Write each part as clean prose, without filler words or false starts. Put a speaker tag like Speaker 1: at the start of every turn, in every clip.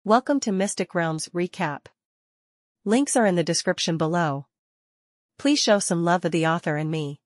Speaker 1: Welcome to Mystic Realms Recap. Links are in the description below. Please show some love to the author and me.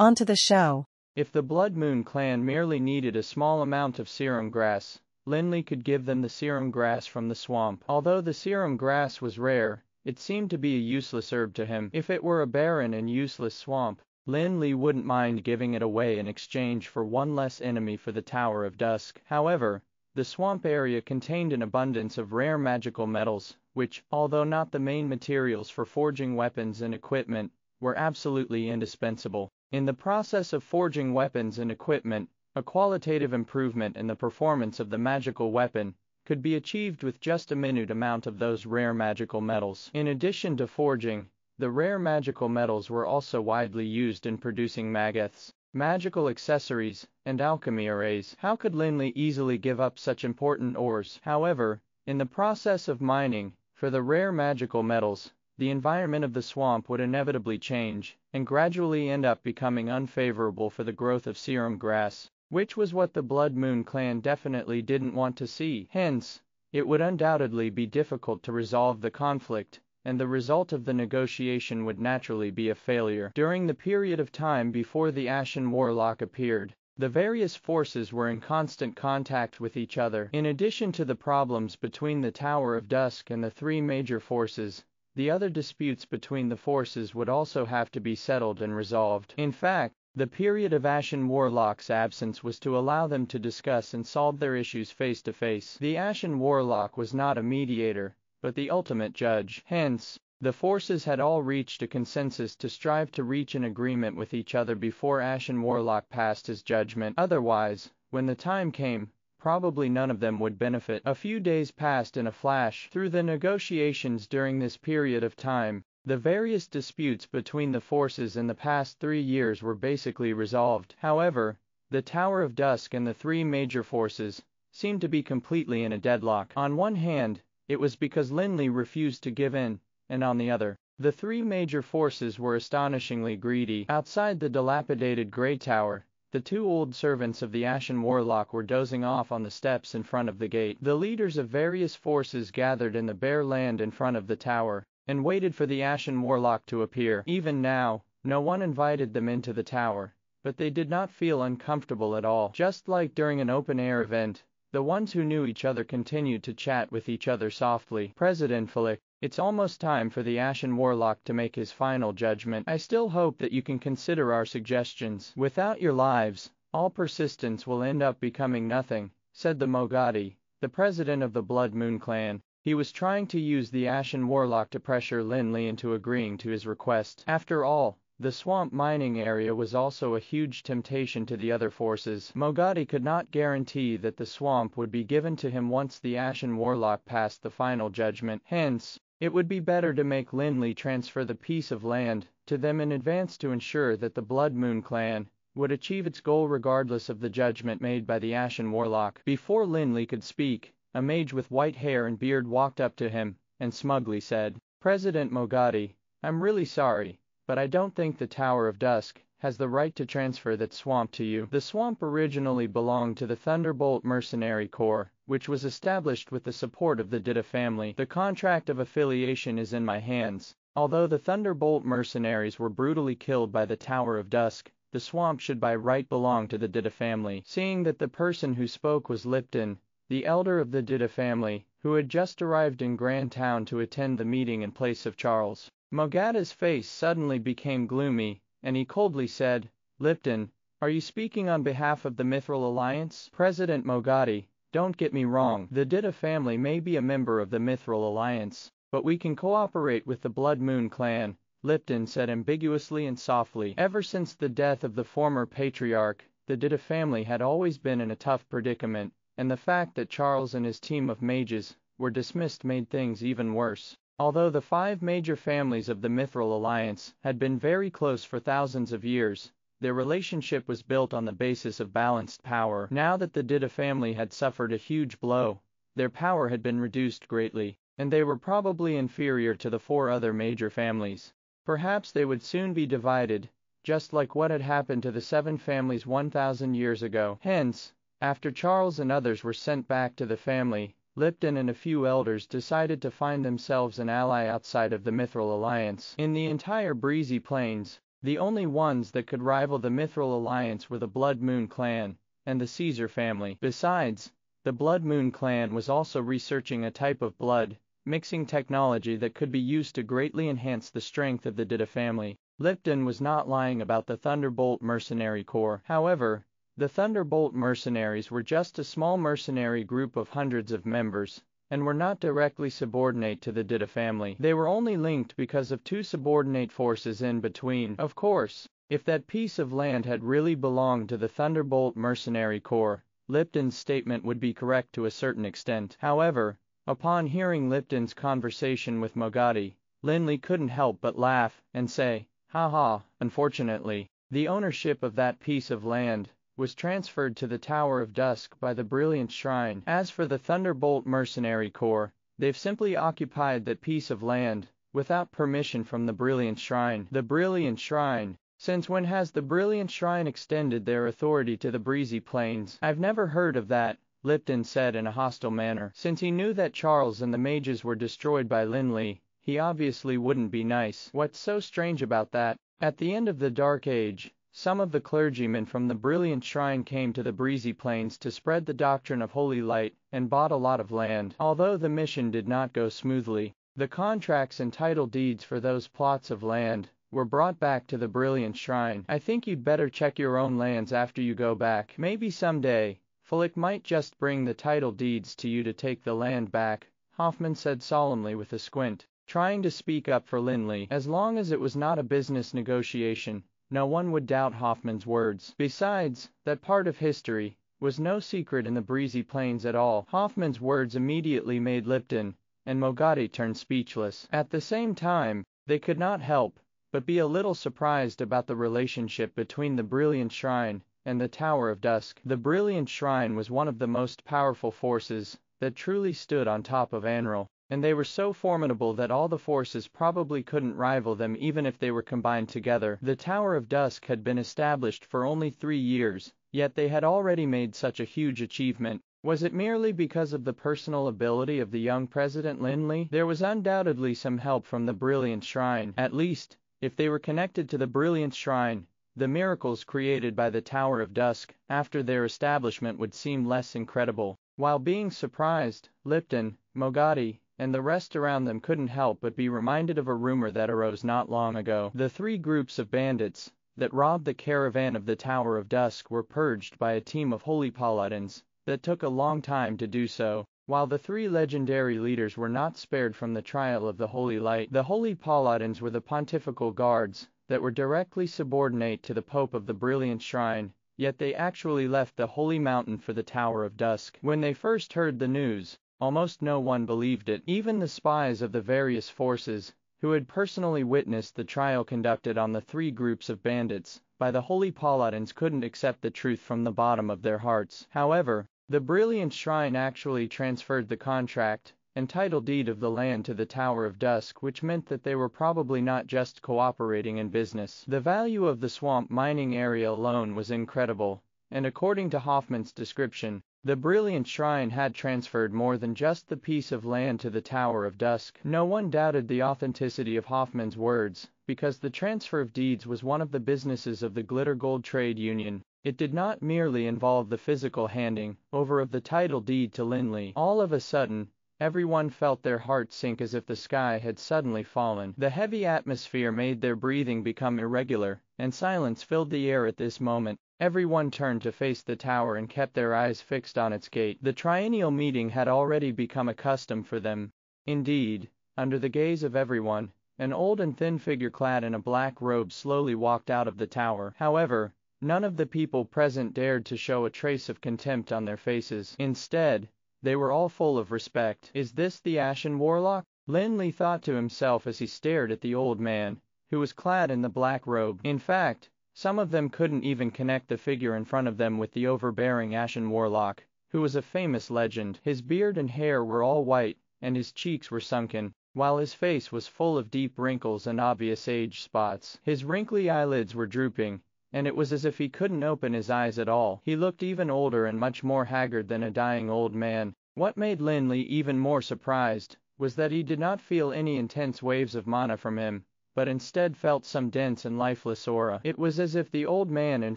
Speaker 1: On to the show.
Speaker 2: If the Blood Moon clan merely needed a small amount of serum grass, Lin Li could give them the serum grass from the swamp. Although the serum grass was rare, it seemed to be a useless herb to him. If it were a barren and useless swamp, Lin Li wouldn't mind giving it away in exchange for one less enemy for the Tower of Dusk. However, the swamp area contained an abundance of rare magical metals, which, although not the main materials for forging weapons and equipment, were absolutely indispensable. In the process of forging weapons and equipment, a qualitative improvement in the performance of the magical weapon could be achieved with just a minute amount of those rare magical metals. In addition to forging, the rare magical metals were also widely used in producing mages, magical accessories, and alchemy arrays. How could Lin Li easily give up such important ores? However, in the process of mining for the rare magical metals, the environment of the swamp would inevitably change, and gradually end up becoming unfavorable for the growth of serum grass, which was what the Blood Moon clan definitely didn't want to see. Hence, it would undoubtedly be difficult to resolve the conflict, and the result of the negotiation would naturally be a failure. During the period of time before the Ashen Warlock appeared, the various forces were in constant contact with each other. In addition to the problems between the Tower of Dusk and the three major forces, the other disputes between the forces would also have to be settled and resolved. In fact, the period of Ashen Warlock's absence was to allow them to discuss and solve their issues face to face. The Ashen Warlock was not a mediator, but the ultimate judge. Hence, the forces had all reached a consensus to strive to reach an agreement with each other before Ashen Warlock passed his judgment. Otherwise, when the time came, probably none of them would benefit. A few days passed in a flash. Through the negotiations during this period of time, the various disputes between the forces in the past 3 years were basically resolved. However, the Tower of Dusk and the three major forces seemed to be completely in a deadlock. On one hand, it was because Lin Li refused to give in, and on the other, the three major forces were astonishingly greedy. Outside the dilapidated Grey Tower, the two old servants of the Ashen Warlock were dozing off on the steps in front of the gate. The leaders of various forces gathered in the bare land in front of the tower, and waited for the Ashen Warlock to appear. Even now, no one invited them into the tower, but they did not feel uncomfortable at all. Just like during an open-air event, the ones who knew each other continued to chat with each other softly. President Flick, it's almost time for the Ashen Warlock to make his final judgment. I still hope that you can consider our suggestions. Without your lives, all persistence will end up becoming nothing, said the Mogadi, the president of the Blood Moon clan. He was trying to use the Ashen Warlock to pressure Lin Li into agreeing to his request. After all, the swamp mining area was also a huge temptation to the other forces. Mogadi could not guarantee that the swamp would be given to him once the Ashen Warlock passed the final judgment. Hence, it would be better to make Lin Li transfer the piece of land to them in advance to ensure that the Blood Moon clan would achieve its goal regardless of the judgment made by the Ashen Warlock. Before Lin Li could speak, a mage with white hair and beard walked up to him, and smugly said, "President Mogadi, I'm really sorry, but I don't think the Tower of Dusk has the right to transfer that swamp to you. The swamp originally belonged to the Thunderbolt Mercenary Corps, which was established with the support of the Dida family. The contract of affiliation is in my hands. Although the Thunderbolt mercenaries were brutally killed by the Tower of Dusk, the swamp should by right belong to the Dida family." Seeing that the person who spoke was Lipton, the elder of the Dida family, who had just arrived in Grand Town to attend the meeting in place of Charles, Mogada's face suddenly became gloomy, and he coldly said, "Lipton, are you speaking on behalf of the Mithril Alliance?" "President Mogadi, don't get me wrong, the Dida family may be a member of the Mithril Alliance, but we can cooperate with the Blood Moon clan," Lipton said ambiguously and softly. Ever since the death of the former patriarch, the Dida family had always been in a tough predicament, and the fact that Charles and his team of mages were dismissed made things even worse. Although the 5 major families of the Mithril Alliance had been very close for thousands of years, their relationship was built on the basis of balanced power. Now that the Dida family had suffered a huge blow, their power had been reduced greatly, and they were probably inferior to the 4 other major families. Perhaps they would soon be divided, just like what had happened to the 7 families 1,000 years ago. Hence, after Charles and others were sent back to the family, Lipton and a few elders decided to find themselves an ally outside of the Mithril Alliance. In the entire Breezy Plains, the only ones that could rival the Mithril Alliance were the Blood Moon clan and the Caesar family. Besides, the Blood Moon clan was also researching a type of blood mixing technology that could be used to greatly enhance the strength of the Dida family. Lipton was not lying about the Thunderbolt Mercenary Corps. However, the Thunderbolt Mercenaries were just a small mercenary group of hundreds of members, and were not directly subordinate to the Dida family. They were only linked because of two subordinate forces in between. Of course, if that piece of land had really belonged to the Thunderbolt Mercenary Corps, Lipton's statement would be correct to a certain extent. However, upon hearing Lipton's conversation with Mogadi, Lin Li couldn't help but laugh and say, "Haha, unfortunately, the ownership of that piece of land was transferred to the Tower of Dusk by the Brilliant Shrine. As for the Thunderbolt Mercenary Corps, they've simply occupied that piece of land without permission from the Brilliant Shrine." The Brilliant Shrine. Since when has the Brilliant Shrine extended their authority to the Breezy Plains? I've never heard of that, Lipton said in a hostile manner. Since he knew that Charles and the mages were destroyed by Lin Li, he obviously wouldn't be nice. What's so strange about that? At the end of the Dark Age, some of the clergymen from the Brilliant Shrine came to the Breezy Plains to spread the doctrine of holy light and bought a lot of land. Although the mission did not go smoothly, the contracts and title deeds for those plots of land were brought back to the Brilliant Shrine. I think you'd better check your own lands after you go back. Maybe someday, Fulik might just bring the title deeds to you to take the land back, Hoffman said solemnly with a squint, trying to speak up for Lin Li. As long as it was not a business negotiation, no one would doubt Hoffman's words. Besides, that part of history was no secret in the Breezy Plains at all. Hoffman's words immediately made Lipton and Mogadi turn speechless. At the same time, they could not help but be a little surprised about the relationship between the Brilliant Shrine and the Tower of Dusk. The Brilliant Shrine was one of the most powerful forces that truly stood on top of Anril, and they were so formidable that all the forces probably couldn't rival them even if they were combined together. The Tower of Dusk had been established for only 3 years, yet they had already made such a huge achievement. Was it merely because of the personal ability of the young President Lin Li? There was undoubtedly some help from the Brilliant Shrine. At least, if they were connected to the Brilliant Shrine, the miracles created by the Tower of Dusk after their establishment would seem less incredible. While being surprised, Lipton, Mogadi, and the rest around them couldn't help but be reminded of a rumor that arose not long ago. The 3 groups of bandits that robbed the caravan of the Tower of Dusk were purged by a team of holy paladins that took a long time to do so. While the 3 legendary leaders were not spared from the trial of the Holy Light, the Holy Paladins were the pontifical guards that were directly subordinate to the Pope of the Brilliant Shrine, yet they actually left the Holy Mountain for the Tower of Dusk. When they first heard the news, almost no one believed it. Even the spies of the various forces, who had personally witnessed the trial conducted on the 3 groups of bandits by the Holy Paladins, couldn't accept the truth from the bottom of their hearts. However, the Brilliant Shrine actually transferred the contract and title deed of the land to the Tower of Dusk, which meant that they were probably not just cooperating in business. The value of the swamp mining area alone was incredible, and according to Hoffman's description, the Brilliant Shrine had transferred more than just the piece of land to the Tower of Dusk. No one doubted the authenticity of Hoffman's words, because the transfer of deeds was one of the businesses of the Glitter Gold Trade Union. It did not merely involve the physical handing over of the title deed to Lin Li. All of a sudden, everyone felt their hearts sink as if the sky had suddenly fallen. The heavy atmosphere made their breathing become irregular, and silence filled the air at this moment. Everyone turned to face the tower and kept their eyes fixed on its gate. The triennial meeting had already become a custom for them. Indeed, under the gaze of everyone, an old and thin figure clad in a black robe slowly walked out of the tower. However, none of the people present dared to show a trace of contempt on their faces. Instead, they were all full of respect. Is this the Ashen Warlock? Lin Li thought to himself as he stared at the old man, who was clad in the black robe. In fact, some of them couldn't even connect the figure in front of them with the overbearing Ashen Warlock, who was a famous legend. His beard and hair were all white, and his cheeks were sunken, while his face was full of deep wrinkles and obvious age spots. His wrinkly eyelids were drooping, and it was as if he couldn't open his eyes at all. He looked even older and much more haggard than a dying old man. What made Lin Li even more surprised was that he did not feel any intense waves of mana from him, but instead felt some dense and lifeless aura. It was as if the old man in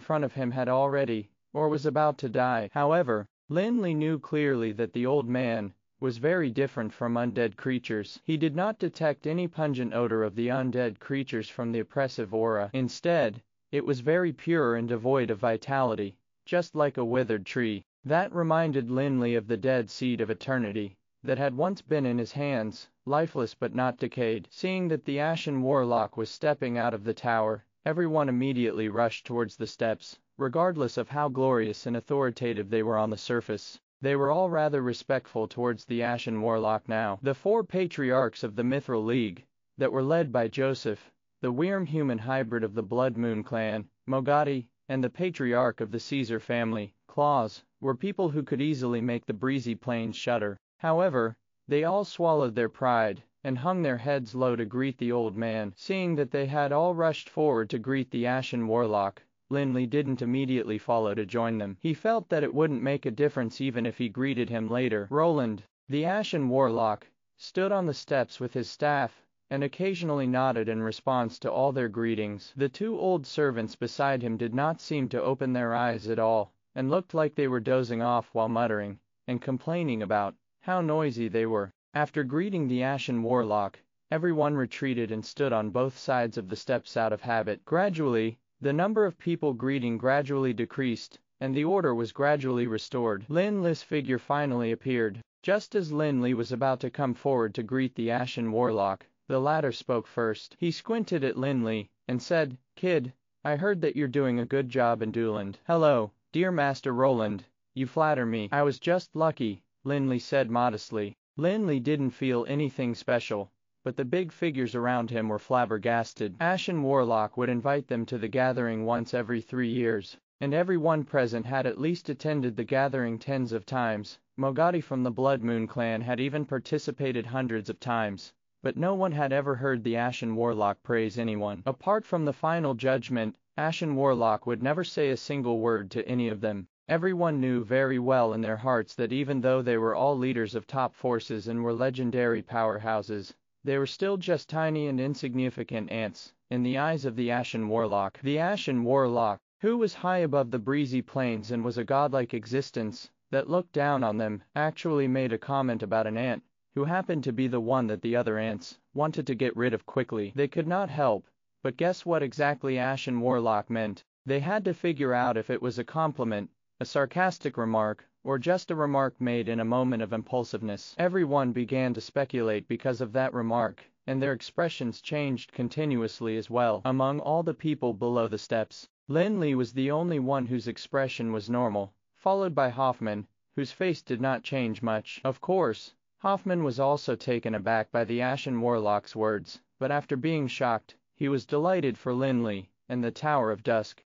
Speaker 2: front of him had already, or was about to die. However, Lin Li knew clearly that the old man was very different from undead creatures. He did not detect any pungent odor of the undead creatures from the oppressive aura. Instead, it was very pure and devoid of vitality, just like a withered tree. That reminded Lin Li of the dead seed of eternity that had once been in his hands, lifeless but not decayed. Seeing that the Ashen Warlock was stepping out of the tower, everyone immediately rushed towards the steps, regardless of how glorious and authoritative they were on the surface. They were all rather respectful towards the Ashen Warlock now. The four patriarchs of the Mithril League, that were led by Joseph, the Wyrm-human hybrid of the Blood Moon clan, Mogati, and the patriarch of the Caesar family, Claus, were people who could easily make the breezy plains shudder. However, they all swallowed their pride and hung their heads low to greet the old man. Seeing that they had all rushed forward to greet the Ashen Warlock, Lin Li didn't immediately follow to join them. He felt that it wouldn't make a difference even if he greeted him later. Roland, the Ashen Warlock, stood on the steps with his staff and occasionally nodded in response to all their greetings. The two old servants beside him did not seem to open their eyes at all, and looked like they were dozing off while muttering and complaining about how noisy they were. After greeting the Ashen Warlock, everyone retreated and stood on both sides of the steps out of habit. Gradually, the number of people greeting gradually decreased, and the order was gradually restored. Lin Li's figure finally appeared. Just as Lin Li was about to come forward to greet the Ashen Warlock, the latter spoke first. He squinted at Lin Li and said, "Kid, I heard that you're doing a good job in Dueland." "Hello, dear Master Roland, you flatter me." "I was just lucky," Lin Li said modestly. Lin Li didn't feel anything special, but the big figures around him were flabbergasted. Ashen Warlock would invite them to the gathering once every 3 years, and everyone present had at least attended the gathering tens of times. Mogati from the Blood Moon clan had even participated hundreds of times, but no one had ever heard the Ashen Warlock praise anyone. Apart from the final judgment, Ashen Warlock would never say a single word to any of them. Everyone knew very well in their hearts that even though they were all leaders of top forces and were legendary powerhouses, they were still just tiny and insignificant ants in the eyes of the Ashen Warlock. The Ashen Warlock, who was high above the breezy plains and was a godlike existence that looked down on them, actually made a comment about an ant who happened to be the one that the other ants wanted to get rid of quickly. They could not help but guess what exactly Ashen Warlock meant. They had to figure out if it was a compliment, a sarcastic remark, or just a remark made in a moment of impulsiveness. Everyone began to speculate because of that remark, and their expressions changed continuously as well. Among all the people below the steps, Lin Li was the only one whose expression was normal, followed by Hoffman, whose face did not change much. Of course, Hoffman was also taken aback by the Ashen Warlock's words, but after being shocked, he was delighted for Lin Li and the Tower of Dusk.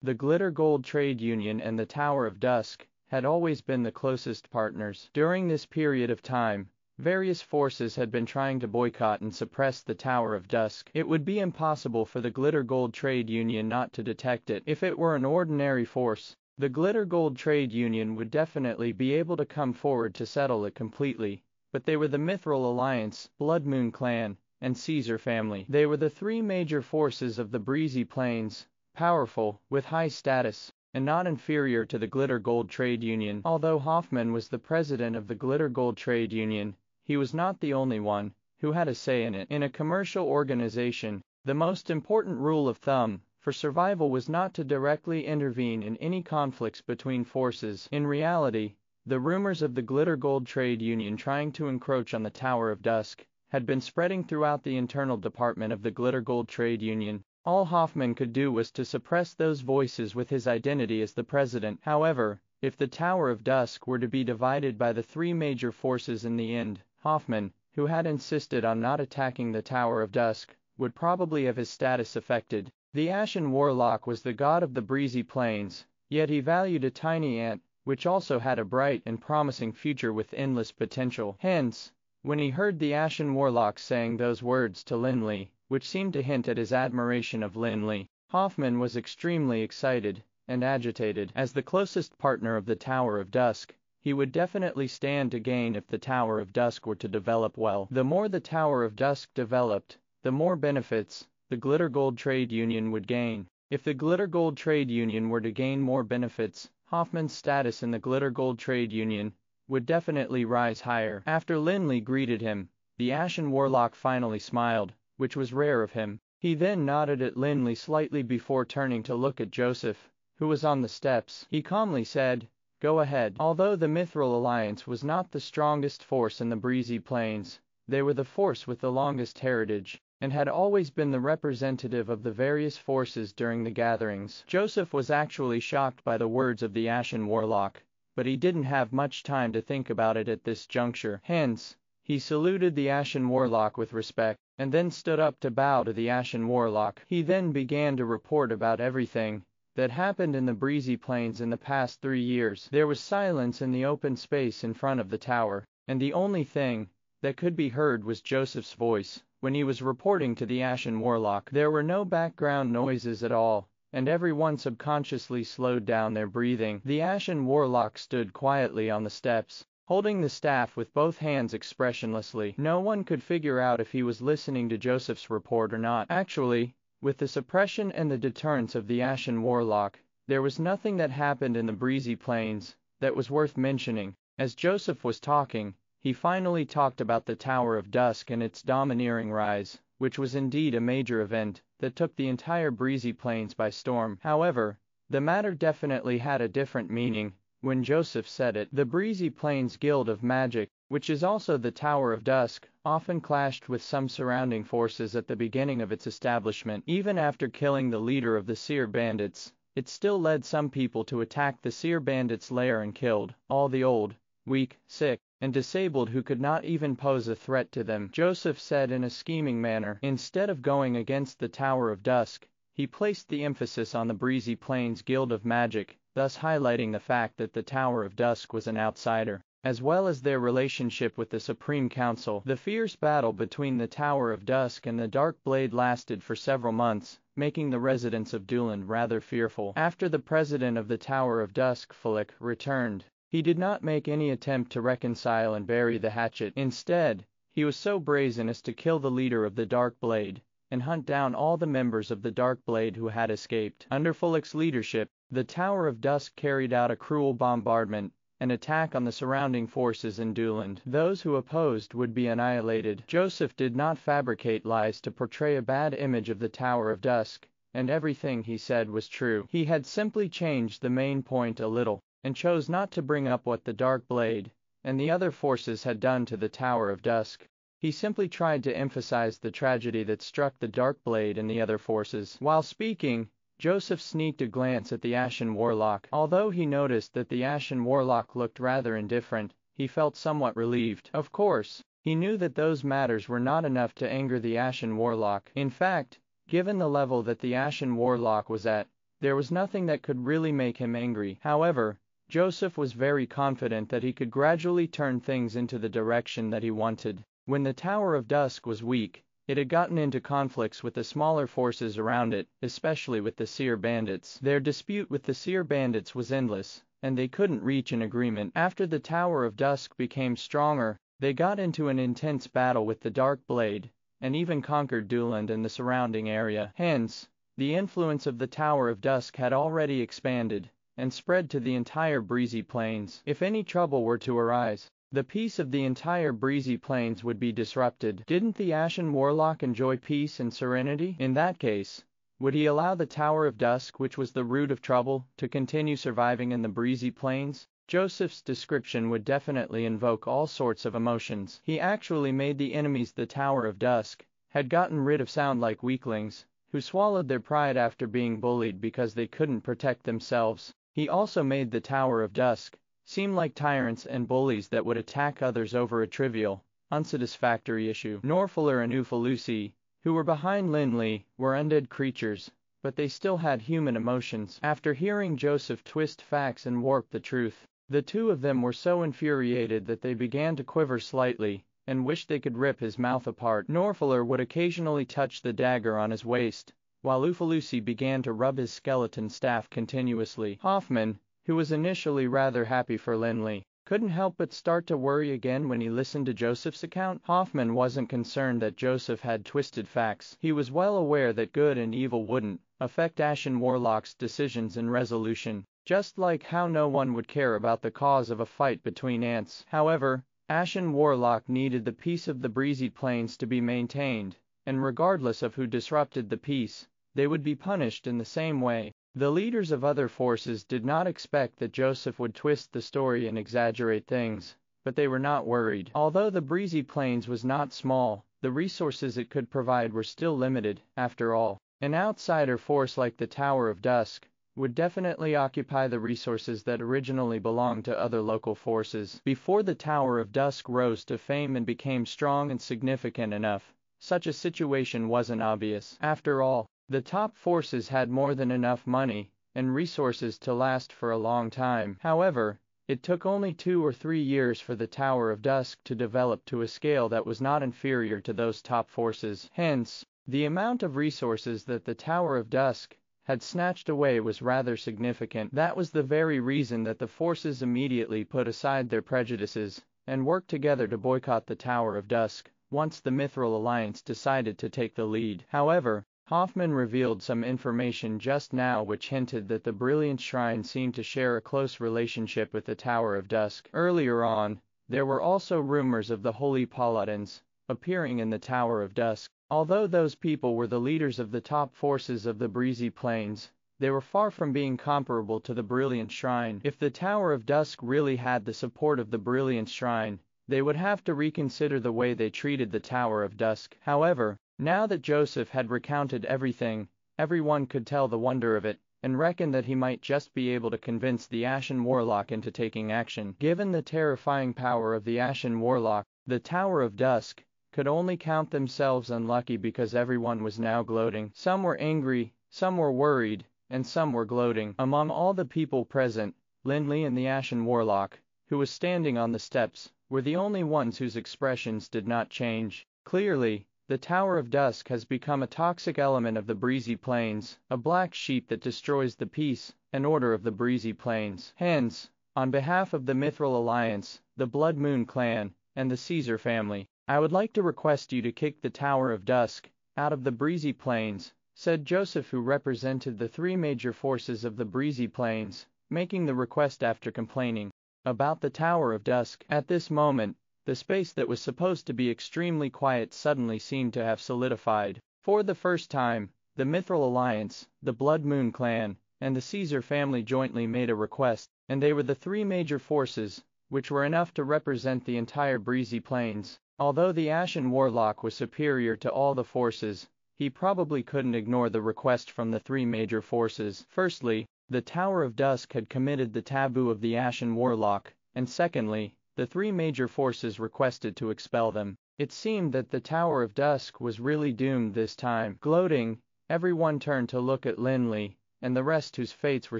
Speaker 2: The Glitter Gold Trade Union and the Tower of Dusk had always been the closest partners. During this period of time, various forces had been trying to boycott and suppress the Tower of Dusk. It would be impossible for the Glitter Gold Trade Union not to detect it. If it were an ordinary force, the Glitter Gold Trade Union would definitely be able to come forward to settle it completely, but they were the Mithril Alliance, Blood Moon clan, and Caesar family. They were the three major forces of the breezy plains, powerful, with high status, and not inferior to the Glitter Gold Trade Union. Although Hoffman was the president of the Glitter Gold Trade Union, he was not the only one who had a say in it. In a commercial organization, the most important rule of thumb for survival was not to directly intervene in any conflicts between forces. In reality, the rumors of the Glitter Gold Trade Union trying to encroach on the Tower of Dusk had been spreading throughout the internal department of the Glitter Gold Trade Union. All Hoffman could do was to suppress those voices with his identity as the president. However, if the Tower of Dusk were to be divided by the three major forces in the end, Hoffman, who had insisted on not attacking the Tower of Dusk, would probably have his status affected. The Ashen Warlock was the god of the breezy plains, yet he valued a tiny ant, which also had a bright and promising future with endless potential. Hence, when he heard the Ashen Warlock saying those words to Lin Li, which seemed to hint at his admiration of Lin Li, Hoffman was extremely excited and agitated. As the closest partner of the Tower of Dusk, he would definitely stand to gain if the Tower of Dusk were to develop well. The more the Tower of Dusk developed, the more benefits the Glitter Gold Trade Union would gain. If the Glitter Gold Trade Union were to gain more benefits, Hoffman's status in the Glitter Gold Trade Union would definitely rise higher. After Lin Li greeted him, the Ashen Warlock finally smiled, which was rare of him. He then nodded at Lin Li slightly before turning to look at Joseph, who was on the steps. He calmly said, "Go ahead." Although the Mithril Alliance was not the strongest force in the Breezy Plains, they were the force with the longest heritage, and had always been the representative of the various forces during the gatherings. Joseph was actually shocked by the words of the Ashen Warlock, but he didn't have much time to think about it at this juncture. Hence, he saluted the Ashen Warlock with respect, and then stood up to bow to the Ashen Warlock. He then began to report about everything that happened in the Breezy Plains in the past 3 years. There was silence in the open space in front of the tower, and the only thing that could be heard was Joseph's voice. When he was reporting to the Ashen Warlock, there were no background noises at all, and everyone subconsciously slowed down their breathing. The Ashen Warlock stood quietly on the steps, holding the staff with both hands expressionlessly. No one could figure out if he was listening to Joseph's report or not. Actually, with the suppression and the deterrence of the Ashen Warlock, there was nothing that happened in the Breezy Plains that was worth mentioning. As Joseph was talking, he finally talked about the Tower of Dusk and its domineering rise, which was indeed a major event that took the entire Breezy Plains by storm. However, the matter definitely had a different meaning when Joseph said it. The Breezy Plains Guild of Magic, which is also the Tower of Dusk, often clashed with some surrounding forces at the beginning of its establishment. Even after killing the leader of the Seer Bandits, it still led some people to attack the Seer Bandits' lair and killed all the old, weak, sick, and disabled who could not even pose a threat to them. Joseph said in a scheming manner, instead of going against the Tower of Dusk, he placed the emphasis on the Breezy Plains Guild of Magic, thus highlighting the fact that the Tower of Dusk was an outsider, as well as their relationship with the Supreme Council. The fierce battle between the Tower of Dusk and the Dark Blade lasted for several months, making the residents of Duland rather fearful. After the president of the Tower of Dusk, Fulik, returned, he did not make any attempt to reconcile and bury the hatchet. Instead, he was so brazen as to kill the leader of the Dark Blade and hunt down all the members of the Dark Blade who had escaped. Under Fulik's leadership, the Tower of Dusk carried out a cruel bombardment, an attack on the surrounding forces in Duland. Those who opposed would be annihilated. Joseph did not fabricate lies to portray a bad image of the Tower of Dusk, and everything he said was true. He had simply changed the main point a little, and chose not to bring up what the Dark Blade and the other forces had done to the Tower of Dusk. He simply tried to emphasize the tragedy that struck the Dark Blade and the other forces. While speaking, Joseph sneaked a glance at the Ashen Warlock. Although he noticed that the Ashen Warlock looked rather indifferent, he felt somewhat relieved. Of course, he knew that those matters were not enough to anger the Ashen Warlock. In fact, given the level that the Ashen Warlock was at, there was nothing that could really make him angry. However, Joseph was very confident that he could gradually turn things into the direction that he wanted. When the Tower of Dusk was weak, it had gotten into conflicts with the smaller forces around it, especially with the Seer Bandits. Their dispute with the Seer Bandits was endless, and they couldn't reach an agreement. After the Tower of Dusk became stronger, they got into an intense battle with the Dark Blade, and even conquered Duland and the surrounding area. Hence, the influence of the Tower of Dusk had already expanded and spread to the entire Breezy Plains. If any trouble were to arise, the peace of the entire Breezy Plains would be disrupted. Didn't the Ashen Warlock enjoy peace and serenity? In that case, would he allow the Tower of Dusk, which was the root of trouble, to continue surviving in the Breezy Plains? Joseph's description would definitely invoke all sorts of emotions. He actually made the enemies the Tower of Dusk had gotten rid of sound like weaklings, who swallowed their pride after being bullied because they couldn't protect themselves. He also made the Tower of Dusk seem like tyrants and bullies that would attack others over a trivial, unsatisfactory issue. Norfaller and Ufalusi, who were behind Lin Li, were undead creatures, but they still had human emotions. After hearing Joseph twist facts and warp the truth, the two of them were so infuriated that they began to quiver slightly and wished they could rip his mouth apart. Norfaller would occasionally touch the dagger on his waist, while Ufalusi began to rub his skeleton staff continuously. Hoffman, who was initially rather happy for Lin Li, couldn't help but start to worry again when he listened to Joseph's account. Hoffman wasn't concerned that Joseph had twisted facts. He was well aware that good and evil wouldn't affect Ashen Warlock's decisions and resolution, just like how no one would care about the cause of a fight between ants. However, Ashen Warlock needed the peace of the breezy plains to be maintained, and regardless of who disrupted the peace, they would be punished in the same way. The leaders of other forces did not expect that Joseph would twist the story and exaggerate things, but they were not worried. Although the breezy plains was not small, the resources it could provide were still limited. After all, an outsider force like the Tower of Dusk would definitely occupy the resources that originally belonged to other local forces. Before the Tower of Dusk rose to fame and became strong and significant enough, such a situation wasn't obvious. After all, the top forces had more than enough money and resources to last for a long time. However, it took only 2 or 3 years for the Tower of Dusk to develop to a scale that was not inferior to those top forces. Hence, the amount of resources that the Tower of Dusk had snatched away was rather significant. That was the very reason that the forces immediately put aside their prejudices and worked together to boycott the Tower of Dusk once the Mithril Alliance decided to take the lead. However, Hoffman revealed some information just now which hinted that the Brilliant Shrine seemed to share a close relationship with the Tower of Dusk. Earlier on, there were also rumors of the Holy Paladins appearing in the Tower of Dusk. Although those people were the leaders of the top forces of the Breezy Plains, they were far from being comparable to the Brilliant Shrine. If the Tower of Dusk really had the support of the Brilliant Shrine, they would have to reconsider the way they treated the Tower of Dusk. However, now that Joseph had recounted everything, everyone could tell the wonder of it, and reckoned that he might just be able to convince the Ashen Warlock into taking action. Given the terrifying power of the Ashen Warlock, the Tower of Dusk could only count themselves unlucky because everyone was now gloating. Some were angry, some were worried, and some were gloating. Among all the people present, Lin Li and the Ashen Warlock, who was standing on the steps, were the only ones whose expressions did not change. Clearly, the Tower of Dusk has become a toxic element of the Breezy Plains, a black sheep that destroys the peace and order of the Breezy Plains. Hence, on behalf of the Mithril Alliance, the Blood Moon Clan, and the Caesar family, I would like to request you to kick the Tower of Dusk out of the Breezy Plains, said Joseph, who represented the 3 major forces of the Breezy Plains, making the request after complaining about the Tower of Dusk. At this moment, the space that was supposed to be extremely quiet suddenly seemed to have solidified. For the first time, the Mithril Alliance, the Blood Moon Clan, and the Caesar family jointly made a request, and they were the 3 major forces, which were enough to represent the entire Breezy Plains. Although the Ashen Warlock was superior to all the forces, he probably couldn't ignore the request from the 3 major forces. Firstly, the Tower of Dusk had committed the taboo of the Ashen Warlock, and secondly, the 3 major forces requested to expel them. It seemed that the Tower of Dusk was really doomed this time. Gloating, everyone turned to look at Lin Li, and the rest whose fates were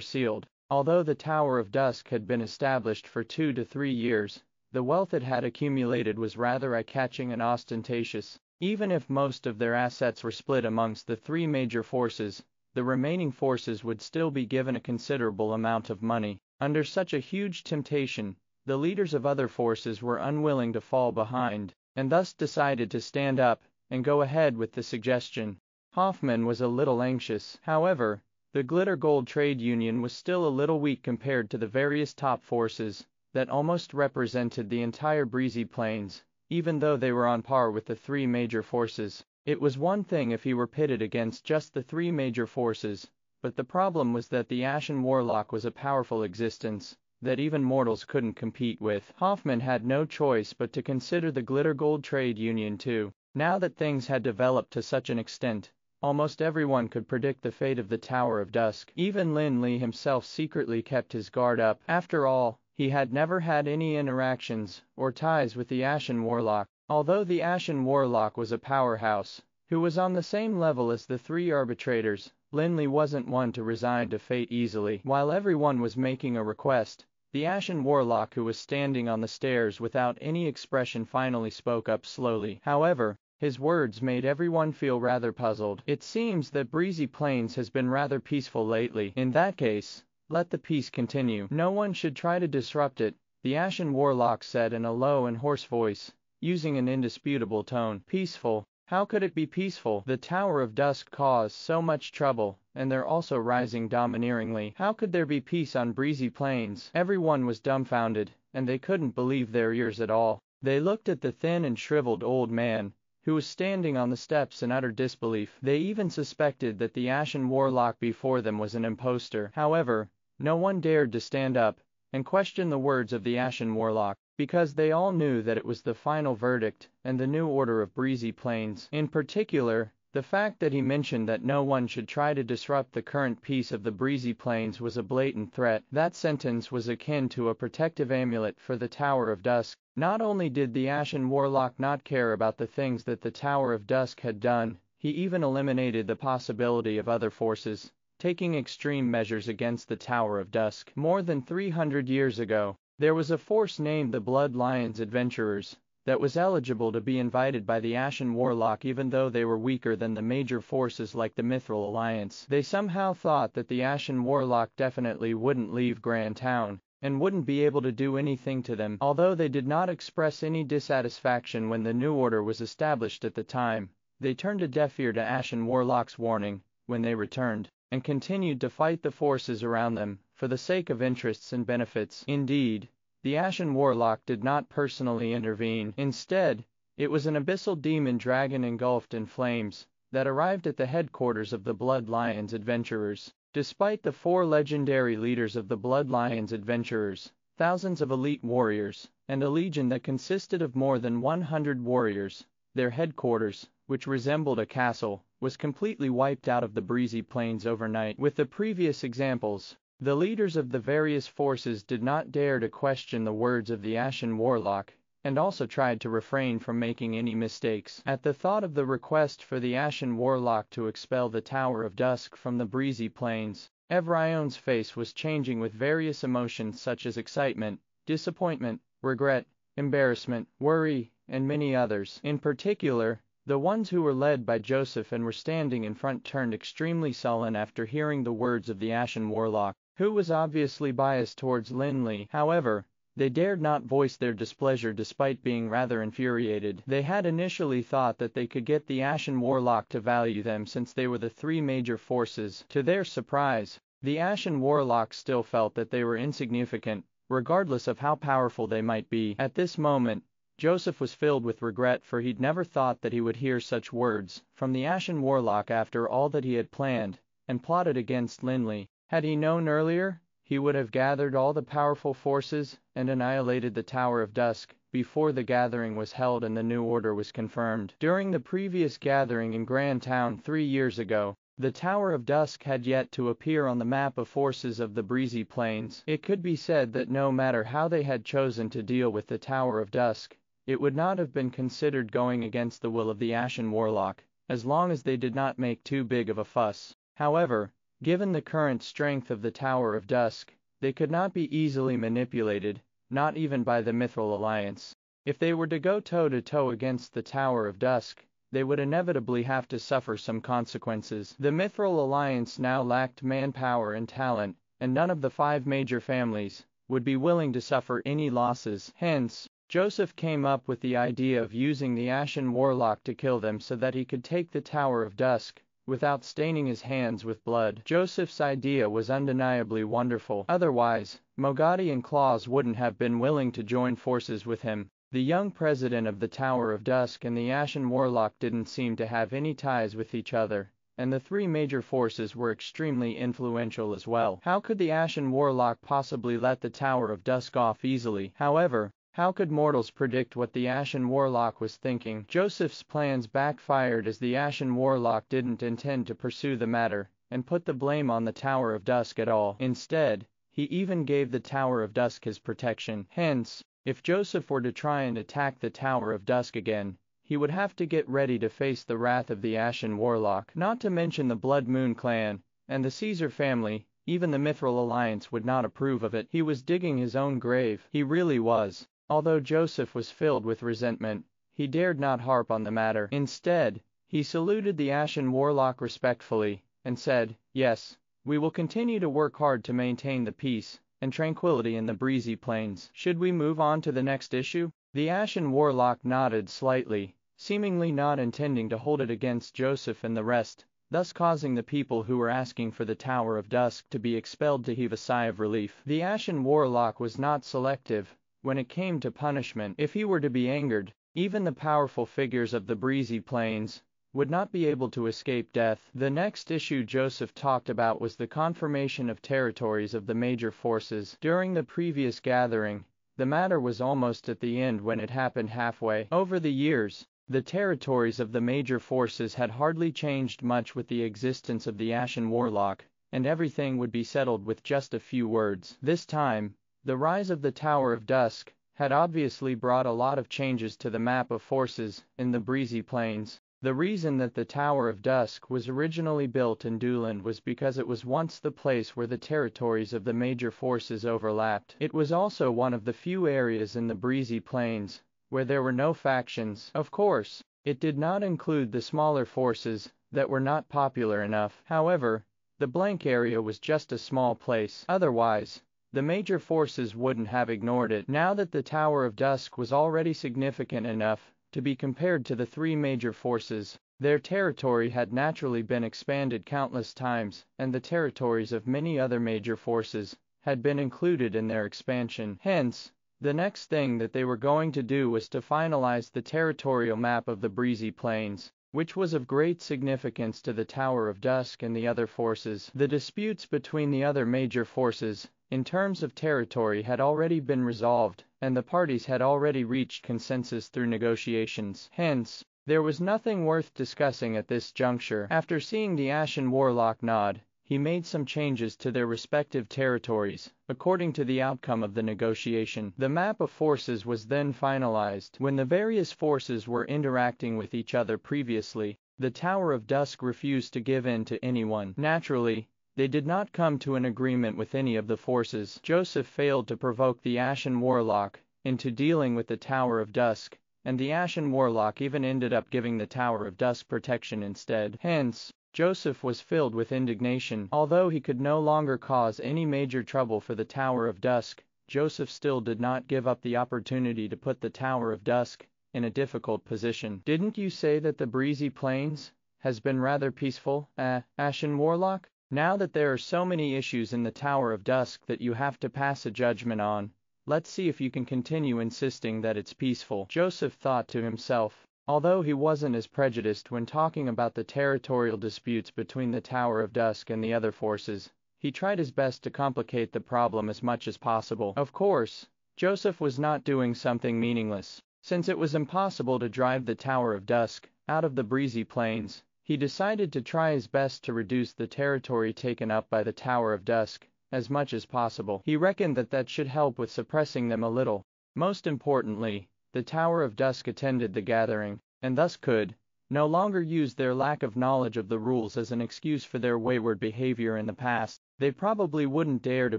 Speaker 2: sealed. Although the Tower of Dusk had been established for 2 to 3 years, the wealth it had accumulated was rather eye-catching and ostentatious. Even if most of their assets were split amongst the 3 major forces, the remaining forces would still be given a considerable amount of money. Under such a huge temptation, the leaders of other forces were unwilling to fall behind, and thus decided to stand up and go ahead with the suggestion. Hoffman was a little anxious. However, the Glitter Gold Trade Union was still a little weak compared to the various top forces that almost represented the entire Breezy Plains, even though they were on par with the 3 major forces. It was one thing if he were pitted against just the 3 major forces, but the problem was that the Ashen Warlock was a powerful existence that even mortals couldn't compete with. Hoffman had no choice but to consider the Glitter Gold Trade Union too. Now that things had developed to such an extent, almost everyone could predict the fate of the Tower of Dusk. Even Lin Li himself secretly kept his guard up. After all, he had never had any interactions or ties with the Ashen Warlock. Although the Ashen Warlock was a powerhouse, who was on the same level as the 3 arbitrators, Lin Li wasn't one to resign to fate easily. While everyone was making a request, the Ashen Warlock, who was standing on the stairs without any expression, finally spoke up slowly. However, his words made everyone feel rather puzzled. It seems that Breezy Plains has been rather peaceful lately. In that case, let the peace continue. No one should try to disrupt it, the Ashen Warlock said in a low and hoarse voice, using an indisputable tone. Peaceful? How could it be peaceful? The Tower of Dusk caused so much trouble, and they're also rising domineeringly. How could there be peace on breezy plains? Everyone was dumbfounded, and they couldn't believe their ears at all. They looked at the thin and shriveled old man, who was standing on the steps in utter disbelief. They even suspected that the Ashen Warlock before them was an impostor. However, no one dared to stand up and question the words of the Ashen Warlock, because they all knew that it was the final verdict and the new order of breezy plains. In particular, the fact that he mentioned that no one should try to disrupt the current peace of the breezy plains was a blatant threat. That sentence was akin to a protective amulet for the Tower of Dusk. Not only did the Ashen Warlock not care about the things that the Tower of Dusk had done, he even eliminated the possibility of other forces taking extreme measures against the Tower of Dusk. More than 300 years ago, there was a force named the Blood Lions Adventurers that was eligible to be invited by the Ashen Warlock even though they were weaker than the major forces like the Mithril Alliance. They somehow thought that the Ashen Warlock definitely wouldn't leave Grand Town and wouldn't be able to do anything to them. Although they did not express any dissatisfaction when the new order was established at the time, they turned a deaf ear to Ashen Warlock's warning when they returned, and continued to fight the forces around them for the sake of interests and benefits. Indeed, the Ashen Warlock did not personally intervene. Instead, it was an abyssal demon dragon engulfed in flames that arrived at the headquarters of the Blood Lions Adventurers. Despite the 4 legendary leaders of the Blood Lions Adventurers, thousands of elite warriors, and a legion that consisted of more than 100 warriors, their headquarters, which resembled a castle, was completely wiped out of the breezy plains overnight. With the previous examples, the leaders of the various forces did not dare to question the words of the Ashen Warlock, and also tried to refrain from making any mistakes. At the thought of the request for the Ashen Warlock to expel the Tower of Dusk from the breezy plains, Evrion's face was changing with various emotions such as excitement, disappointment, regret, embarrassment, worry, and many others. In particular, the ones who were led by Joseph and were standing in front turned extremely sullen after hearing the words of the Ashen Warlock, who was obviously biased towards Lin Li. However, they dared not voice their displeasure despite being rather infuriated. They had initially thought that they could get the Ashen Warlock to value them since they were the 3 major forces. To their surprise, the Ashen Warlock still felt that they were insignificant, regardless of how powerful they might be. At this moment, Joseph was filled with regret, for he'd never thought that he would hear such words from the Ashen Warlock after all that he had planned and plotted against Lin Li. Had he known earlier, he would have gathered all the powerful forces and annihilated the Tower of Dusk before the gathering was held and the new order was confirmed. During the previous gathering in Grand Town 3 years ago, the Tower of Dusk had yet to appear on the map of forces of the breezy plains. It could be said that no matter how they had chosen to deal with the Tower of Dusk, it would not have been considered going against the will of the Ashen Warlock, as long as they did not make too big of a fuss. However, given the current strength of the Tower of Dusk, they could not be easily manipulated, not even by the Mithril Alliance. If they were to go toe-to-toe against the Tower of Dusk, they would inevitably have to suffer some consequences. The Mithril Alliance now lacked manpower and talent, and none of the 5 major families would be willing to suffer any losses. Hence, Joseph came up with the idea of using the Ashen Warlock to kill them so that he could take the Tower of Dusk without staining his hands with blood. Joseph's idea was undeniably wonderful. Otherwise, Mogadi and Claus wouldn't have been willing to join forces with him. The young president of the Tower of Dusk and the Ashen Warlock didn't seem to have any ties with each other, and the 3 major forces were extremely influential as well. How could the Ashen Warlock possibly let the Tower of Dusk off easily? However, how could mortals predict what the Ashen Warlock was thinking? Joseph's plans backfired as the Ashen Warlock didn't intend to pursue the matter and put the blame on the Tower of Dusk at all. Instead, he even gave the Tower of Dusk his protection. Hence, if Joseph were to try and attack the Tower of Dusk again, he would have to get ready to face the wrath of the Ashen Warlock. Not to mention the Blood Moon clan and the Caesar family. Even the Mithril Alliance would not approve of it. He was digging his own grave. He really was. Although Joseph was filled with resentment, he dared not harp on the matter. Instead, he saluted the Ashen Warlock respectfully and said, "Yes, we will continue to work hard to maintain the peace and tranquility in the breezy plains. Should we move on to the next issue? The Ashen Warlock nodded slightly, seemingly not intending to hold it against Joseph and the rest, thus causing the people who were asking for the Tower of Dusk to be expelled to heave a sigh of relief. The Ashen Warlock was not selective when it came to punishment. If he were to be angered, even the powerful figures of the breezy plains would not be able to escape death. The next issue Joseph talked about was the confirmation of territories of the major forces. During the previous gathering, the matter was almost at the end when it happened halfway. Over the years, the territories of the major forces had hardly changed much with the existence of the Ashen Warlock, and everything would be settled with just a few words. This time, the rise of the Tower of Dusk had obviously brought a lot of changes to the map of forces in the breezy plains. The reason that the Tower of Dusk was originally built in Duland was because it was once the place where the territories of the major forces overlapped. It was also one of the few areas in the breezy plains where there were no factions. Of course, it did not include the smaller forces that were not popular enough. However, the blank area was just a small place. Otherwise, the major forces wouldn't have ignored it. Now that the Tower of Dusk was already significant enough to be compared to the three major forces, their territory had naturally been expanded countless times, and the territories of many other major forces had been included in their expansion. Hence, the next thing that they were going to do was to finalize the territorial map of the breezy plains, which was of great significance to the Tower of Dusk and the other forces. The disputes between the other major forces in terms of territory had already been resolved, and the parties had already reached consensus through negotiations. Hence, there was nothing worth discussing at this juncture. After seeing the Ashen Warlock nod, he made some changes to their respective territories, according to the outcome of the negotiation. The map of forces was then finalized. When the various forces were interacting with each other previously, the Tower of Dusk refused to give in to anyone. Naturally, they did not come to an agreement with any of the forces. Joseph failed to provoke the Ashen Warlock into dealing with the Tower of Dusk, and the Ashen Warlock even ended up giving the Tower of Dusk protection instead. Hence, Joseph was filled with indignation. Although he could no longer cause any major trouble for the Tower of Dusk, Joseph still did not give up the opportunity to put the Tower of Dusk in a difficult position. Didn't you say that the breezy plains has been rather peaceful, Ashen Warlock? Now that there are so many issues in the Tower of Dusk that you have to pass a judgment on, let's see if you can continue insisting that it's peaceful. Joseph thought to himself. Although he wasn't as prejudiced when talking about the territorial disputes between the Tower of Dusk and the other forces, he tried his best to complicate the problem as much as possible. Of course, Joseph was not doing something meaningless. Since it was impossible to drive the Tower of Dusk out of the breezy plains, he decided to try his best to reduce the territory taken up by the Tower of Dusk as much as possible. He reckoned that that should help with suppressing them a little. Most importantly, the Tower of Dusk attended the gathering, and thus could no longer use their lack of knowledge of the rules as an excuse for their wayward behavior in the past. They probably wouldn't dare to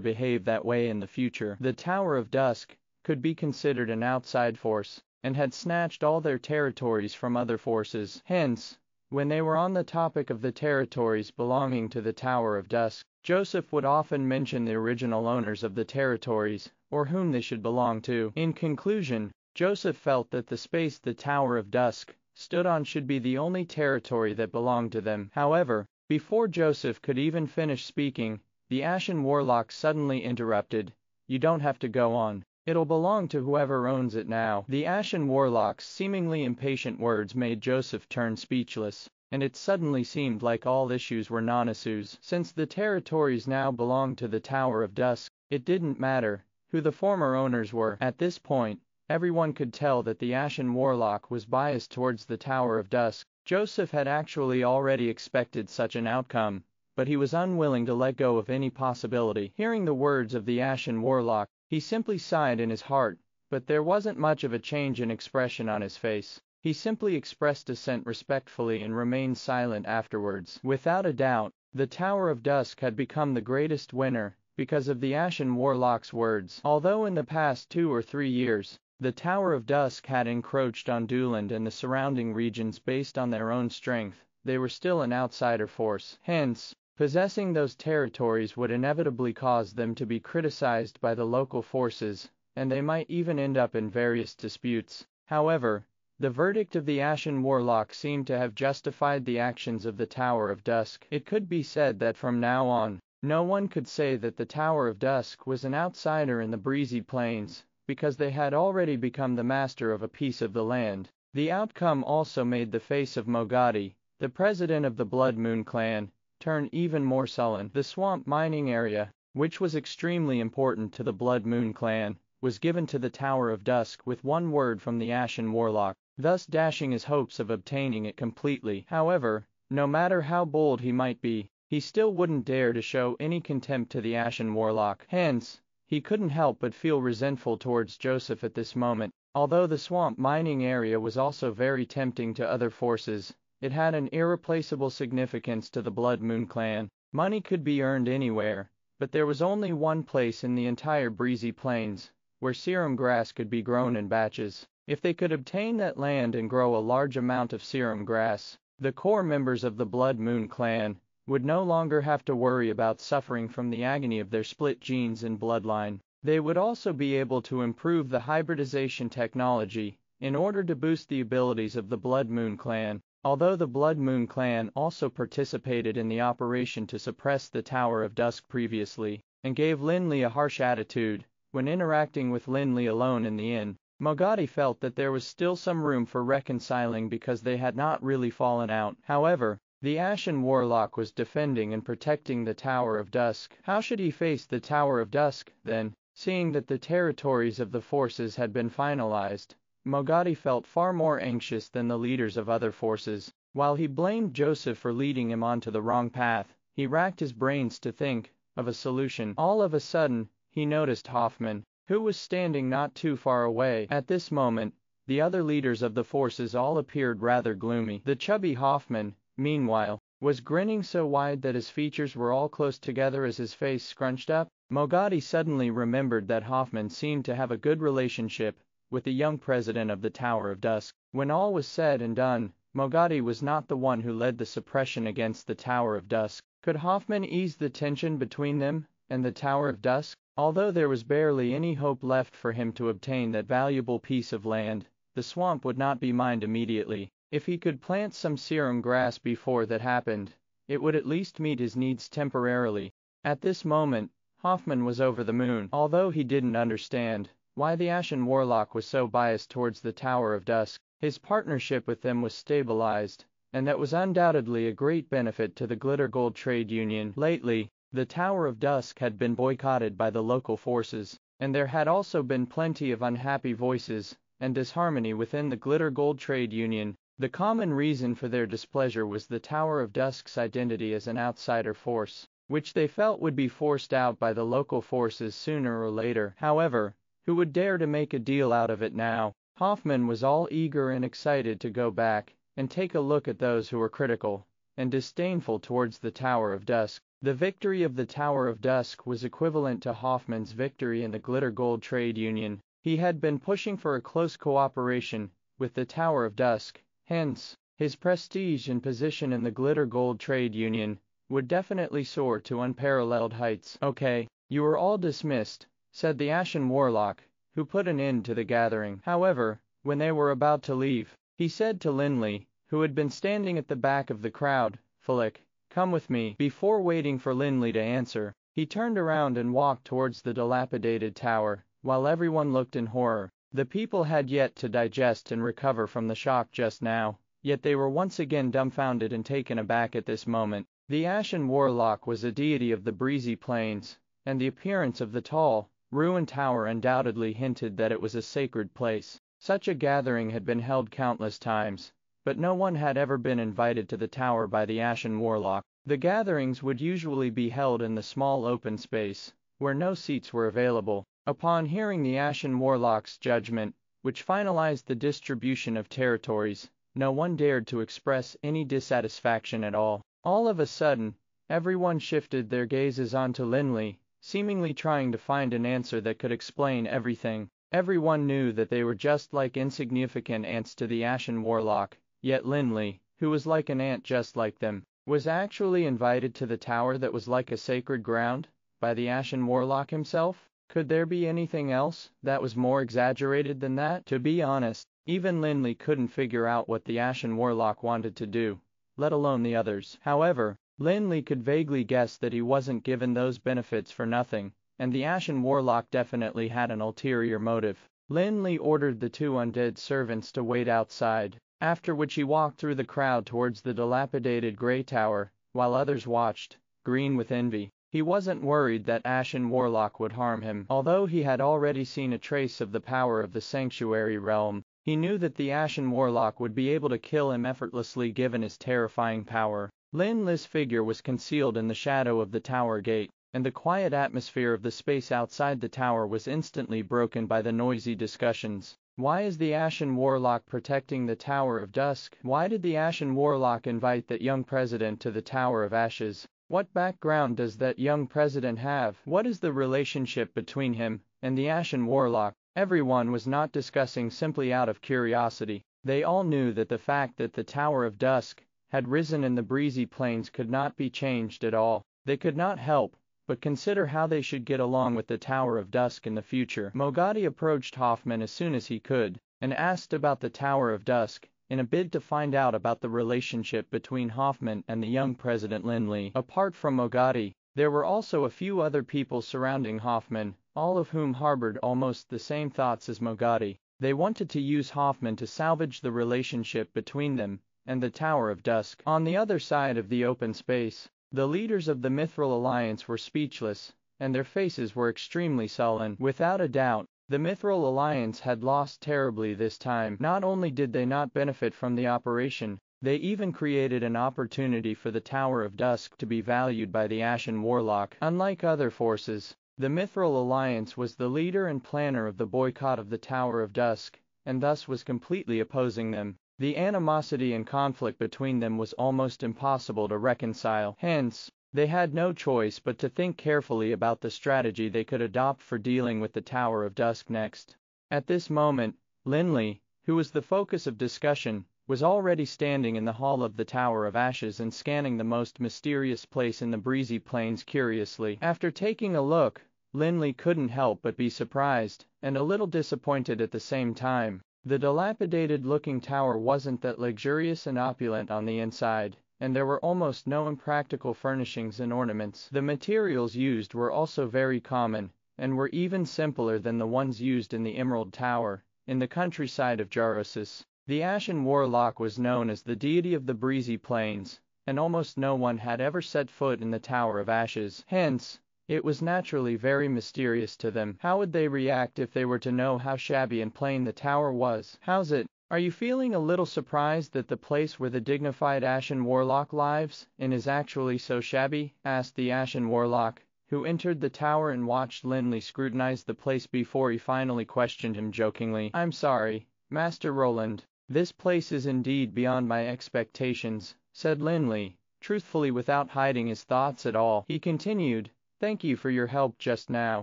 Speaker 2: behave that way in the future. The Tower of Dusk could be considered an outside force, and had snatched all their territories from other forces. Hence, when they were on the topic of the territories belonging to the Tower of Dusk, Joseph would often mention the original owners of the territories, or whom they should belong to. In conclusion, Joseph felt that the space the Tower of Dusk stood on should be the only territory that belonged to them. However, before Joseph could even finish speaking, the Ashen Warlock suddenly interrupted. "You don't have to go on. It'll belong to whoever owns it now." The Ashen Warlock's seemingly impatient words made Joseph turn speechless, and it suddenly seemed like all issues were non-issues. Since the territories now belonged to the Tower of Dusk, it didn't matter who the former owners were. At this point, everyone could tell that the Ashen Warlock was biased towards the Tower of Dusk. Joseph had actually already expected such an outcome, but he was unwilling to let go of any possibility. Hearing the words of the Ashen Warlock, he simply sighed in his heart, but there wasn't much of a change in expression on his face. He simply expressed assent respectfully and remained silent afterwards. Without a doubt, the Tower of Dusk had become the greatest winner because of the Ashen Warlock's words. Although in the past 2 or 3 years, the Tower of Dusk had encroached on Duland and the surrounding regions based on their own strength, they were still an outsider force. Hence, Possessing those territories would inevitably cause them to be criticized by the local forces, and they might even end up in various disputes. However, the verdict of the Ashen Warlock seemed to have justified the actions of the Tower of Dusk. It could be said that from now on, no one could say that the Tower of Dusk was an outsider in the breezy plains, because they had already become the master of a piece of the land. The outcome also made the face of Mogadi, the president of the Blood Moon clan, turn even more sullen. The swamp mining area, which was extremely important to the Blood Moon clan, was given to the Tower of Dusk with one word from the Ashen Warlock, thus dashing his hopes of obtaining it completely. However, no matter how bold he might be, he still wouldn't dare to show any contempt to the Ashen Warlock. Hence, he couldn't help but feel resentful towards Joseph at this moment. Although the swamp mining area was also very tempting to other forces, it had an irreplaceable significance to the Blood Moon clan. Money could be earned anywhere, but there was only one place in the entire breezy plains where serum grass could be grown in batches. If they could obtain that land and grow a large amount of serum grass, the core members of the Blood Moon clan would no longer have to worry about suffering from the agony of their split genes and bloodline. They would also be able to improve the hybridization technology in order to boost the abilities of the Blood Moon clan. Although the Blood Moon clan also participated in the operation to suppress the Tower of Dusk previously, and gave Lin Li a harsh attitude, when interacting with Lin Li alone in the inn, Mogadi felt that there was still some room for reconciling because they had not really fallen out. However, the Ashen Warlock was defending and protecting the Tower of Dusk. How should he face the Tower of Dusk, then? Seeing that the territories of the forces had been finalized, Mogadi felt far more anxious than the leaders of other forces. While he blamed Joseph for leading him onto the wrong path, he racked his brains to think of a solution. All of a sudden, he noticed Hoffman, who was standing not too far away. At this moment, the other leaders of the forces all appeared rather gloomy. The chubby Hoffman, meanwhile, was grinning so wide that his features were all close together as his face scrunched up. Mogadi suddenly remembered that Hoffman seemed to have a good relationship with the young president of the Tower of Dusk. When all was said and done, Mogadi was not the one who led the suppression against the Tower of Dusk. Could Hoffman ease the tension between them and the Tower of Dusk? Although there was barely any hope left for him to obtain that valuable piece of land, the swamp would not be mined immediately. If he could plant some serum grass before that happened, it would at least meet his needs temporarily. At this moment, Hoffman was over the moon. Although he didn't understand why the Ashen Warlock was so biased towards the Tower of Dusk, his partnership with them was stabilized, and that was undoubtedly a great benefit to the Glitter Gold Trade Union. Lately, the Tower of Dusk had been boycotted by the local forces, and there had also been plenty of unhappy voices and disharmony within the Glitter Gold Trade Union. The common reason for their displeasure was the Tower of Dusk's identity as an outsider force, which they felt would be forced out by the local forces sooner or later. However, who would dare to make a deal out of it now? Hoffman was all eager and excited to go back and take a look at those who were critical and disdainful towards the Tower of Dusk. The victory of the Tower of Dusk was equivalent to Hoffman's victory in the Glitter Gold Trade Union. He had been pushing for a close cooperation with the Tower of Dusk, hence, his prestige and position in the Glitter Gold Trade Union would definitely soar to unparalleled heights. Okay, you are all dismissed, said the Ashen Warlock, who put an end to the gathering. However, when they were about to leave, he said to Lin Li, who had been standing at the back of the crowd, "Flick, come with me." Before waiting for Lin Li to answer, he turned around and walked towards the dilapidated tower, while everyone looked in horror. The people had yet to digest and recover from the shock just now, yet they were once again dumbfounded and taken aback at this moment. The Ashen Warlock was a deity of the breezy plains, and the appearance of the tall, ruined tower undoubtedly hinted that it was a sacred place. Such a gathering had been held countless times, but no one had ever been invited to the tower by the Ashen Warlock. The gatherings would usually be held in the small open space, where no seats were available. Upon hearing the Ashen Warlock's judgment, which finalized the distribution of territories, no one dared to express any dissatisfaction at all. All of a sudden, everyone shifted their gazes onto Lin Li, seemingly trying to find an answer that could explain everything. Everyone knew that they were just like insignificant ants to the Ashen Warlock, yet Lin Li, who was like an ant just like them, was actually invited to the tower that was like a sacred ground by the Ashen Warlock himself? Could there be anything else that was more exaggerated than that? To be honest, even Lin Li couldn't figure out what the Ashen Warlock wanted to do, let alone the others. However, Lin Li could vaguely guess that he wasn't given those benefits for nothing, and the Ashen Warlock definitely had an ulterior motive. Lin Li ordered the two undead servants to wait outside, after which he walked through the crowd towards the dilapidated grey tower, while others watched, green with envy. He wasn't worried that Ashen Warlock would harm him. Although he had already seen a trace of the power of the Sanctuary Realm, he knew that the Ashen Warlock would be able to kill him effortlessly given his terrifying power. Lin Li's figure was concealed in the shadow of the tower gate, and the quiet atmosphere of the space outside the tower was instantly broken by the noisy discussions. Why is the Ashen Warlock protecting the Tower of Dusk? Why did the Ashen Warlock invite that young president to the Tower of Ashes? What background does that young president have? What is the relationship between him and the Ashen Warlock? Everyone was not discussing simply out of curiosity. They all knew that the fact that the Tower of Dusk had risen in the breezy plains could not be changed at all. They could not help but consider how they should get along with the Tower of Dusk in the future. Mogadi approached Hoffman as soon as he could, and asked about the Tower of Dusk, in a bid to find out about the relationship between Hoffman and the young President Lin Li. Apart from Mogadi, there were also a few other people surrounding Hoffman, all of whom harbored almost the same thoughts as Mogadi. They wanted to use Hoffman to salvage the relationship between them and the Tower of Dusk. On the other side of the open space, the leaders of the Mithril Alliance were speechless, and their faces were extremely sullen. Without a doubt, the Mithril Alliance had lost terribly this time. Not only did they not benefit from the operation, they even created an opportunity for the Tower of Dusk to be valued by the Ashen Warlock. Unlike other forces, the Mithril Alliance was the leader and planner of the boycott of the Tower of Dusk, and thus was completely opposing them. The animosity and conflict between them was almost impossible to reconcile. Hence, they had no choice but to think carefully about the strategy they could adopt for dealing with the Tower of Dusk next. At this moment, Lin Li, who was the focus of discussion, was already standing in the hall of the Tower of Ashes and scanning the most mysterious place in the breezy plains curiously. After taking a look, Lin Li couldn't help but be surprised, and a little disappointed at the same time. The dilapidated-looking tower wasn't that luxurious and opulent on the inside, and there were almost no impractical furnishings and ornaments. The materials used were also very common, and were even simpler than the ones used in the Emerald Tower, in the countryside of Jarosis. The Ashen Warlock was known as the deity of the breezy plains, and almost no one had ever set foot in the Tower of Ashes. Hence, it was naturally very mysterious to them. How would they react if they were to know how shabby and plain the tower was? How's it? Are you feeling a little surprised that the place where the dignified Ashen Warlock lives in is actually so shabby? Asked the Ashen Warlock, who entered the tower and watched Lin Li scrutinize the place before he finally questioned him jokingly. I'm sorry, Master Roland. This place is indeed beyond my expectations, said Lin Li, truthfully without hiding his thoughts at all. He continued, thank you for your help just now.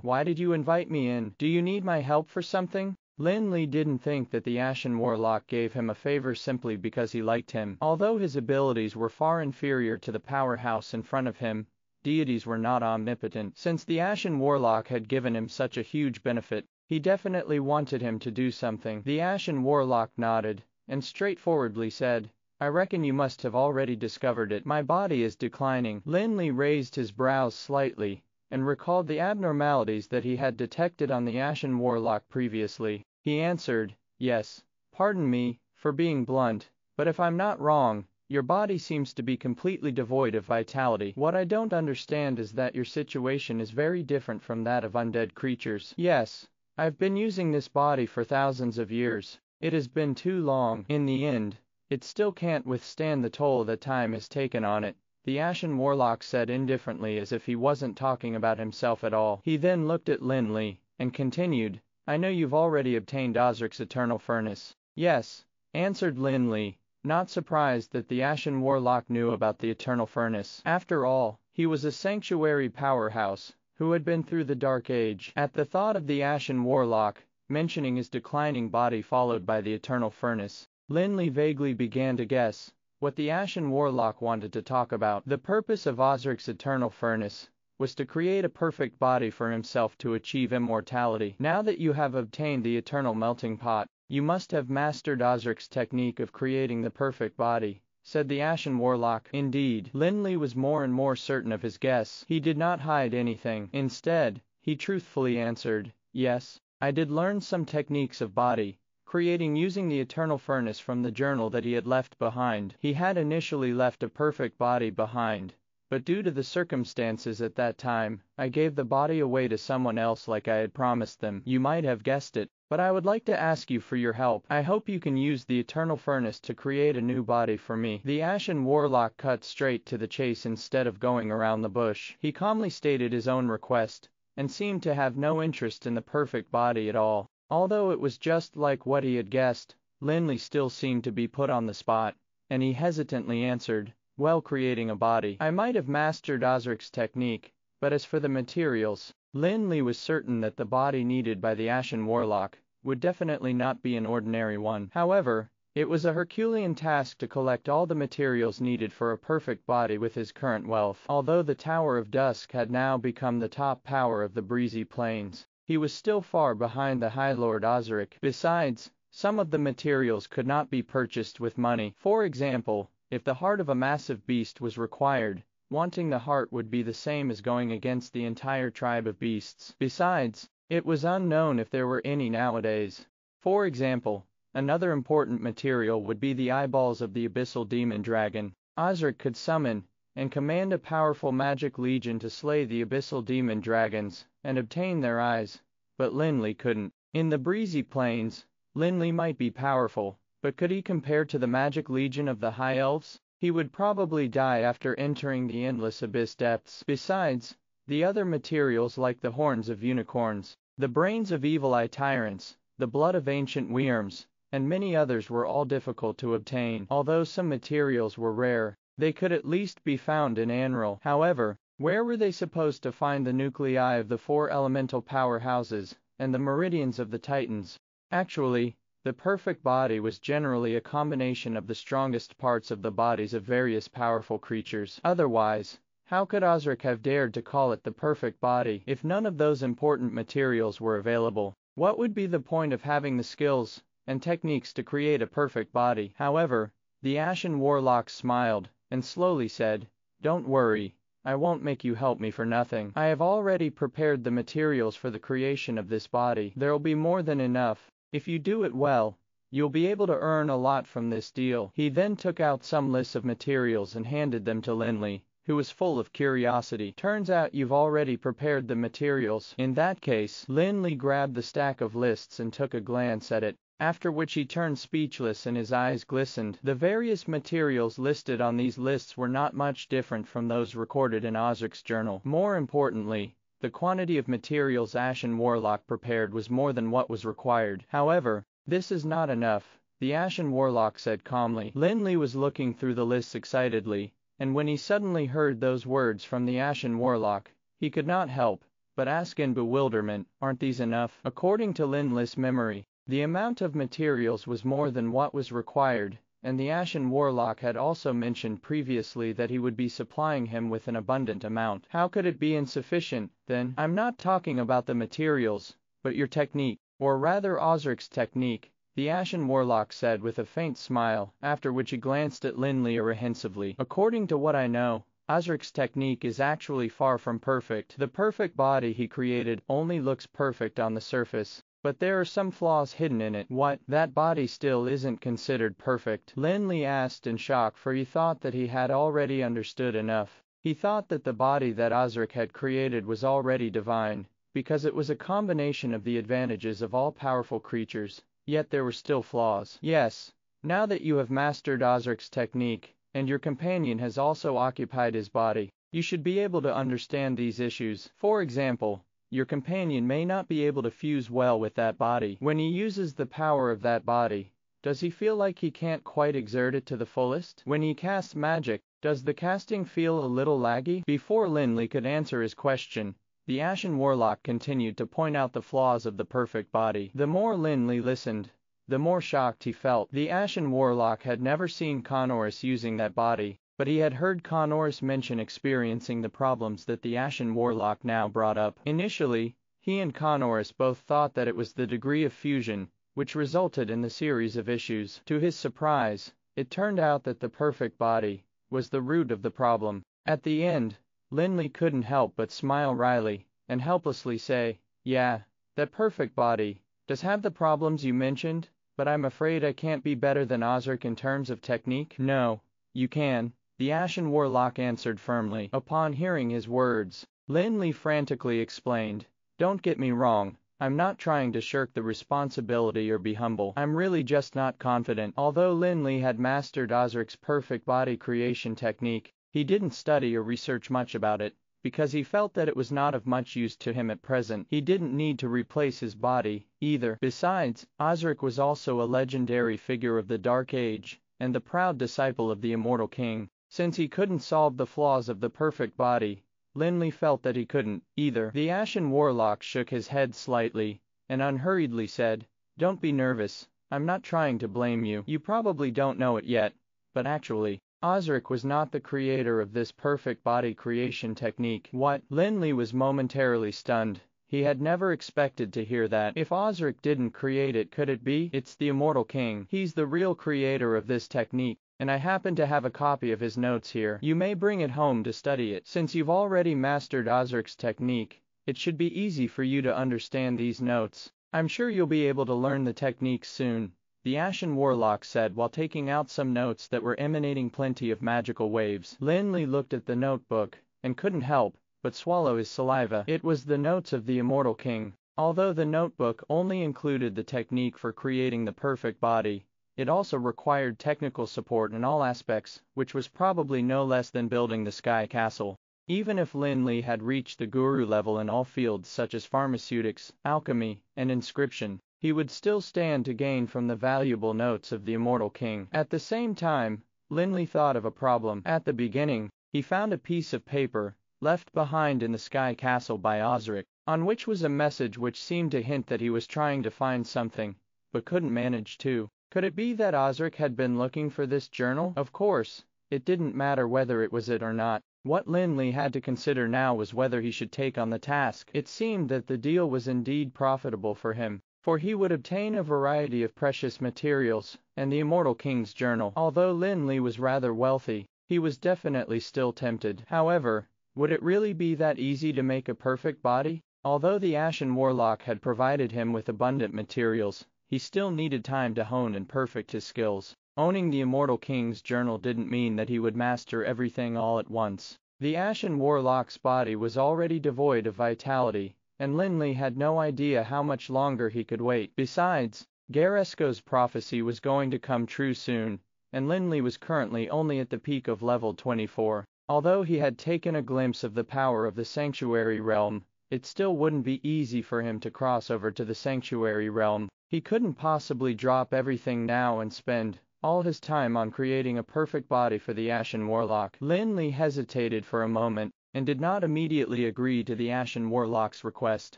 Speaker 2: Why did you invite me in? Do you need my help for something? Lin Li didn't think that the Ashen Warlock gave him a favor simply because he liked him. Although his abilities were far inferior to the powerhouse in front of him, deities were not omnipotent. Since the Ashen Warlock had given him such a huge benefit, he definitely wanted him to do something. The Ashen Warlock nodded, and straightforwardly said, I reckon you must have already discovered it. My body is declining. Lin Li raised his brows slightly, and recalled the abnormalities that he had detected on the Ashen Warlock previously. He answered, yes, pardon me for being blunt, but if I'm not wrong, your body seems to be completely devoid of vitality. What I don't understand is that your situation is very different from that of undead creatures. Yes, I've been using this body for thousands of years. It has been too long. In the end, it still can't withstand the toll that time has taken on it, the Ashen Warlock said indifferently as if he wasn't talking about himself at all. He then looked at Lin Li, and continued, I know you've already obtained Osric's eternal furnace. Yes, answered Lin Li, not surprised that the Ashen Warlock knew about the eternal furnace. After all, he was a sanctuary powerhouse, who had been through the Dark Age. At the thought of the Ashen Warlock, mentioning his declining body followed by the eternal furnace, Lin Li vaguely began to guess, what the Ashen Warlock wanted to talk about. The purpose of Osric's eternal furnace was to create a perfect body for himself to achieve immortality. Now that you have obtained the eternal melting pot, you must have mastered Osric's technique of creating the perfect body, said the Ashen Warlock. Indeed, Lin Li was more and more certain of his guess. He did not hide anything. Instead, he truthfully answered, yes, I did learn some techniques of body creating using the eternal furnace from the journal that he had left behind. He had initially left a perfect body behind, but due to the circumstances at that time, I gave the body away to someone else like I had promised them. You might have guessed it, but I would like to ask you for your help. I hope you can use the eternal furnace to create a new body for me. The Ashen Warlock cut straight to the chase instead of going around the bush. He calmly stated his own request, and seemed to have no interest in the perfect body at all. Although it was just like what he had guessed, Lin Li still seemed to be put on the spot, and he hesitantly answered, well, creating a body. I might have mastered Osric's technique, but as for the materials, Lin Li was certain that the body needed by the Ashen Warlock would definitely not be an ordinary one. However, it was a Herculean task to collect all the materials needed for a perfect body with his current wealth. Although the Tower of Dusk had now become the top power of the breezy plains, he was still far behind the High Lord Osric. Besides, some of the materials could not be purchased with money. For example, if the heart of a massive beast was required, wanting the heart would be the same as going against the entire tribe of beasts. Besides, it was unknown if there were any nowadays. For example, another important material would be the eyeballs of the abyssal demon dragon. Osric could summon and command a powerful magic legion to slay the abyssal demon dragons and obtain their eyes, but Lin Li couldn't. In the breezy plains, Lin Li might be powerful, but could he compare to the magic legion of the High Elves? He would probably die after entering the endless abyss depths. Besides, the other materials like the horns of unicorns, the brains of evil eye tyrants, the blood of ancient worms, and many others were all difficult to obtain. Although some materials were rare, they could at least be found in Anral. However, where were they supposed to find the nuclei of the 4 elemental powerhouses and the meridians of the Titans? Actually, the perfect body was generally a combination of the strongest parts of the bodies of various powerful creatures. Otherwise, how could Osric have dared to call it the perfect body if none of those important materials were available? What would be the point of having the skills and techniques to create a perfect body? However, the Ashen Warlock smiled and slowly said, don't worry, I won't make you help me for nothing. I have already prepared the materials for the creation of this body. There'll be more than enough. If you do it well, you'll be able to earn a lot from this deal. He then took out some lists of materials and handed them to Lin Li, who was full of curiosity. Turns out you've already prepared the materials. In that case, Lin Li grabbed the stack of lists and took a glance at it, after which he turned speechless and his eyes glistened. The various materials listed on these lists were not much different from those recorded in Osric's journal. More importantly, the quantity of materials Ashen Warlock prepared was more than what was required. However, this is not enough, the Ashen Warlock said calmly. Lin Li was looking through the lists excitedly, and when he suddenly heard those words from the Ashen Warlock, he could not help but ask in bewilderment, aren't these enough? According to Lin Li's memory, the amount of materials was more than what was required, and the Ashen Warlock had also mentioned previously that he would be supplying him with an abundant amount. How could it be insufficient, then? I'm not talking about the materials, but your technique, or rather Osric's technique, the Ashen Warlock said with a faint smile, after which he glanced at Lin Li apprehensively. According to what I know, Osric's technique is actually far from perfect. The perfect body he created only looks perfect on the surface, but there are some flaws hidden in it. What? That body still isn't considered perfect? Lin Li asked in shock, for he thought that he had already understood enough. He thought that the body that Osric had created was already divine, because it was a combination of the advantages of all powerful creatures, yet there were still flaws. Yes, now that you have mastered Osric's technique, and your companion has also occupied his body, you should be able to understand these issues. For example, your companion may not be able to fuse well with that body. When he uses the power of that body, does he feel like he can't quite exert it to the fullest? When he casts magic, does the casting feel a little laggy? Before Lin Li could answer his question, the Ashen Warlock continued to point out the flaws of the perfect body. The more Lin Li listened, the more shocked he felt. The Ashen Warlock had never seen Connorus using that body, but he had heard Connorus mention experiencing the problems that the Ashen Warlock now brought up. Initially, he and Connorus both thought that it was the degree of fusion, which resulted in the series of issues. To his surprise, it turned out that the perfect body was the root of the problem. At the end, Lin Li couldn't help but smile wryly and helplessly say, "Yeah, that perfect body does have the problems you mentioned, but I'm afraid I can't be better than Osric in terms of technique." "No, you can," the Ashen Warlock answered firmly. Upon hearing his words, Lin Li frantically explained, "Don't get me wrong, I'm not trying to shirk the responsibility or be humble. I'm really just not confident." Although Lin Li had mastered Osric's perfect body creation technique, he didn't study or research much about it, because he felt that it was not of much use to him at present. He didn't need to replace his body, either. Besides, Osric was also a legendary figure of the Dark Age, and the proud disciple of the immortal king. Since he couldn't solve the flaws of the perfect body, Lin Li felt that he couldn't, either. The Ashen Warlock shook his head slightly, and unhurriedly said, "Don't be nervous, I'm not trying to blame you. You probably don't know it yet, but actually, Osric was not the creator of this perfect body creation technique." "What?" Lin Li was momentarily stunned. He had never expected to hear that. "If Osric didn't create it, could it be? It's the immortal king. He's the real creator of this technique, and I happen to have a copy of his notes here. You may bring it home to study it. Since you've already mastered Osric's technique, it should be easy for you to understand these notes. I'm sure you'll be able to learn the techniques soon," the Ashen Warlock said while taking out some notes that were emanating plenty of magical waves. Lin Li looked at the notebook and couldn't help but swallow his saliva. It was the notes of the immortal king. Although the notebook only included the technique for creating the perfect body, it also required technical support in all aspects, which was probably no less than building the Sky Castle. Even if Lin Li had reached the guru level in all fields such as pharmaceutics, alchemy, and inscription, he would still stand to gain from the valuable notes of the immortal king. At the same time, Lin Li thought of a problem. At the beginning, he found a piece of paper left behind in the Sky Castle by Osric, on which was a message which seemed to hint that he was trying to find something, but couldn't manage to. Could it be that Osric had been looking for this journal? Of course, it didn't matter whether it was it or not. What Lin Li had to consider now was whether he should take on the task. It seemed that the deal was indeed profitable for him, for he would obtain a variety of precious materials and the immortal king's journal. Although Lin Li was rather wealthy, he was definitely still tempted. However, would it really be that easy to make a perfect body? Although the Ashen Warlock had provided him with abundant materials, he still needed time to hone and perfect his skills. Owning the immortal king's journal didn't mean that he would master everything all at once. The Ashen Warlock's body was already devoid of vitality, and Lin Li had no idea how much longer he could wait. Besides, Garesco's prophecy was going to come true soon, and Lin Li was currently only at the peak of level 24. Although he had taken a glimpse of the power of the Sanctuary Realm, it still wouldn't be easy for him to cross over to the Sanctuary Realm. He couldn't possibly drop everything now and spend all his time on creating a perfect body for the Ashen Warlock. Lin Li hesitated for a moment, and did not immediately agree to the Ashen Warlock's request.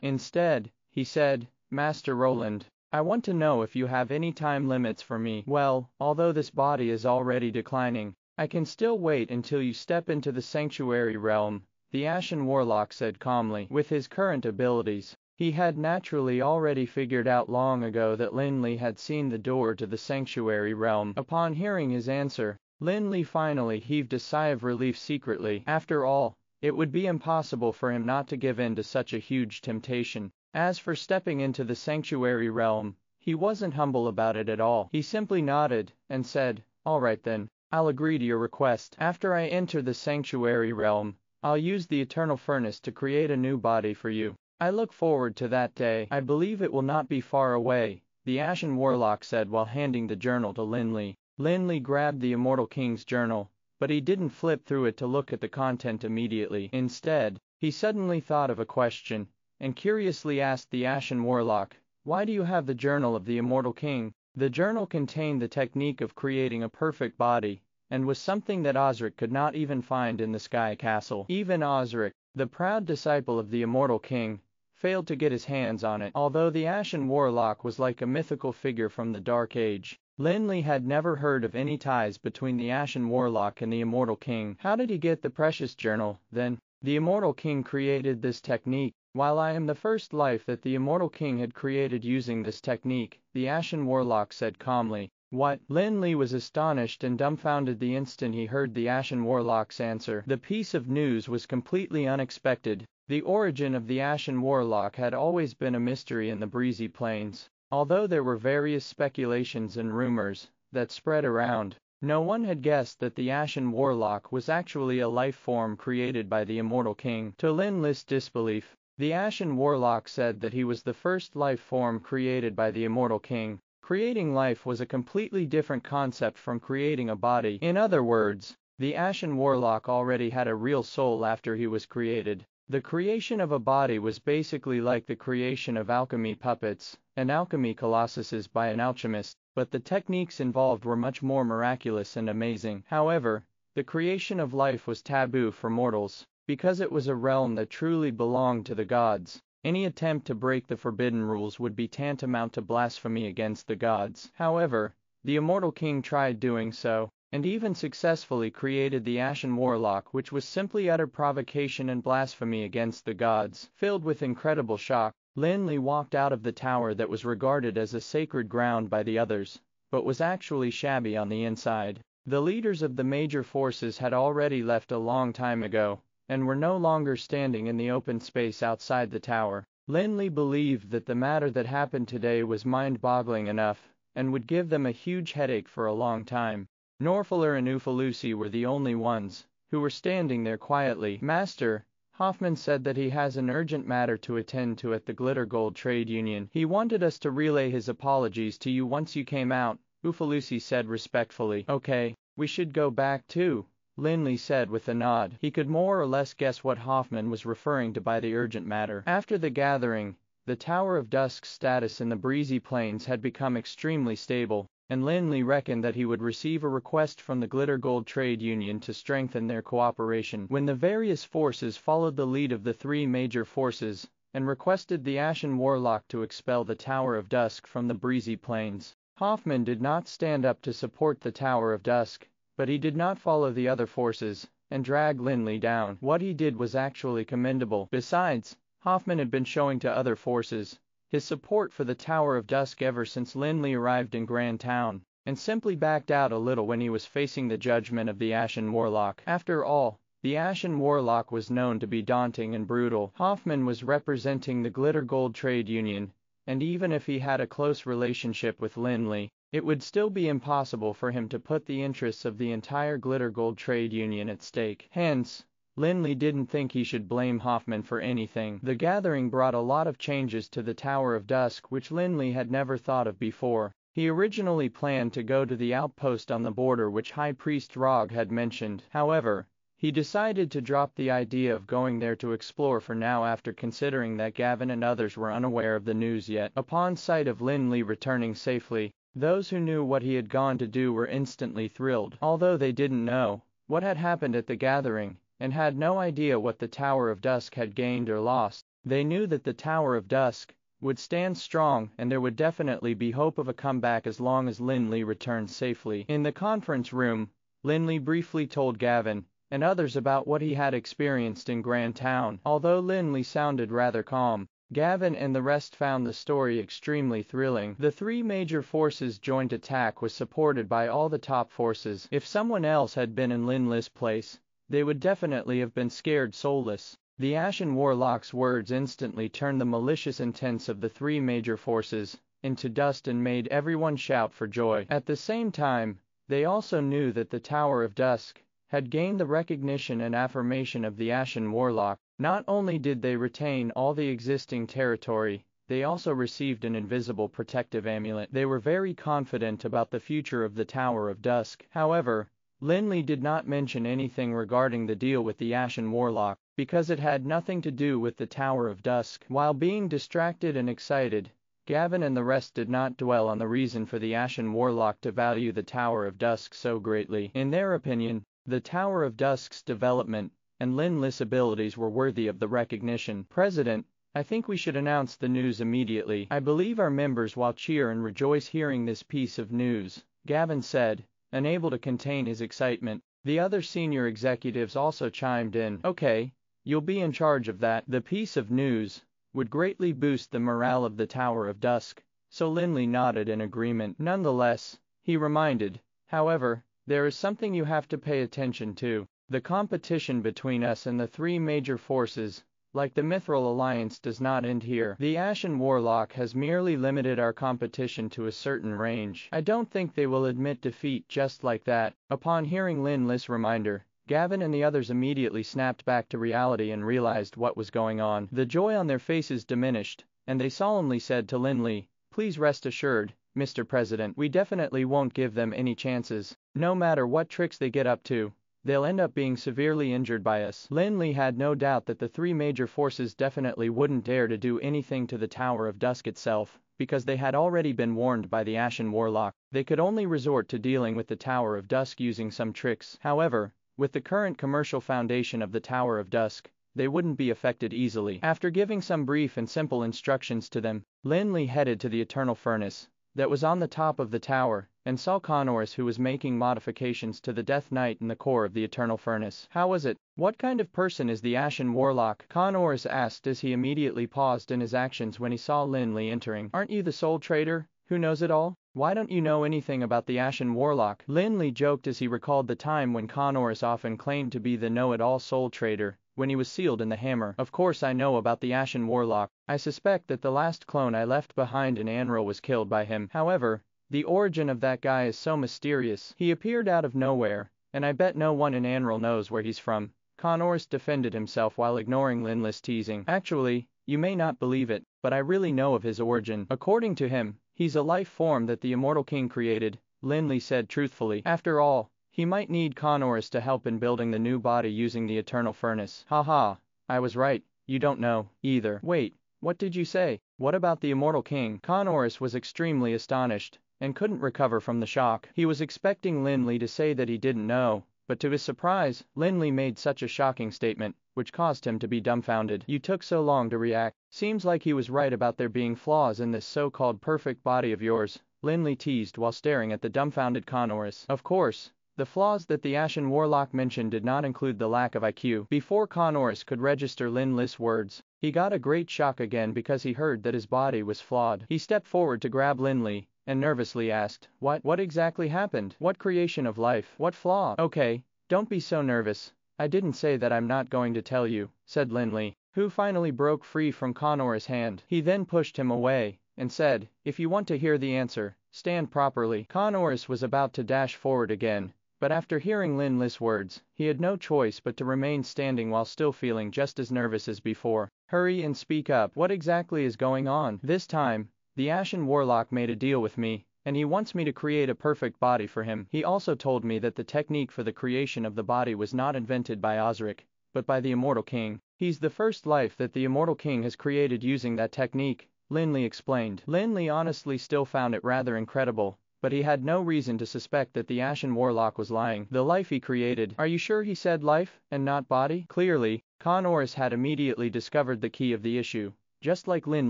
Speaker 2: Instead, he said, "Master Roland, I want to know if you have any time limits for me." "Well, although this body is already declining, I can still wait until you step into the Sanctuary Realm," the Ashen Warlock said calmly. With his current abilities, he had naturally already figured out long ago that Lin Li had seen the door to the Sanctuary Realm. Upon hearing his answer, Lin Li finally heaved a sigh of relief secretly. After all, it would be impossible for him not to give in to such a huge temptation. As for stepping into the Sanctuary Realm, he wasn't humble about it at all. He simply nodded and said, "All right then, I'll agree to your request. After I enter the Sanctuary Realm, I'll use the Eternal Furnace to create a new body for you. I look forward to that day. I believe it will not be far away," the Ashen Warlock said while handing the journal to Lin Li. Lin Li grabbed the Immortal King's journal, but he didn't flip through it to look at the content immediately. Instead, he suddenly thought of a question, and curiously asked the Ashen Warlock, "Why do you have the journal of the Immortal King?" The journal contained the technique of creating a perfect body, and was something that Osric could not even find in the Sky Castle. Even Osric, the proud disciple of the Immortal King, failed to get his hands on it. Although the Ashen Warlock was like a mythical figure from the Dark Age, Lin Li had never heard of any ties between the Ashen Warlock and the Immortal King. How did he get the precious journal, then? The Immortal King created this technique. While I am the first life that the Immortal King had created using this technique, the Ashen Warlock said calmly. What? Lin Li was astonished and dumbfounded the instant he heard the Ashen Warlock's answer. The piece of news was completely unexpected. The origin of the Ashen Warlock had always been a mystery in the breezy plains. Although there were various speculations and rumors that spread around, no one had guessed that the Ashen Warlock was actually a life form created by the Immortal King. To Lin Li's disbelief, the Ashen Warlock said that he was the first life form created by the Immortal King. Creating life was a completely different concept from creating a body. In other words, the Ashen Warlock already had a real soul after he was created. The creation of a body was basically like the creation of alchemy puppets and alchemy colossuses by an alchemist, but the techniques involved were much more miraculous and amazing. However, the creation of life was taboo for mortals, because it was a realm that truly belonged to the gods. Any attempt to break the forbidden rules would be tantamount to blasphemy against the gods. However, the Immortal King tried doing so, and even successfully created the Ashen Warlock, which was simply utter provocation and blasphemy against the gods. Filled with incredible shock, Lin Li walked out of the tower that was regarded as a sacred ground by the others, but was actually shabby on the inside. The leaders of the major forces had already left a long time ago, and were no longer standing in the open space outside the tower. Lin Li believed that the matter that happened today was mind-boggling enough, and would give them a huge headache for a long time. Norfaler and Ufalusi were the only ones who were standing there quietly. Master, Hoffman said that he has an urgent matter to attend to at the Glitter Gold Trade Union. He wanted us to relay his apologies to you once you came out, Ufalusi said respectfully. Okay, we should go back too, Lin Li said with a nod. He could more or less guess what Hoffman was referring to by the urgent matter. After the gathering, the Tower of Dusk's status in the breezy plains had become extremely stable, and Lin Li reckoned that he would receive a request from the Glitter Gold Trade Union to strengthen their cooperation. When the various forces followed the lead of the three major forces, and requested the Ashen Warlock to expel the Tower of Dusk from the breezy plains, Hoffman did not stand up to support the Tower of Dusk, but he did not follow the other forces and drag Lin Li down. What he did was actually commendable. Besides, Hoffman had been showing to other forces his support for the Tower of Dusk ever since Lin Li arrived in Grand Town, and simply backed out a little when he was facing the judgment of the Ashen Warlock. After all, the Ashen Warlock was known to be daunting and brutal. Hoffman was representing the Glitter Gold Trade Union, and even if he had a close relationship with Lin Li, it would still be impossible for him to put the interests of the entire Glitter Gold Trade Union at stake. Hence, Lin Li didn't think he should blame Hoffman for anything. The gathering brought a lot of changes to the Tower of Dusk which Lin Li had never thought of before. He originally planned to go to the outpost on the border which High Priest Rog had mentioned. However, he decided to drop the idea of going there to explore for now after considering that Gavin and others were unaware of the news yet. Upon sight of Lin Li returning safely, those who knew what he had gone to do were instantly thrilled. Although they didn't know what had happened at the gathering, and had no idea what the Tower of Dusk had gained or lost, they knew that the Tower of Dusk would stand strong and there would definitely be hope of a comeback as long as Lin Li returned safely. In the conference room, Lin Li briefly told Gavin and others about what he had experienced in Grand Town. Although Lin Li sounded rather calm, Gavin and the rest found the story extremely thrilling. The three major forces' joint attack was supported by all the top forces. If someone else had been in Lin Li's place, they would definitely have been scared soulless. The Ashen Warlock's words instantly turned the malicious intents of the three major forces into dust and made everyone shout for joy. At the same time, they also knew that the Tower of Dusk had gained the recognition and affirmation of the Ashen Warlock. Not only did they retain all the existing territory, they also received an invisible protective amulet. They were very confident about the future of the Tower of Dusk. However, Lin Li did not mention anything regarding the deal with the Ashen Warlock, because it had nothing to do with the Tower of Dusk. While being distracted and excited, Gavin and the rest did not dwell on the reason for the Ashen Warlock to value the Tower of Dusk so greatly. In their opinion, the Tower of Dusk's development and Lin Li's abilities were worthy of the recognition. President, I think we should announce the news immediately. I believe our members will cheer and rejoice hearing this piece of news, Gavin said, unable to contain his excitement. The other senior executives also chimed in. Okay, you'll be in charge of that. The piece of news would greatly boost the morale of the Tower of Dusk, so Lin Li nodded in agreement. Nonetheless, he reminded, however, there is something you have to pay attention to. The competition between us and the three major forces, like the Mithril Alliance, does not end here. The Ashen Warlock has merely limited our competition to a certain range. I don't think they will admit defeat just like that. Upon hearing Lin Li's reminder, Gavin and the others immediately snapped back to reality and realized what was going on. The joy on their faces diminished, and they solemnly said to Lin Li, "Please rest assured, Mr. President, we definitely won't give them any chances. No matter what tricks they get up to, they'll end up being severely injured by us." Lin Li had no doubt that the three major forces definitely wouldn't dare to do anything to the Tower of Dusk itself, because they had already been warned by the Ashen Warlock. They could only resort to dealing with the Tower of Dusk using some tricks. However, with the current commercial foundation of the Tower of Dusk, they wouldn't be affected easily. After giving some brief and simple instructions to them, Lin Li headed to the Eternal Furnace that was on the top of the tower, and saw Connors, who was making modifications to the Death Knight in the core of the Eternal Furnace. "How was it? What kind of person is the Ashen Warlock?" Connors asked as he immediately paused in his actions when he saw Lin Li entering. "Aren't you the Soul Trader, who knows it all? Why don't you know anything about the Ashen Warlock?" Lin Li joked as he recalled the time when Connors often claimed to be the know-it-all Soul Trader, when he was sealed in the hammer. "Of course I know about the Ashen Warlock. I suspect that the last clone I left behind in Anril was killed by him. However, the origin of that guy is so mysterious. He appeared out of nowhere, and I bet no one in Anril knows where he's from." Connors defended himself while ignoring Lin Li's teasing. "Actually, you may not believe it, but I really know of his origin. According to him, he's a life form that the Immortal King created," Lin Li said truthfully. After all, he might need Connors to help in building the new body using the Eternal Furnace. "Haha, I was right, you don't know, either." "Wait, what did you say? What about the Immortal King?" Connors was extremely astonished, and couldn't recover from the shock. He was expecting Lin Li to say that he didn't know, but to his surprise, Lin Li made such a shocking statement, which caused him to be dumbfounded. "You took so long to react. Seems like he was right about there being flaws in this so-called perfect body of yours," Lin Li teased while staring at the dumbfounded Connors. Of course, the flaws that the Ashen Warlock mentioned did not include the lack of IQ. Before Connors could register Lin Li's words, he got a great shock again because he heard that his body was flawed. He stepped forward to grab Lin Li, and nervously asked, What exactly happened? What creation of life? What flaw?" "Okay, don't be so nervous. I didn't say that I'm not going to tell you," said Lin Li, who finally broke free from Connors' hand. He then pushed him away, and said, "If you want to hear the answer, stand properly." Connors was about to dash forward again, but after hearing Lin Li's words, he had no choice but to remain standing while still feeling just as nervous as before. "Hurry and speak up. What exactly is going on?" "This time, the Ashen Warlock made a deal with me, and he wants me to create a perfect body for him. He also told me that the technique for the creation of the body was not invented by Osric, but by the Immortal King. He's the first life that the Immortal King has created using that technique," Lin Li explained. Lin Li honestly still found it rather incredible, but he had no reason to suspect that the Ashen Warlock was lying. "The life he created." "Are you sure he said life, and not body?" Clearly, Connors had immediately discovered the key of the issue, just like Lin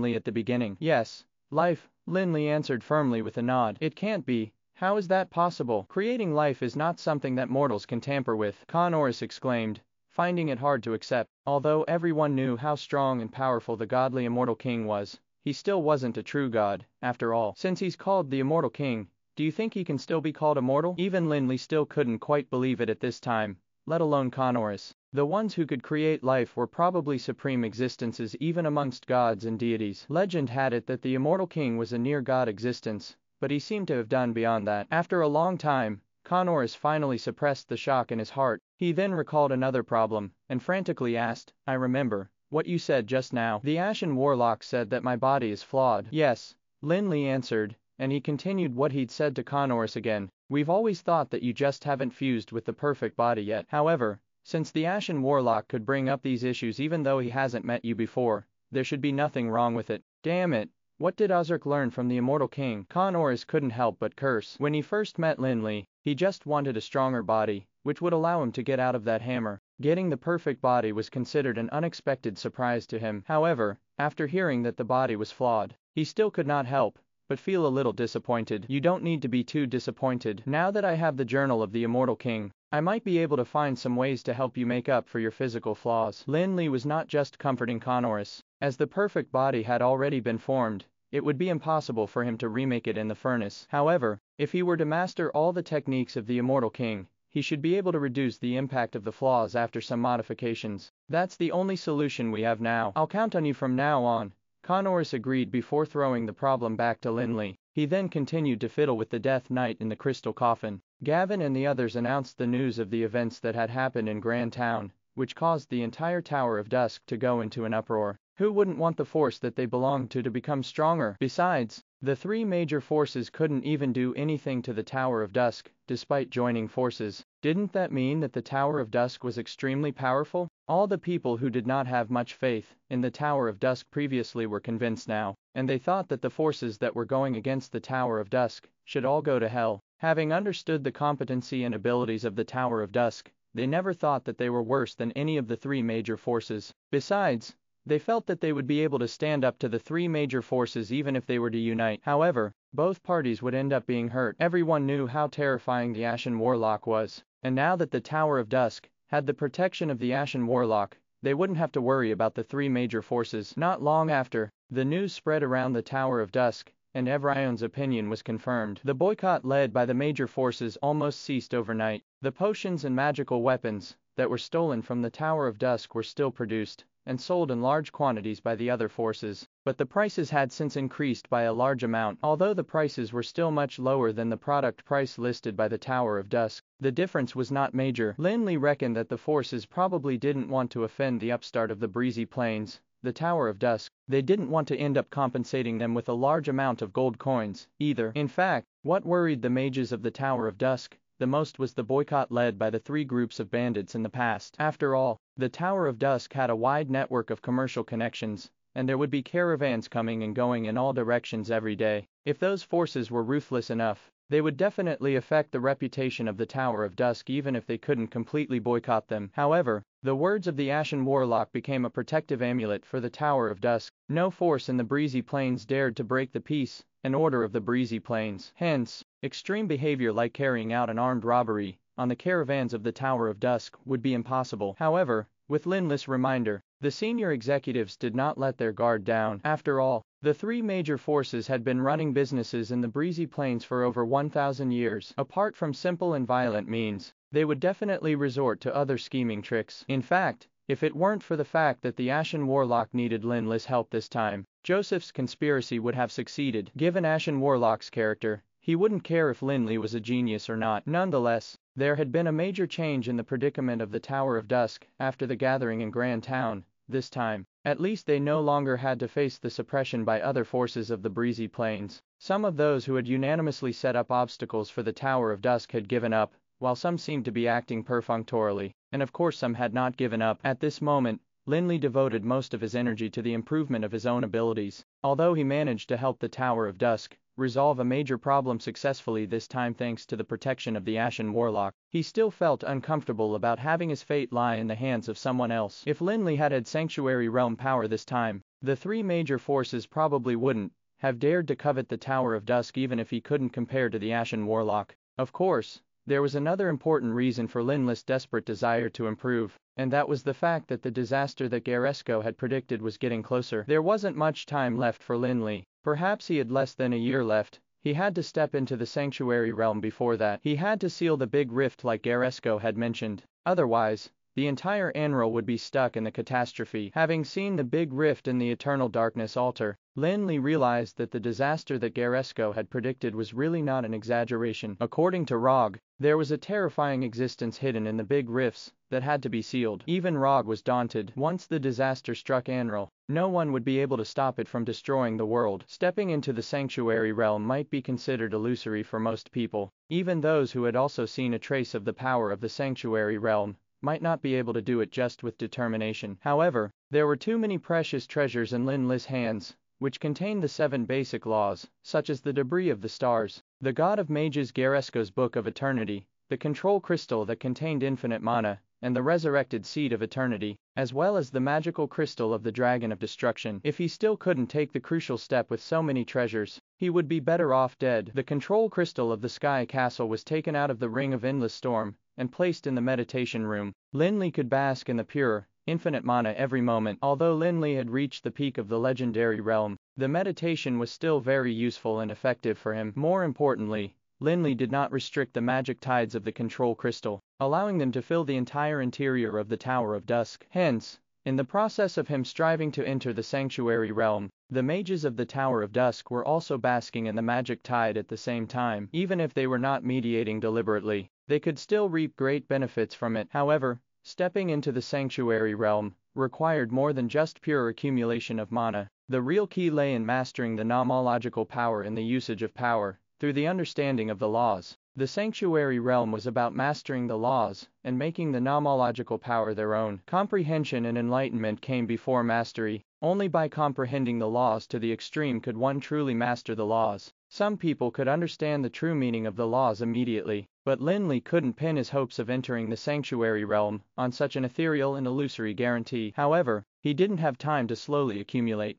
Speaker 2: Li at the beginning. "Yes, life," Lin Li answered firmly with a nod. "It can't be. How is that possible? Creating life is not something that mortals can tamper with," Connors exclaimed, finding it hard to accept. Although everyone knew how strong and powerful the godly Immortal King was, he still wasn't a true god, after all. Since he's called the Immortal King, do you think he can still be called immortal? Even Lin Li still couldn't quite believe it at this time, let alone Connors. The ones who could create life were probably supreme existences even amongst gods and deities. Legend had it that the Immortal King was a near-god existence, but he seemed to have done beyond that. After a long time, Connors finally suppressed the shock in his heart. He then recalled another problem, and frantically asked, "I remember what you said just now. The Ashen Warlock said that my body is flawed." "Yes," Lin Li answered, and he continued what he'd said to Connors again. "We've always thought that you just haven't fused with the perfect body yet. However, since the Ashen Warlock could bring up these issues even though he hasn't met you before, there should be nothing wrong with it." Damn it. What did Osric learn from the Immortal King? Connors couldn't help but curse. When he first met Lin Li, he just wanted a stronger body, which would allow him to get out of that hammer. Getting the perfect body was considered an unexpected surprise to him. However, after hearing that the body was flawed, he still could not help but feel a little disappointed. You don't need to be too disappointed. Now that I have the journal of the immortal king, I might be able to find some ways to help you make up for your physical flaws. Lin Li was not just comforting Connors. As the perfect body had already been formed, it would be impossible for him to remake it in the furnace. However, if he were to master all the techniques of the immortal king, he should be able to reduce the impact of the flaws after some modifications. That's the only solution we have now. I'll count on you from now on. Connors agreed before throwing the problem back to Lin Li. He then continued to fiddle with the Death Knight in the crystal coffin. Gavin and the others announced the news of the events that had happened in Grand Town, which caused the entire Tower of Dusk to go into an uproar. Who wouldn't want the force that they belonged to become stronger? Besides, the three major forces couldn't even do anything to the Tower of Dusk, despite joining forces. Didn't that mean that the Tower of Dusk was extremely powerful? All the people who did not have much faith in the Tower of Dusk previously were convinced now, and they thought that the forces that were going against the Tower of Dusk should all go to hell. Having understood the competency and abilities of the Tower of Dusk, they never thought that they were worse than any of the three major forces. Besides, they felt that they would be able to stand up to the three major forces even if they were to unite. However, both parties would end up being hurt. Everyone knew how terrifying the Ashen Warlock was, and now that the Tower of Dusk had the protection of the Ashen Warlock, they wouldn't have to worry about the three major forces. Not long after, the news spread around the Tower of Dusk, and Evrion's opinion was confirmed. The boycott led by the major forces almost ceased overnight. The potions and magical weapons that were stolen from the Tower of Dusk were still produced and sold in large quantities by the other forces, but the prices had since increased by a large amount. Although the prices were still much lower than the product price listed by the Tower of Dusk, the difference was not major. Lin Li reckoned that the forces probably didn't want to offend the upstart of the breezy plains, the Tower of Dusk. They didn't want to end up compensating them with a large amount of gold coins, either. In fact, what worried the mages of the Tower of Dusk the most was the boycott led by the three groups of bandits in the past. After all, the Tower of Dusk had a wide network of commercial connections, and there would be caravans coming and going in all directions every day. If those forces were ruthless enough, they would definitely affect the reputation of the Tower of Dusk even if they couldn't completely boycott them. However, the words of the Ashen Warlock became a protective amulet for the Tower of Dusk. No force in the breezy plains dared to break the peace and order of the breezy plains. Hence, extreme behavior like carrying out an armed robbery on the caravans of the Tower of Dusk would be impossible. However, with Lin Li's reminder, the senior executives did not let their guard down. After all, the three major forces had been running businesses in the breezy plains for over 1,000 years. Apart from simple and violent means, they would definitely resort to other scheming tricks. In fact, if it weren't for the fact that the Ashen Warlock needed Lin Li's help this time, Joseph's conspiracy would have succeeded. Given Ashen Warlock's character, he wouldn't care if Lin Li was a genius or not. Nonetheless, there had been a major change in the predicament of the Tower of Dusk after the gathering in Grand Town. This time, at least they no longer had to face the suppression by other forces of the breezy plains. Some of those who had unanimously set up obstacles for the Tower of Dusk had given up, while some seemed to be acting perfunctorily, and of course some had not given up. At this moment, Lin Li devoted most of his energy to the improvement of his own abilities. Although he managed to help the Tower of Dusk resolve a major problem successfully this time thanks to the protection of the Ashen Warlock, he still felt uncomfortable about having his fate lie in the hands of someone else. If Lin Li had Sanctuary Realm power this time, the three major forces probably wouldn't have dared to covet the Tower of Dusk even if he couldn't compare to the Ashen Warlock. Of course, there was another important reason for Lin Li's desperate desire to improve, and that was the fact that the disaster that Garesco had predicted was getting closer. There wasn't much time left for Lin Li. Perhaps he had less than a year left. He had to step into the Sanctuary Realm before that. He had to seal the big rift like Garesco had mentioned. Otherwise, the entire Anral would be stuck in the catastrophe. Having seen the big rift in the Eternal Darkness altar, Lin Li realized that the disaster that Garesco had predicted was really not an exaggeration. According to Rog, there was a terrifying existence hidden in the big rifts that had to be sealed. Even Rog was daunted. Once the disaster struck Anral, no one would be able to stop it from destroying the world. Stepping into the Sanctuary Realm might be considered illusory for most people. Even those who had also seen a trace of the power of the Sanctuary Realm might not be able to do it just with determination. However, there were too many precious treasures in Lin Li's hands, which contained the 7 basic laws, such as the debris of the stars, the god of mages Garesco's Book of Eternity, the control crystal that contained infinite mana, and the resurrected seed of eternity, as well as the magical crystal of the dragon of destruction. If he still couldn't take the crucial step with so many treasures, he would be better off dead. The control crystal of the sky castle was taken out of the ring of endless storm and placed in the meditation room. Lin Li could bask in the pure, infinite mana every moment. Although Lin Li had reached the peak of the legendary realm, the meditation was still very useful and effective for him. More importantly, Lin Li did not restrict the magic tides of the control crystal, allowing them to fill the entire interior of the Tower of Dusk. Hence, in the process of him striving to enter the sanctuary realm, the mages of the Tower of Dusk were also basking in the magic tide at the same time. Even if they were not mediating deliberately, they could still reap great benefits from it. However, stepping into the sanctuary realm required more than just pure accumulation of mana. The real key lay in mastering the nomological power in the usage of power, through the understanding of the laws. The sanctuary realm was about mastering the laws and making the nomological power their own. Comprehension and enlightenment came before mastery. Only by comprehending the laws to the extreme could one truly master the laws. Some people could understand the true meaning of the laws immediately, but Lin Li couldn't pin his hopes of entering the sanctuary realm on such an ethereal and illusory guarantee. However, he didn't have time to slowly accumulate.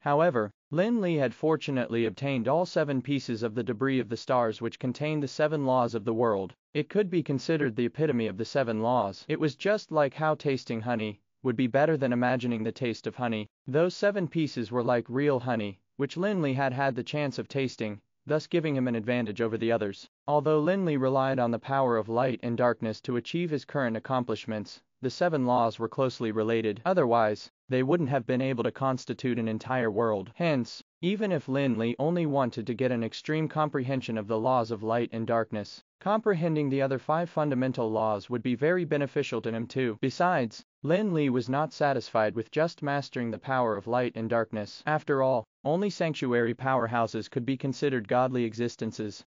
Speaker 2: Lin Li had fortunately obtained all 7 pieces of the debris of the stars which contained the 7 laws of the world. It could be considered the epitome of the 7 laws. It was just like how tasting honey would be better than imagining the taste of honey. Those 7 pieces were like real honey, which Lin Li had had the chance of tasting, thus giving him an advantage over the others. Although Lin Li relied on the power of light and darkness to achieve his current accomplishments, the 7 laws were closely related. Otherwise, they wouldn't have been able to constitute an entire world. Hence, even if Lin Li only wanted to get an extreme comprehension of the laws of light and darkness, comprehending the other 5 fundamental laws would be very beneficial to him too. Besides, Lin Li was not satisfied with just mastering the power of light and darkness. After all, only sanctuary powerhouses could be considered godly existences.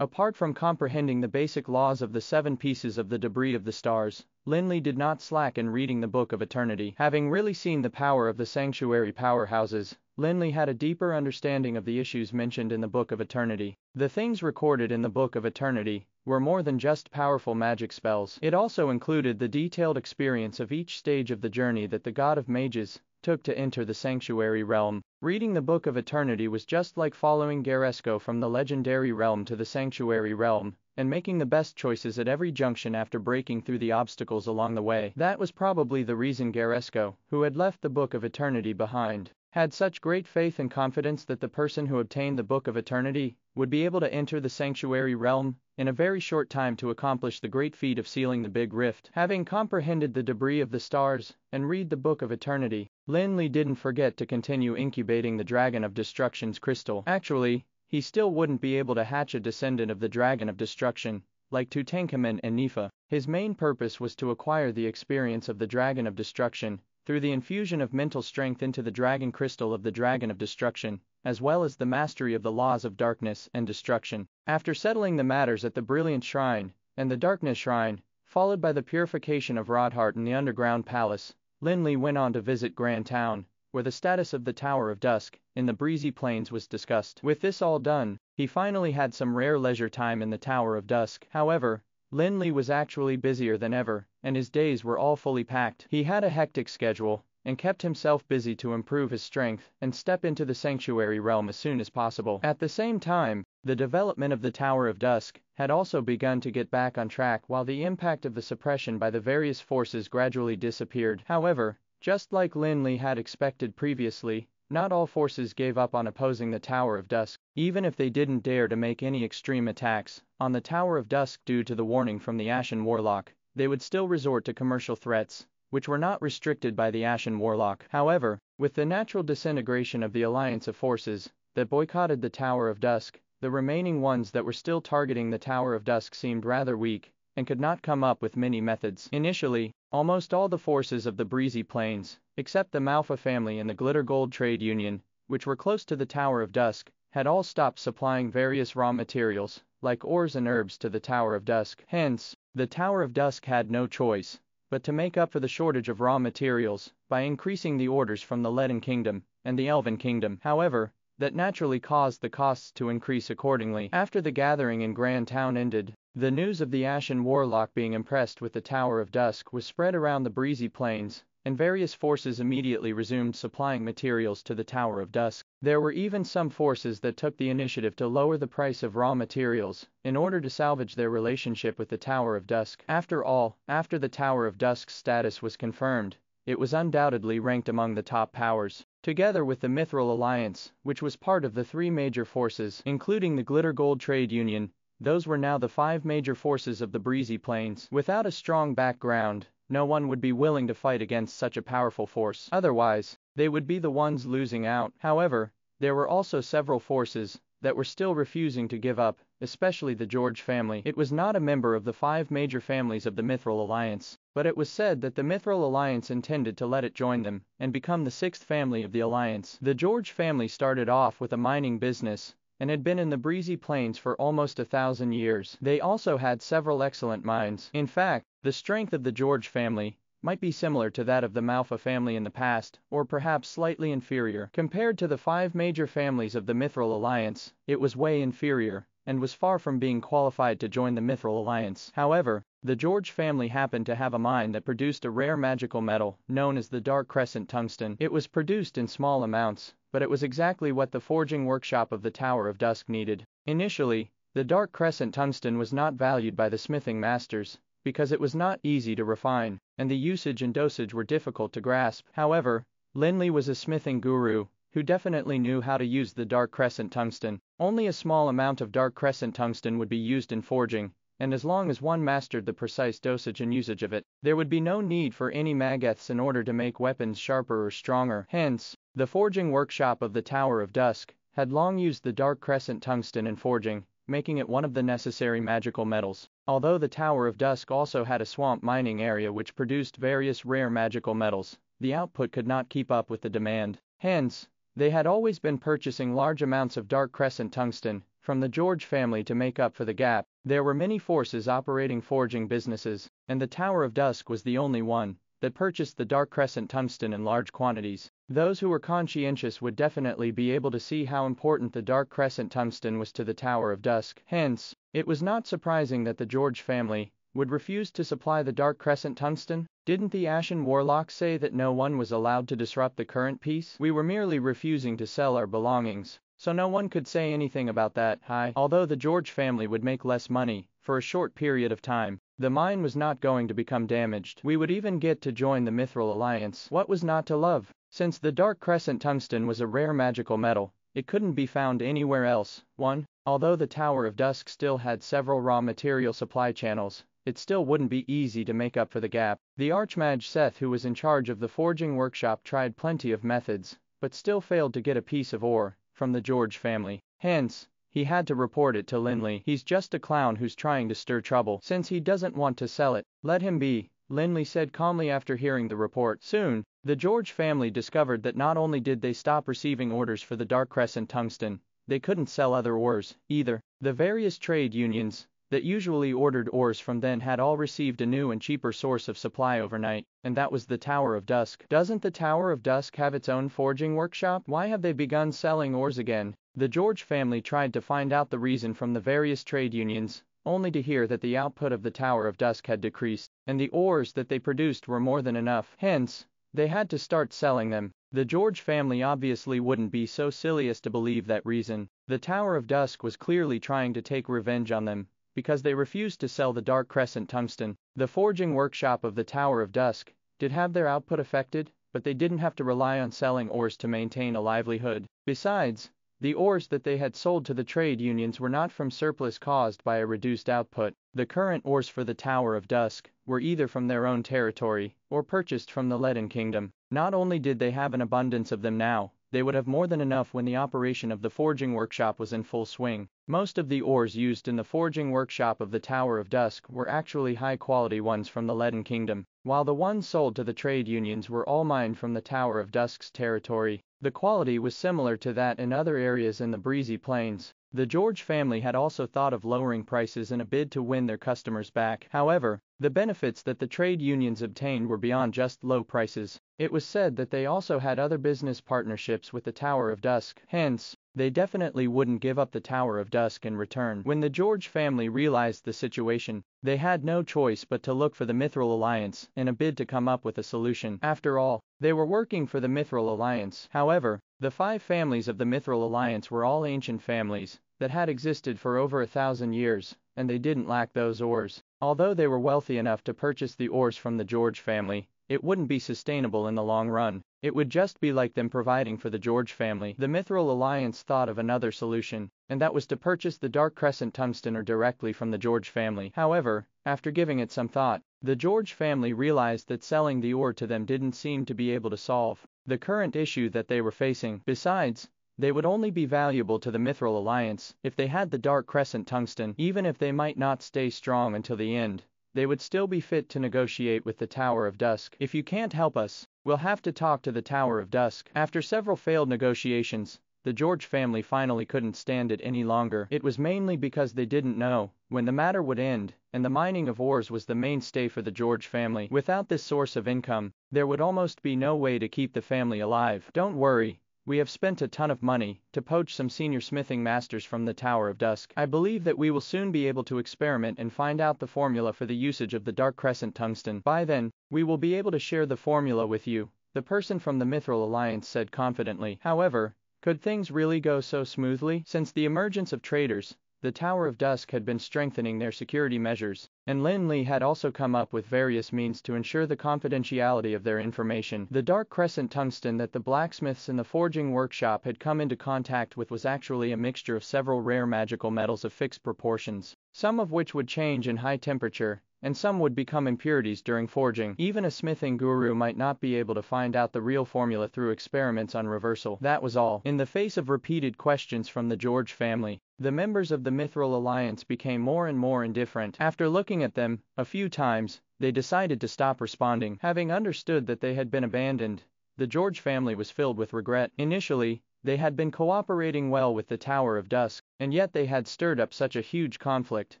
Speaker 2: Apart from comprehending the basic laws of the 7 pieces of the debris of the stars, Lin Li did not slack in reading the Book of Eternity. Having really seen the power of the sanctuary powerhouses, Lin Li had a deeper understanding of the issues mentioned in the Book of Eternity. The things recorded in the Book of Eternity were more than just powerful magic spells. It also included the detailed experience of each stage of the journey that the god of mages took to enter the sanctuary realm. Reading the Book of Eternity was just like following Garesco from the legendary realm to the sanctuary realm, and making the best choices at every junction after breaking through the obstacles along the way. That was probably the reason Garesco, who had left the Book of Eternity behind, had such great faith and confidence that the person who obtained the Book of Eternity would be able to enter the sanctuary realm in a very short time to accomplish the great feat of sealing the Big Rift. Having comprehended the debris of the stars and read the Book of Eternity, Lin Li didn't forget to continue incubating the Dragon of Destruction's crystal. Actually, he still wouldn't be able to hatch a descendant of the Dragon of Destruction, like Tutankhamun and Nefa. His main purpose was to acquire the experience of the Dragon of Destruction through the infusion of mental strength into the Dragon Crystal of the Dragon of Destruction, as well as the mastery of the laws of darkness and destruction. After settling the matters at the Brilliant Shrine and the Darkness Shrine, followed by the purification of Rodheart in the Underground Palace, Lin Li went on to visit Grand Town, where the status of the Tower of Dusk in the Breezy Plains was discussed. With this all done, he finally had some rare leisure time in the Tower of Dusk. However, Lin Li was actually busier than ever, and his days were all fully packed. He had a hectic schedule, and kept himself busy to improve his strength and step into the sanctuary realm as soon as possible. At the same time, the development of the Tower of Dusk had also begun to get back on track while the impact of the suppression by the various forces gradually disappeared. However, just like Lin Li had expected previously, not all forces gave up on opposing the Tower of Dusk, even if they didn't dare to make any extreme attacks on the Tower of Dusk due to the warning from the Ashen Warlock. They would still resort to commercial threats, which were not restricted by the Ashen Warlock. However, with the natural disintegration of the alliance of forces that boycotted the Tower of Dusk, the remaining ones that were still targeting the Tower of Dusk seemed rather weak, and could not come up with many methods. Initially, almost all the forces of the Breezy Plains, except the Manhwa family and the Glitter Gold Trade Union, which were close to the Tower of Dusk, had all stopped supplying various raw materials, like ores and herbs, to the Tower of Dusk. Hence, the Tower of Dusk had no choice but to make up for the shortage of raw materials by increasing the orders from the Leaden Kingdom and the Elven Kingdom. However, that naturally caused the costs to increase accordingly. After the gathering in Grand Town ended, The news of the Ashen Warlock being impressed with the Tower of Dusk was spread around the breezy plains, and various forces immediately resumed supplying materials to the Tower of Dusk. There were even some forces that took the initiative to lower the price of raw materials, in order to salvage their relationship with the Tower of Dusk. After all, after the Tower of Dusk's status was confirmed, it was undoubtedly ranked among the top powers. Together with the Mithril Alliance, which was part of the three major forces, including the Glitter Gold Trade Union, those were now the five major forces of the breezy plains. Without a strong background, no one would be willing to fight against such a powerful force. Otherwise, they would be the ones losing out. However, there were also several forces that were still refusing to give up, especially the George family. It was not a member of the five major families of the Mithril Alliance, but it was said that the Mithril Alliance intended to let it join them and become the sixth family of the alliance. The George family started off with a mining business and had been in the breezy plains for almost 1,000 years. They also had several excellent mines. In fact, the strength of the George family might be similar to that of the Manhwa family in the past, or perhaps slightly inferior. Compared to the five major families of the Mithril Alliance, it was way inferior, and was far from being qualified to join the Mithril Alliance. However, the George family happened to have a mine that produced a rare magical metal, known as the Dark Crescent Tungsten. It was produced in small amounts, but it was exactly what the forging workshop of the Tower of Dusk needed. Initially, the Dark Crescent Tungsten was not valued by the smithing masters, because it was not easy to refine, and the usage and dosage were difficult to grasp. However, Lin Li was a smithing guru, who definitely knew how to use the Dark Crescent Tungsten. Only a small amount of Dark Crescent Tungsten would be used in forging, and as long as one mastered the precise dosage and usage of it, there would be no need for any mageths in order to make weapons sharper or stronger. Hence, the forging workshop of the Tower of Dusk had long used the Dark Crescent Tungsten in forging, making it one of the necessary magical metals. Although the Tower of Dusk also had a swamp mining area which produced various rare magical metals, the output could not keep up with the demand. Hence, they had always been purchasing large amounts of Dark Crescent Tungsten from the George family to make up for the gap. There were many forces operating forging businesses, and the Tower of Dusk was the only one that purchased the Dark Crescent Tungsten in large quantities. Those who were conscientious would definitely be able to see how important the Dark Crescent Tungsten was to the Tower of Dusk. Hence, it was not surprising that the George family would refuse to supply the Dark Crescent Tungsten. Didn't the Ashen Warlock say that no one was allowed to disrupt the current peace? We were merely refusing to sell our belongings, so no one could say anything about that. Although the George family would make less money for a short period of time, the mine was not going to become damaged. We would even get to join the Mithril Alliance. What was not to love? Since the Dark Crescent Tungsten was a rare magical metal, it couldn't be found anywhere else. 1. Although the Tower of Dusk still had several raw material supply channels, it still wouldn't be easy to make up for the gap. The Archmage Seth, who was in charge of the forging workshop, tried plenty of methods, but still failed to get a piece of ore from the George family. Hence, he had to report it to Lin Li. He's just a clown who's trying to stir trouble. Since he doesn't want to sell it, let him be, Lin Li said calmly after hearing the report. Soon, the George family discovered that not only did they stop receiving orders for the Dark Crescent Tungsten, they couldn't sell other ores either. The various trade unions that usually ordered ores from them had all received a new and cheaper source of supply overnight, and that was the Tower of Dusk. Doesn't the Tower of Dusk have its own forging workshop? Why have they begun selling ores again? The George family tried to find out the reason from the various trade unions, only to hear that the output of the Tower of Dusk had decreased, and the ores that they produced were more than enough. Hence, they had to start selling them. The George family obviously wouldn't be so silly as to believe that reason. The Tower of Dusk was clearly trying to take revenge on them, because they refused to sell the Dark Crescent Tungsten. The forging workshop of the Tower of Dusk did have their output affected, but they didn't have to rely on selling ores to maintain a livelihood. Besides, the ores that they had sold to the trade unions were not from surplus caused by a reduced output. The current ores for the Tower of Dusk were either from their own territory or purchased from the Leaden Kingdom. Not only did they have an abundance of them now, they would have more than enough when the operation of the forging workshop was in full swing. Most of the ores used in the forging workshop of the Tower of Dusk were actually high-quality ones from the Leaden Kingdom, while the ones sold to the trade unions were all mined from the Tower of Dusk's territory. The quality was similar to that in other areas in the breezy plains. The George family had also thought of lowering prices in a bid to win their customers back. However, the benefits that the trade unions obtained were beyond just low prices. It was said that they also had other business partnerships with the Tower of Dusk. Hence, they definitely wouldn't give up the Tower of Dusk in return. When the George family realized the situation, they had no choice but to look for the Mithril Alliance in a bid to come up with a solution. After all, they were working for the Mithril Alliance. However, the 5 families of the Mithril Alliance were all ancient families that had existed for over 1,000 years, and they didn't lack those ores. Although they were wealthy enough to purchase the ores from the George family, it wouldn't be sustainable in the long run. It would just be like them providing for the George family. The Mithril Alliance thought of another solution, and that was to purchase the Dark Crescent tungsten ore directly from the George family. However, after giving it some thought, the George family realized that selling the ore to them didn't seem to be able to solve the current issue that they were facing. Besides, they would only be valuable to the Mithril Alliance if they had the Dark Crescent tungsten. Even if they might not stay strong until the end, they would still be fit to negotiate with the Tower of Dusk. If you can't help us, we'll have to talk to the Tower of Dusk. After several failed negotiations, the George family finally couldn't stand it any longer. It was mainly because they didn't know when the matter would end, and the mining of ores was the mainstay for the George family. Without this source of income, there would almost be no way to keep the family alive. Don't worry. We have spent a ton of money to poach some senior smithing masters from the Tower of Dusk. I believe that we will soon be able to experiment and find out the formula for the usage of the Dark Crescent tungsten. By then, we will be able to share the formula with you, the person from the Mithril Alliance said confidently. However, could things really go so smoothly? Since the emergence of traders, the Tower of Dusk had been strengthening their security measures, and Lin Li had also come up with various means to ensure the confidentiality of their information. The Dark Crescent tungsten that the blacksmiths in the forging workshop had come into contact with was actually a mixture of several rare magical metals of fixed proportions, some of which would change in high temperature, and some would become impurities during forging. Even a smithing guru might not be able to find out the real formula through experiments on reversal. That was all. In the face of repeated questions from the George family, the members of the Mithril Alliance became more and more indifferent. After looking at them a few times, they decided to stop responding. Having understood that they had been abandoned, the George family was filled with regret. Initially, they had been cooperating well with the Tower of Dusk, and yet they had stirred up such a huge conflict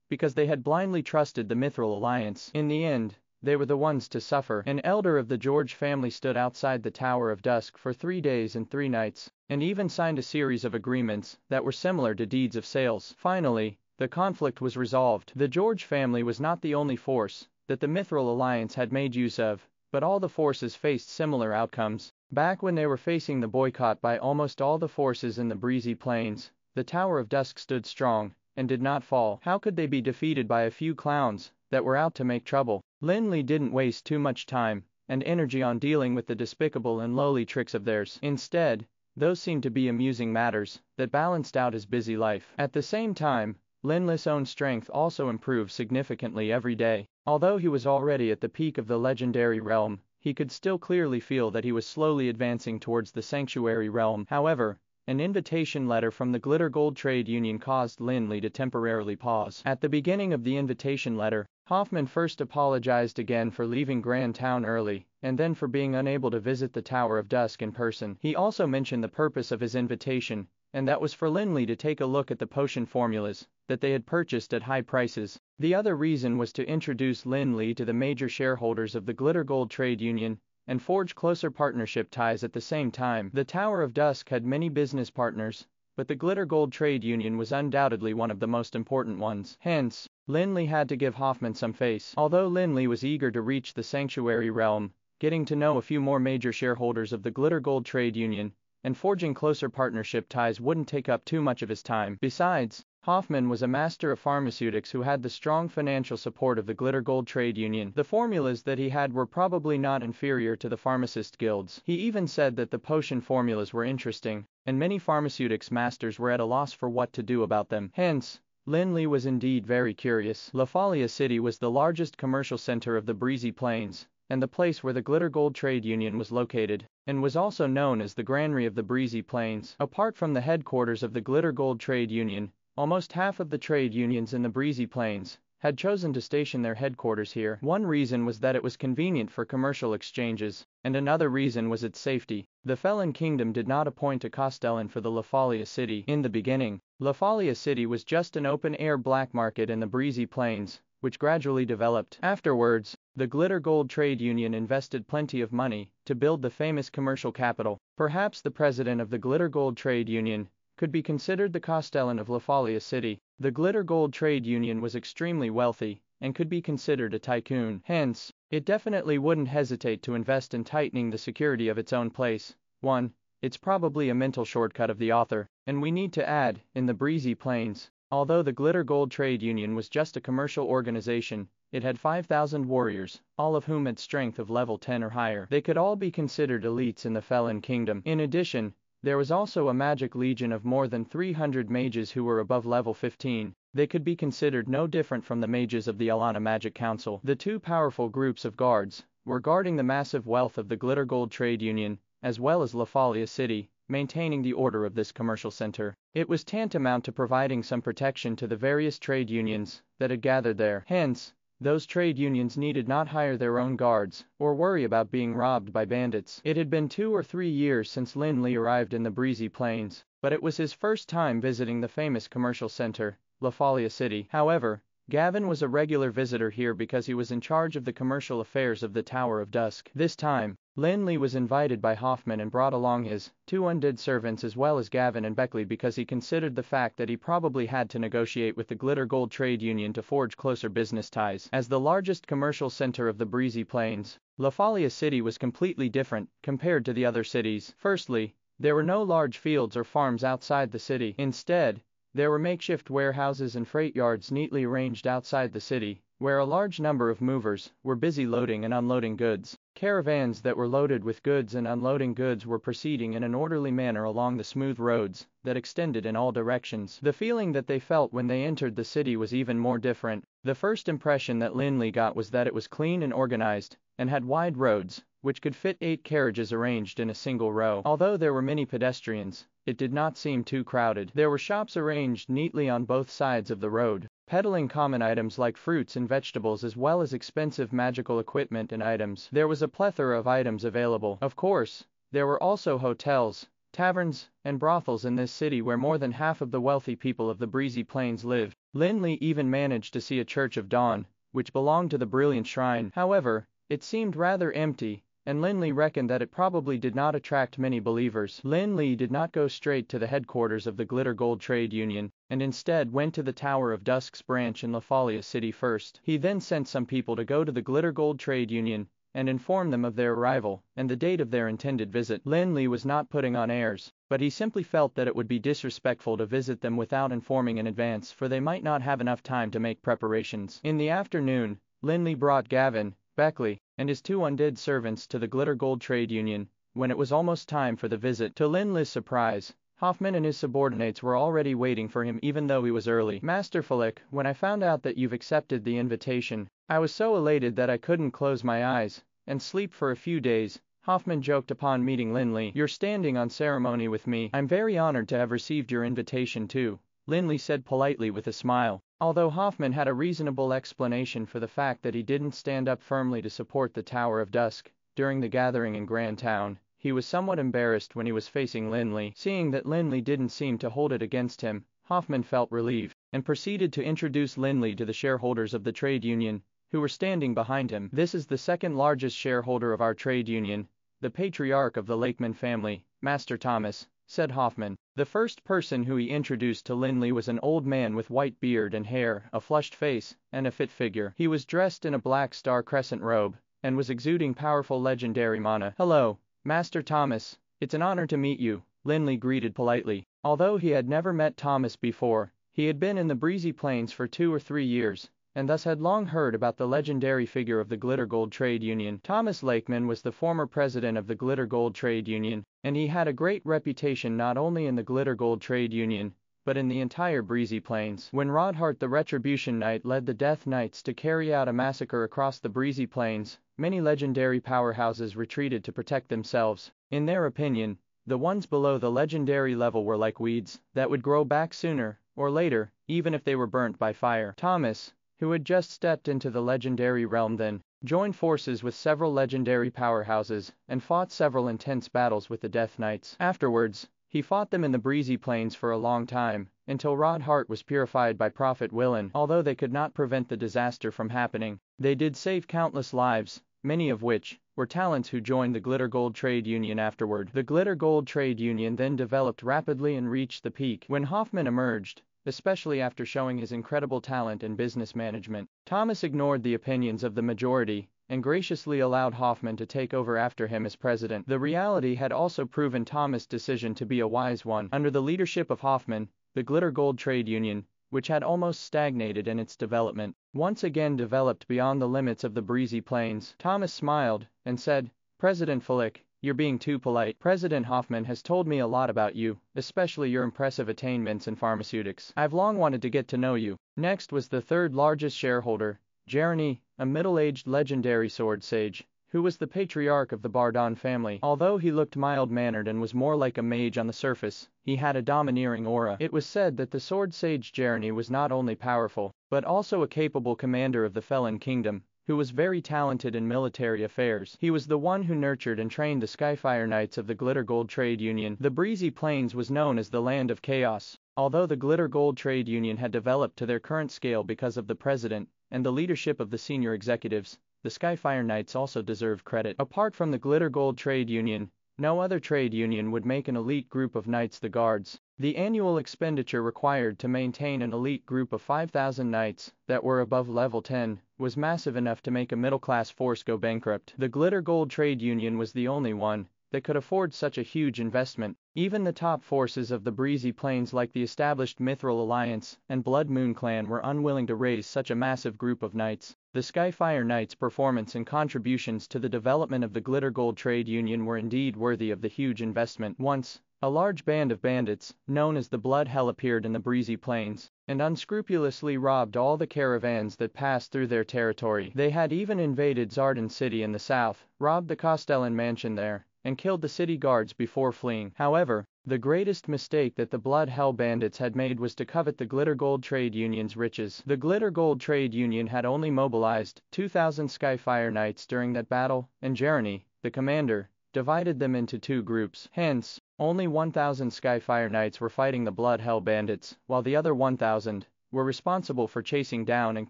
Speaker 2: because they had blindly trusted the Mithril Alliance. In the end, they were the ones to suffer. An elder of the George family stood outside the Tower of Dusk for 3 days and 3 nights, and even signed a series of agreements that were similar to deeds of sales. Finally, the conflict was resolved. The George family was not the only force that the Mithril Alliance had made use of, but all the forces faced similar outcomes. Back when they were facing the boycott by almost all the forces in the breezy plains, the Tower of Dusk stood strong and did not fall. How could they be defeated by a few clowns that were out to make trouble? Lin Li didn't waste too much time and energy on dealing with the despicable and lowly tricks of theirs. Instead, those seemed to be amusing matters that balanced out his busy life. At the same time, Lin Li's own strength also improved significantly every day. Although he was already at the peak of the legendary realm, he could still clearly feel that he was slowly advancing towards the sanctuary realm. However, an invitation letter from the Glitter Gold Trade Union caused Lin Li to temporarily pause. At the beginning of the invitation letter, Hoffman first apologized again for leaving Grand Town early, and then for being unable to visit the Tower of Dusk in person. He also mentioned the purpose of his invitation, and that was for Lin Li to take a look at the potion formulas that they had purchased at high prices. The other reason was to introduce Lin Li to the major shareholders of the Glitter Gold Trade Union and forge closer partnership ties at the same time. The Tower of Dusk had many business partners, but the Glitter Gold Trade Union was undoubtedly one of the most important ones. Hence, Lin Li had to give Hoffman some face. Although Lin Li was eager to reach the sanctuary realm, getting to know a few more major shareholders of the Glitter Gold Trade Union and forging closer partnership ties wouldn't take up too much of his time. Besides, Hoffman was a master of pharmaceutics who had the strong financial support of the Glitter Gold Trade Union. The formulas that he had were probably not inferior to the pharmacist guilds. He even said that the potion formulas were interesting, and many pharmaceutics masters were at a loss for what to do about them. Hence, Lin Li was indeed very curious. Lafalia City was the largest commercial center of the breezy plains, and the place where the Glitter Gold Trade Union was located, and was also known as the Granary of the Breezy Plains. Apart from the headquarters of the Glitter Gold Trade Union, almost half of the trade unions in the Breezy Plains had chosen to station their headquarters here. One reason was that it was convenient for commercial exchanges, and another reason was its safety. The Felon Kingdom did not appoint a Castellan for the Lafalia City. In the beginning, Lafalia City was just an open-air black market in the Breezy Plains, which gradually developed. Afterwards, the Glitter Gold Trade Union invested plenty of money to build the famous commercial capital. Perhaps the president of the Glitter Gold Trade Union could be considered the Castellan of Lafalia City. The Glitter Gold Trade Union was extremely wealthy, and could be considered a tycoon. Hence, it definitely wouldn't hesitate to invest in tightening the security of its own place. 1. It's probably a mental shortcut of the author, and we need to add, in the breezy plains. Although the Glitter Gold Trade Union was just a commercial organization, it had 5,000 warriors, all of whom had strength of level 10 or higher. They could all be considered elites in the Felon Kingdom. In addition, there was also a magic legion of more than 300 mages who were above level 15. They could be considered no different from the mages of the Alana Magic Council. The two powerful groups of guards were guarding the massive wealth of the Glitter Gold Trade Union, as well as Lafalia City, maintaining the order of this commercial center. It was tantamount to providing some protection to the various trade unions that had gathered there. Hence, those trade unions needed not hire their own guards, or worry about being robbed by bandits. It had been 2 or 3 years since Lin Li arrived in the breezy plains, but it was his first time visiting the famous commercial center, Lafalia City. However, Gavin was a regular visitor here because he was in charge of the commercial affairs of the Tower of Dusk. This time, Lin Li was invited by Hoffman and brought along his 2 undead servants as well as Gavin and Beckley because he considered the fact that he probably had to negotiate with the Glitter Gold Trade Union to forge closer business ties. As the largest commercial center of the breezy plains, Lafalia City was completely different compared to the other cities. Firstly, there were no large fields or farms outside the city. Instead, there were makeshift warehouses and freight yards neatly arranged outside the city, where a large number of movers were busy loading and unloading goods. Caravans that were loaded with goods and unloading goods were proceeding in an orderly manner along the smooth roads that extended in all directions. The feeling that they felt when they entered the city was even more different. The first impression that Lin Li got was that it was clean and organized, and had wide roads, which could fit 8 carriages arranged in a single row. Although there were many pedestrians, it did not seem too crowded. There were shops arranged neatly on both sides of the road, peddling common items like fruits and vegetables as well as expensive magical equipment and items. There was a plethora of items available. Of course, there were also hotels, taverns, and brothels in this city where more than half of the wealthy people of the breezy plains lived. Lin Li even managed to see a Church of Dawn, which belonged to the Brilliant Shrine. However, it seemed rather empty, and Lin Li reckoned that it probably did not attract many believers. Lin Li did not go straight to the headquarters of the Glitter Gold Trade Union, and instead went to the Tower of Dusk's branch in Lafalia City first. He then sent some people to go to the Glitter Gold Trade Union and inform them of their arrival and the date of their intended visit. Lin Li was not putting on airs, but he simply felt that it would be disrespectful to visit them without informing in advance, for they might not have enough time to make preparations. In the afternoon, Lin Li brought Gavin, Beckley, and his 2 undead servants to the Glitter Gold Trade Union. When it was almost time for the visit, to Lin Li's surprise, Hoffman and his subordinates were already waiting for him even though he was early. Master Flick, when I found out that you've accepted the invitation, I was so elated that I couldn't close my eyes and sleep for a few days, Hoffman joked upon meeting Lin Li. You're standing on ceremony with me. I'm very honored to have received your invitation too, Lin Li said politely with a smile. Although Hoffman had a reasonable explanation for the fact that he didn't stand up firmly to support the Tower of Dusk during the gathering in Grand Town, he was somewhat embarrassed when he was facing Lin Li. Seeing that Lin Li didn't seem to hold it against him, Hoffman felt relieved, and proceeded to introduce Lin Li to the shareholders of the trade union, who were standing behind him. This is the second largest shareholder of our trade union, the patriarch of the Lakeman family, Master Thomas, said Hoffman. The first person who he introduced to Lin Li was an old man with white beard and hair, a flushed face, and a fit figure. He was dressed in a black star crescent robe, and was exuding powerful legendary mana. Hello, Master Thomas, it's an honor to meet you, Lin Li greeted politely. Although he had never met Thomas before, he had been in the breezy plains for 2 or 3 years, and thus had long heard about the legendary figure of the Glitter Gold Trade Union. Thomas Lakeman was the former president of the Glitter Gold Trade Union, and he had a great reputation not only in the Glitter Gold Trade Union, but in the entire breezy plains. When Rodhart the Retribution Knight led the Death Knights to carry out a massacre across the breezy plains, many legendary powerhouses retreated to protect themselves. In their opinion, the ones below the legendary level were like weeds that would grow back sooner or later, even if they were burnt by fire. Thomas, who had just stepped into the legendary realm then, joined forces with several legendary powerhouses and fought several intense battles with the Death Knights. Afterwards, he fought them in the breezy plains for a long time, until Rodhart was purified by Prophet Willen. Although they could not prevent the disaster from happening, they did save countless lives, many of which were talents who joined the Glitter Gold Trade Union afterward. The Glitter Gold Trade Union then developed rapidly and reached the peak when Hoffman emerged, especially after showing his incredible talent in business management. Thomas ignored the opinions of the majority and graciously allowed Hoffman to take over after him as president. The reality had also proven Thomas' decision to be a wise one. Under the leadership of Hoffman, the Glitter Gold Trade Union, which had almost stagnated in its development, once again developed beyond the limits of the breezy plains. Thomas smiled and said, "President Flick, you're being too polite. President Hoffman has told me a lot about you, especially your impressive attainments in pharmaceutics. I've long wanted to get to know you." Next was the third largest shareholder, Jeremy, a middle-aged legendary sword sage, who was the patriarch of the Bardon family. Although he looked mild-mannered and was more like a mage on the surface, he had a domineering aura. It was said that the sword sage Jeremy was not only powerful, but also a capable commander of the Felon Kingdom, who was very talented in military affairs. He was the one who nurtured and trained the Skyfire Knights of the Glitter Gold Trade Union. The Breezy Plains was known as the Land of Chaos. Although the Glitter Gold Trade Union had developed to their current scale because of the president and the leadership of the senior executives, the Skyfire Knights also deserve credit. Apart from the Glitter Gold Trade Union, no other trade union would make an elite group of knights the guards. The annual expenditure required to maintain an elite group of 5,000 knights that were above level 10 was massive enough to make a middle-class force go bankrupt. The Glitter Gold Trade Union was the only one that could afford such a huge investment. Even the top forces of the Breezy Plains like the established Mithril Alliance and Blood Moon Clan were unwilling to raise such a massive group of knights. The Skyfire Knights' performance and contributions to the development of the Glitter Gold Trade Union were indeed worthy of the huge investment. Once, a large band of bandits, known as the Blood Hell, appeared in the Breezy Plains and unscrupulously robbed all the caravans that passed through their territory. They had even invaded Zardan City in the south, robbed the Castellan mansion there, and killed the city guards before fleeing. However, the greatest mistake that the Blood Hell bandits had made was to covet the Glitter Gold Trade Union's riches. The Glitter Gold Trade Union had only mobilized 2,000 Skyfire Knights during that battle, and Jeremy, the commander, divided them into two groups. Hence, only 1,000 Skyfire Knights were fighting the Blood Hell bandits, while the other 1,000 were responsible for chasing down and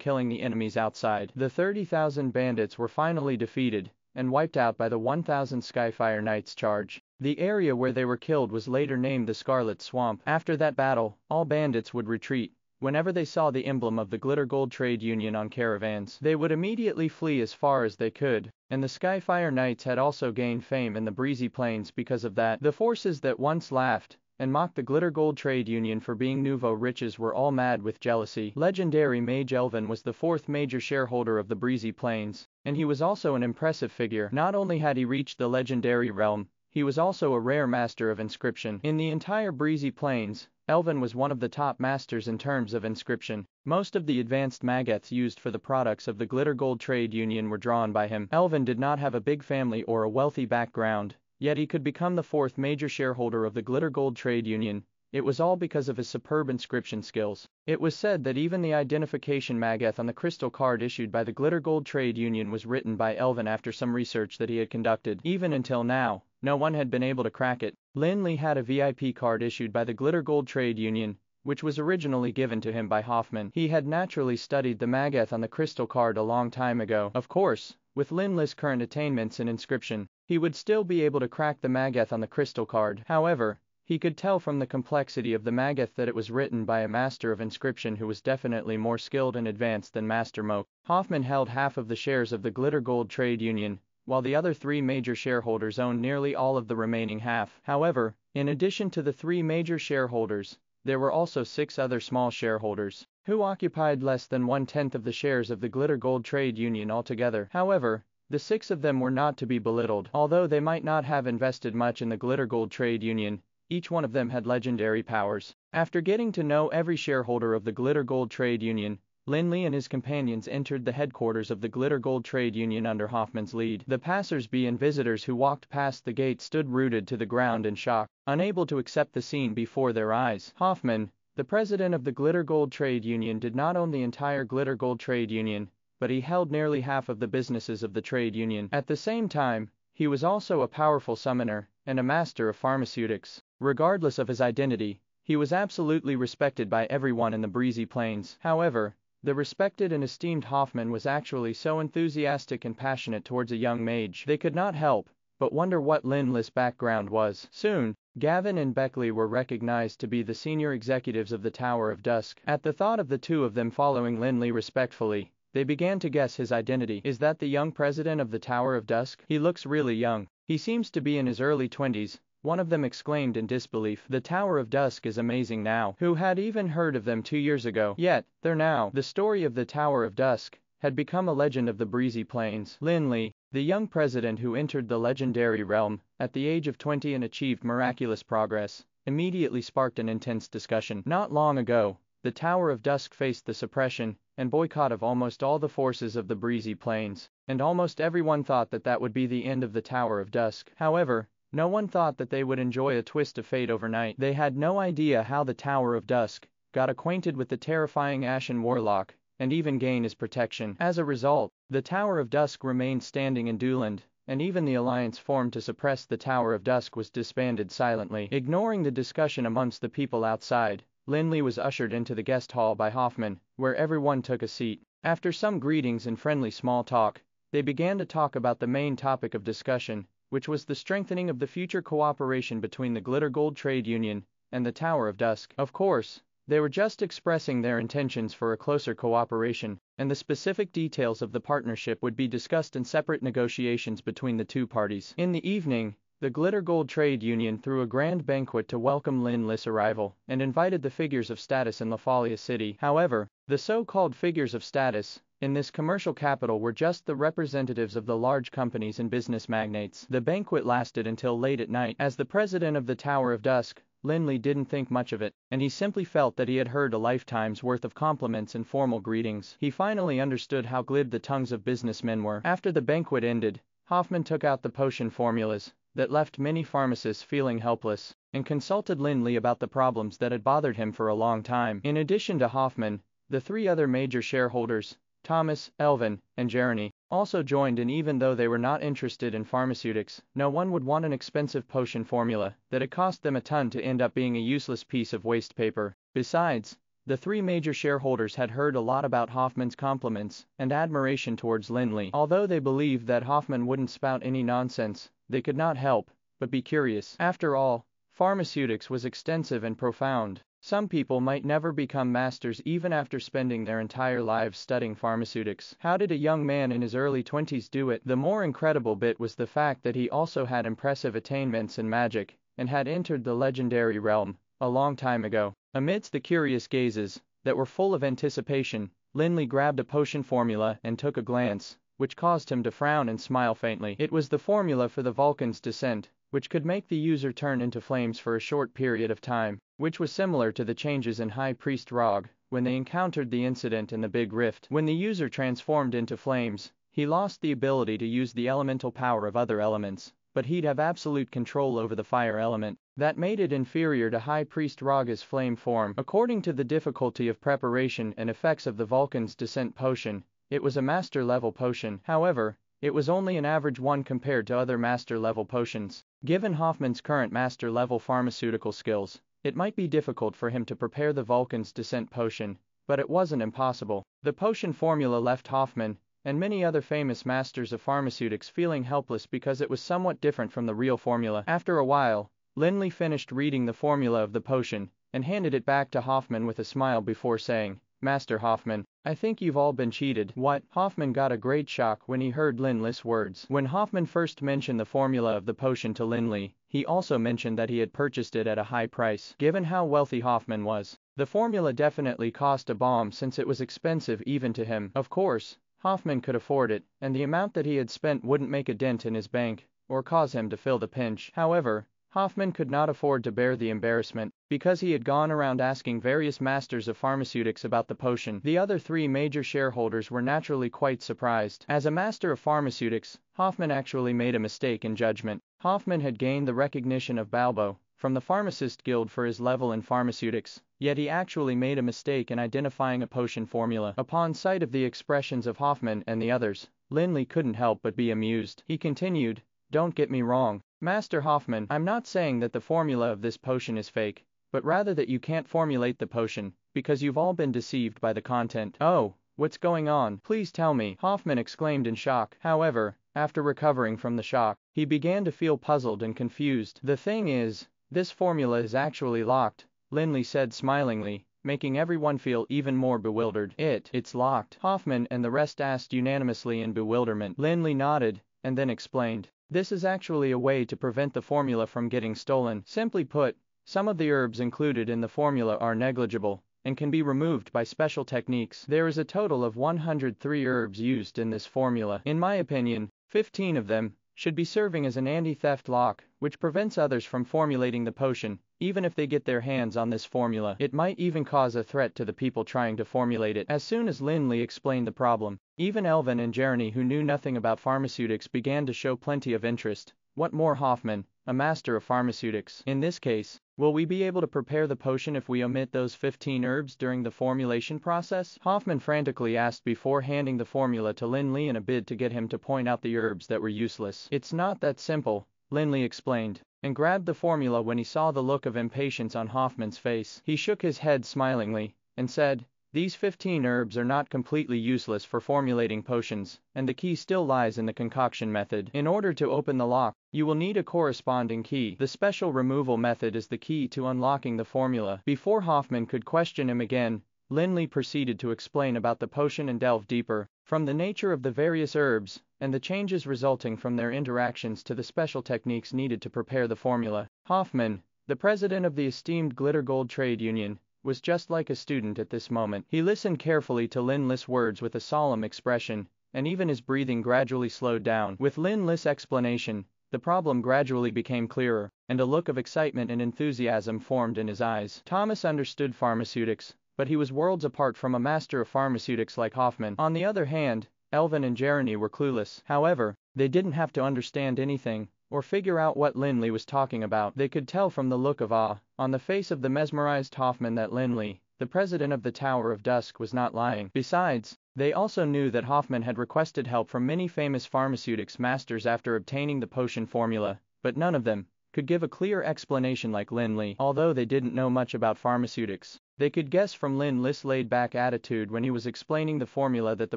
Speaker 2: killing the enemies outside. The 30,000 bandits were finally defeated and wiped out by the 1,000 Skyfire Knights' charge. The area where they were killed was later named the Scarlet Swamp. After that battle, all bandits would retreat. Whenever they saw the emblem of the Glitter Gold Trade Union on caravans, they would immediately flee as far as they could, and the Skyfire Knights had also gained fame in the Breezy Plains because of that. The forces that once laughed and mocked the Glitter Gold Trade Union for being nouveau riches were all mad with jealousy. Legendary mage Elvin was the fourth major shareholder of the Breezy Plains, and he was also an impressive figure. Not only had he reached the legendary realm, he was also a rare master of inscription. In the entire Breezy Plains, Elvin was one of the top masters in terms of inscription. Most of the advanced mageths used for the products of the Glitter Gold Trade Union were drawn by him. Elvin did not have a big family or a wealthy background, yet he could become the fourth major shareholder of the Glitter Gold Trade Union. It was all because of his superb inscription skills. It was said that even the identification mageth on the crystal card issued by the Glitter Gold Trade Union was written by Elvin after some research that he had conducted. Even until now, no one had been able to crack it. Lin Li had a VIP card issued by the Glitter Gold Trade Union, which was originally given to him by Hoffman. He had naturally studied the mageth on the crystal card a long time ago. Of course, with Lin Li's current attainments in inscription, he would still be able to crack the mageth on the crystal card. However, he could tell from the complexity of the mageth that it was written by a master of inscription who was definitely more skilled and advanced than Master Moke. Hoffman held half of the shares of the Glitter Gold Trade Union, while the other three major shareholders owned nearly all of the remaining half. However, in addition to the three major shareholders, there were also 6 other small shareholders, who occupied less than 1/10 of the shares of the Glitter Gold Trade Union altogether. However, the 6 of them were not to be belittled. Although they might not have invested much in the Glitter Gold Trade Union, each one of them had legendary powers. After getting to know every shareholder of the Glitter Gold Trade Union, Lin Li and his companions entered the headquarters of the Glitter Gold Trade Union under Hoffman's lead. The passers-by and visitors who walked past the gate stood rooted to the ground in shock, unable to accept the scene before their eyes. Hoffman, the president of the Glitter Gold Trade Union, did not own the entire Glitter Gold Trade Union, but he held nearly half of the businesses of the trade union. At the same time, he was also a powerful summoner and a master of pharmaceutics. Regardless of his identity, he was absolutely respected by everyone in the Breezy Plains. However, The respected and esteemed Hoffman was actually so enthusiastic and passionate towards a young mage. They could not help but wonder what Lin Li's background was. Soon, Gavin and Beckley were recognized to be the senior executives of the Tower of Dusk. At the thought of the two of them following Lin Li respectfully, they began to guess his identity. Is that the young president of the Tower of Dusk? He looks really young. He seems to be in his early 20s. One of them exclaimed in disbelief. The Tower of Dusk is amazing now. Who had even heard of them 2 years ago? Yet, they're now. The story of the Tower of Dusk had become a legend of the breezy plains. Lin Li, the young president who entered the legendary realm at the age of 20 and achieved miraculous progress, immediately sparked an intense discussion. Not long ago, the Tower of Dusk faced the suppression and boycott of almost all the forces of the breezy plains, and almost everyone thought that that would be the end of the Tower of Dusk. However, no one thought that they would enjoy a twist of fate overnight. They had no idea how the Tower of Dusk got acquainted with the terrifying Ashen Warlock, and even gain his protection. As a result, the Tower of Dusk remained standing in Duland, and even the alliance formed to suppress the Tower of Dusk was disbanded silently. Ignoring the discussion amongst the people outside, Lin Li was ushered into the guest hall by Hoffman, where everyone took a seat. After some greetings and friendly small talk, they began to talk about the main topic of discussion, which was the strengthening of the future cooperation between the Glitter Gold Trade Union and the Tower of Dusk. Of course, they were just expressing their intentions for a closer cooperation, and the specific details of the partnership would be discussed in separate negotiations between the two parties. In the evening, the Glitter Gold Trade Union threw a grand banquet to welcome Lin Li's arrival, and invited the figures of status in Lafalia City. However, the so-called figures of status in this commercial capital were just the representatives of the large companies and business magnates. The banquet lasted until late at night. As the president of the Tower of Dusk, Lin Li didn't think much of it, and he simply felt that he had heard a lifetime's worth of compliments and formal greetings. He finally understood how glib the tongues of businessmen were. After the banquet ended, Hoffman took out the potion formulas that left many pharmacists feeling helpless, and consulted Lin Li about the problems that had bothered him for a long time. In addition to Hoffman, the 3 other major shareholders, Thomas, Elvin, and Jeremy, also joined in. Even though they were not interested in pharmaceutics, no one would want an expensive potion formula that had cost them a ton to end up being a useless piece of waste paper. Besides, the 3 major shareholders had heard a lot about Hoffman's compliments and admiration towards Lin Li. Although they believed that Hoffman wouldn't spout any nonsense, they could not help but be curious. After all, pharmaceutics was extensive and profound. Some people might never become masters even after spending their entire lives studying pharmaceutics. How did a young man in his early 20s do it? The more incredible bit was the fact that he also had impressive attainments in magic, and had entered the legendary realm a long time ago. Amidst the curious gazes that were full of anticipation, Lin Li grabbed a potion formula and took a glance, which caused him to frown and smile faintly. It was the formula for the Vulcan's descent, which could make the user turn into flames for a short period of time, which was similar to the changes in High Priest Rog when they encountered the incident in the Big Rift. When the user transformed into flames, he lost the ability to use the elemental power of other elements, but he'd have absolute control over the fire element. That made it inferior to High Priest Raga's flame form. According to the difficulty of preparation and effects of the Vulcan's Descent potion, it was a master-level potion. However, it was only an average one compared to other master-level potions. Given Hoffman's current master-level pharmaceutical skills, it might be difficult for him to prepare the Vulcan's Descent potion, but it wasn't impossible. The potion formula left Hoffman and many other famous masters of pharmaceutics feeling helpless because it was somewhat different from the real formula. After a while, Lin Li finished reading the formula of the potion and handed it back to Hoffman with a smile before saying, "Master Hoffman, I think you've all been cheated." What? Hoffman got a great shock when he heard Lin Li's words. When Hoffman first mentioned the formula of the potion to Lin Li, he also mentioned that he had purchased it at a high price. Given how wealthy Hoffman was, the formula definitely cost a bomb since it was expensive even to him. Of course, Hoffman could afford it, and the amount that he had spent wouldn't make a dent in his bank or cause him to feel the pinch. However, Hoffman could not afford to bear the embarrassment, because he had gone around asking various masters of pharmaceutics about the potion. The other 3 major shareholders were naturally quite surprised. As a master of pharmaceutics, Hoffman actually made a mistake in judgment. Hoffman had gained the recognition of Balbo from the Pharmacist Guild for his level in pharmaceutics, yet he actually made a mistake in identifying a potion formula. Upon sight of the expressions of Hoffman and the others, Lin Li couldn't help but be amused. He continued, "Don't get me wrong, Master Hoffman, I'm not saying that the formula of this potion is fake, but rather that you can't formulate the potion because you've all been deceived by the content. Oh, what's going on? Please tell me, Hoffman exclaimed in shock. However, after recovering from the shock, he began to feel puzzled and confused. The thing is, this formula is actually locked, Lin Li said smilingly, making everyone feel even more bewildered. It's locked? Hoffman and the rest asked unanimously in bewilderment. Lin Li nodded, and then explained. This is actually a way to prevent the formula from getting stolen. Simply put, some of the herbs included in the formula are negligible, and can be removed by special techniques. There is a total of 103 herbs used in this formula. In my opinion, 15 of them should be serving as an anti-theft lock, which prevents others from formulating the potion. Even if they get their hands on this formula, it might even cause a threat to the people trying to formulate it. As soon as Lin Li explained the problem, even Elvin and Jeremy, who knew nothing about pharmaceutics, began to show plenty of interest. What more, Hoffman, a master of pharmaceutics? In this case, will we be able to prepare the potion if we omit those 15 herbs during the formulation process? Hoffman frantically asked before handing the formula to Lin Li in a bid to get him to point out the herbs that were useless. It's not that simple, Lin Li explained, and grabbed the formula when he saw the look of impatience on Hoffman's face. He shook his head smilingly, and said, these 15 herbs are not completely useless for formulating potions, and the key still lies in the concoction method. In order to open the lock, you will need a corresponding key. The special removal method is the key to unlocking the formula. Before Hoffman could question him again, Lin Li proceeded to explain about the potion and delve deeper, from the nature of the various herbs, and the changes resulting from their interactions to the special techniques needed to prepare the formula. Hoffman, the president of the esteemed Glitter Gold Trade Union, was just like a student at this moment. He listened carefully to Lin Li's words with a solemn expression, and even his breathing gradually slowed down. With Lin Li's explanation, the problem gradually became clearer, and a look of excitement and enthusiasm formed in his eyes. Thomas understood pharmaceutics, but he was worlds apart from a master of pharmaceutics like Hoffman. On the other hand, Elvin and Jeremy were clueless. However, they didn't have to understand anything, or figure out what Lin Li was talking about. They could tell from the look of awe on the face of the mesmerized Hoffman that Lin Li, the president of the Tower of Dusk, was not lying. Besides, they also knew that Hoffman had requested help from many famous pharmaceutics masters after obtaining the potion formula, but none of them could give a clear explanation like Lin Li. Although they didn't know much about pharmaceutics, they could guess from Lin Li's laid-back attitude when he was explaining the formula that the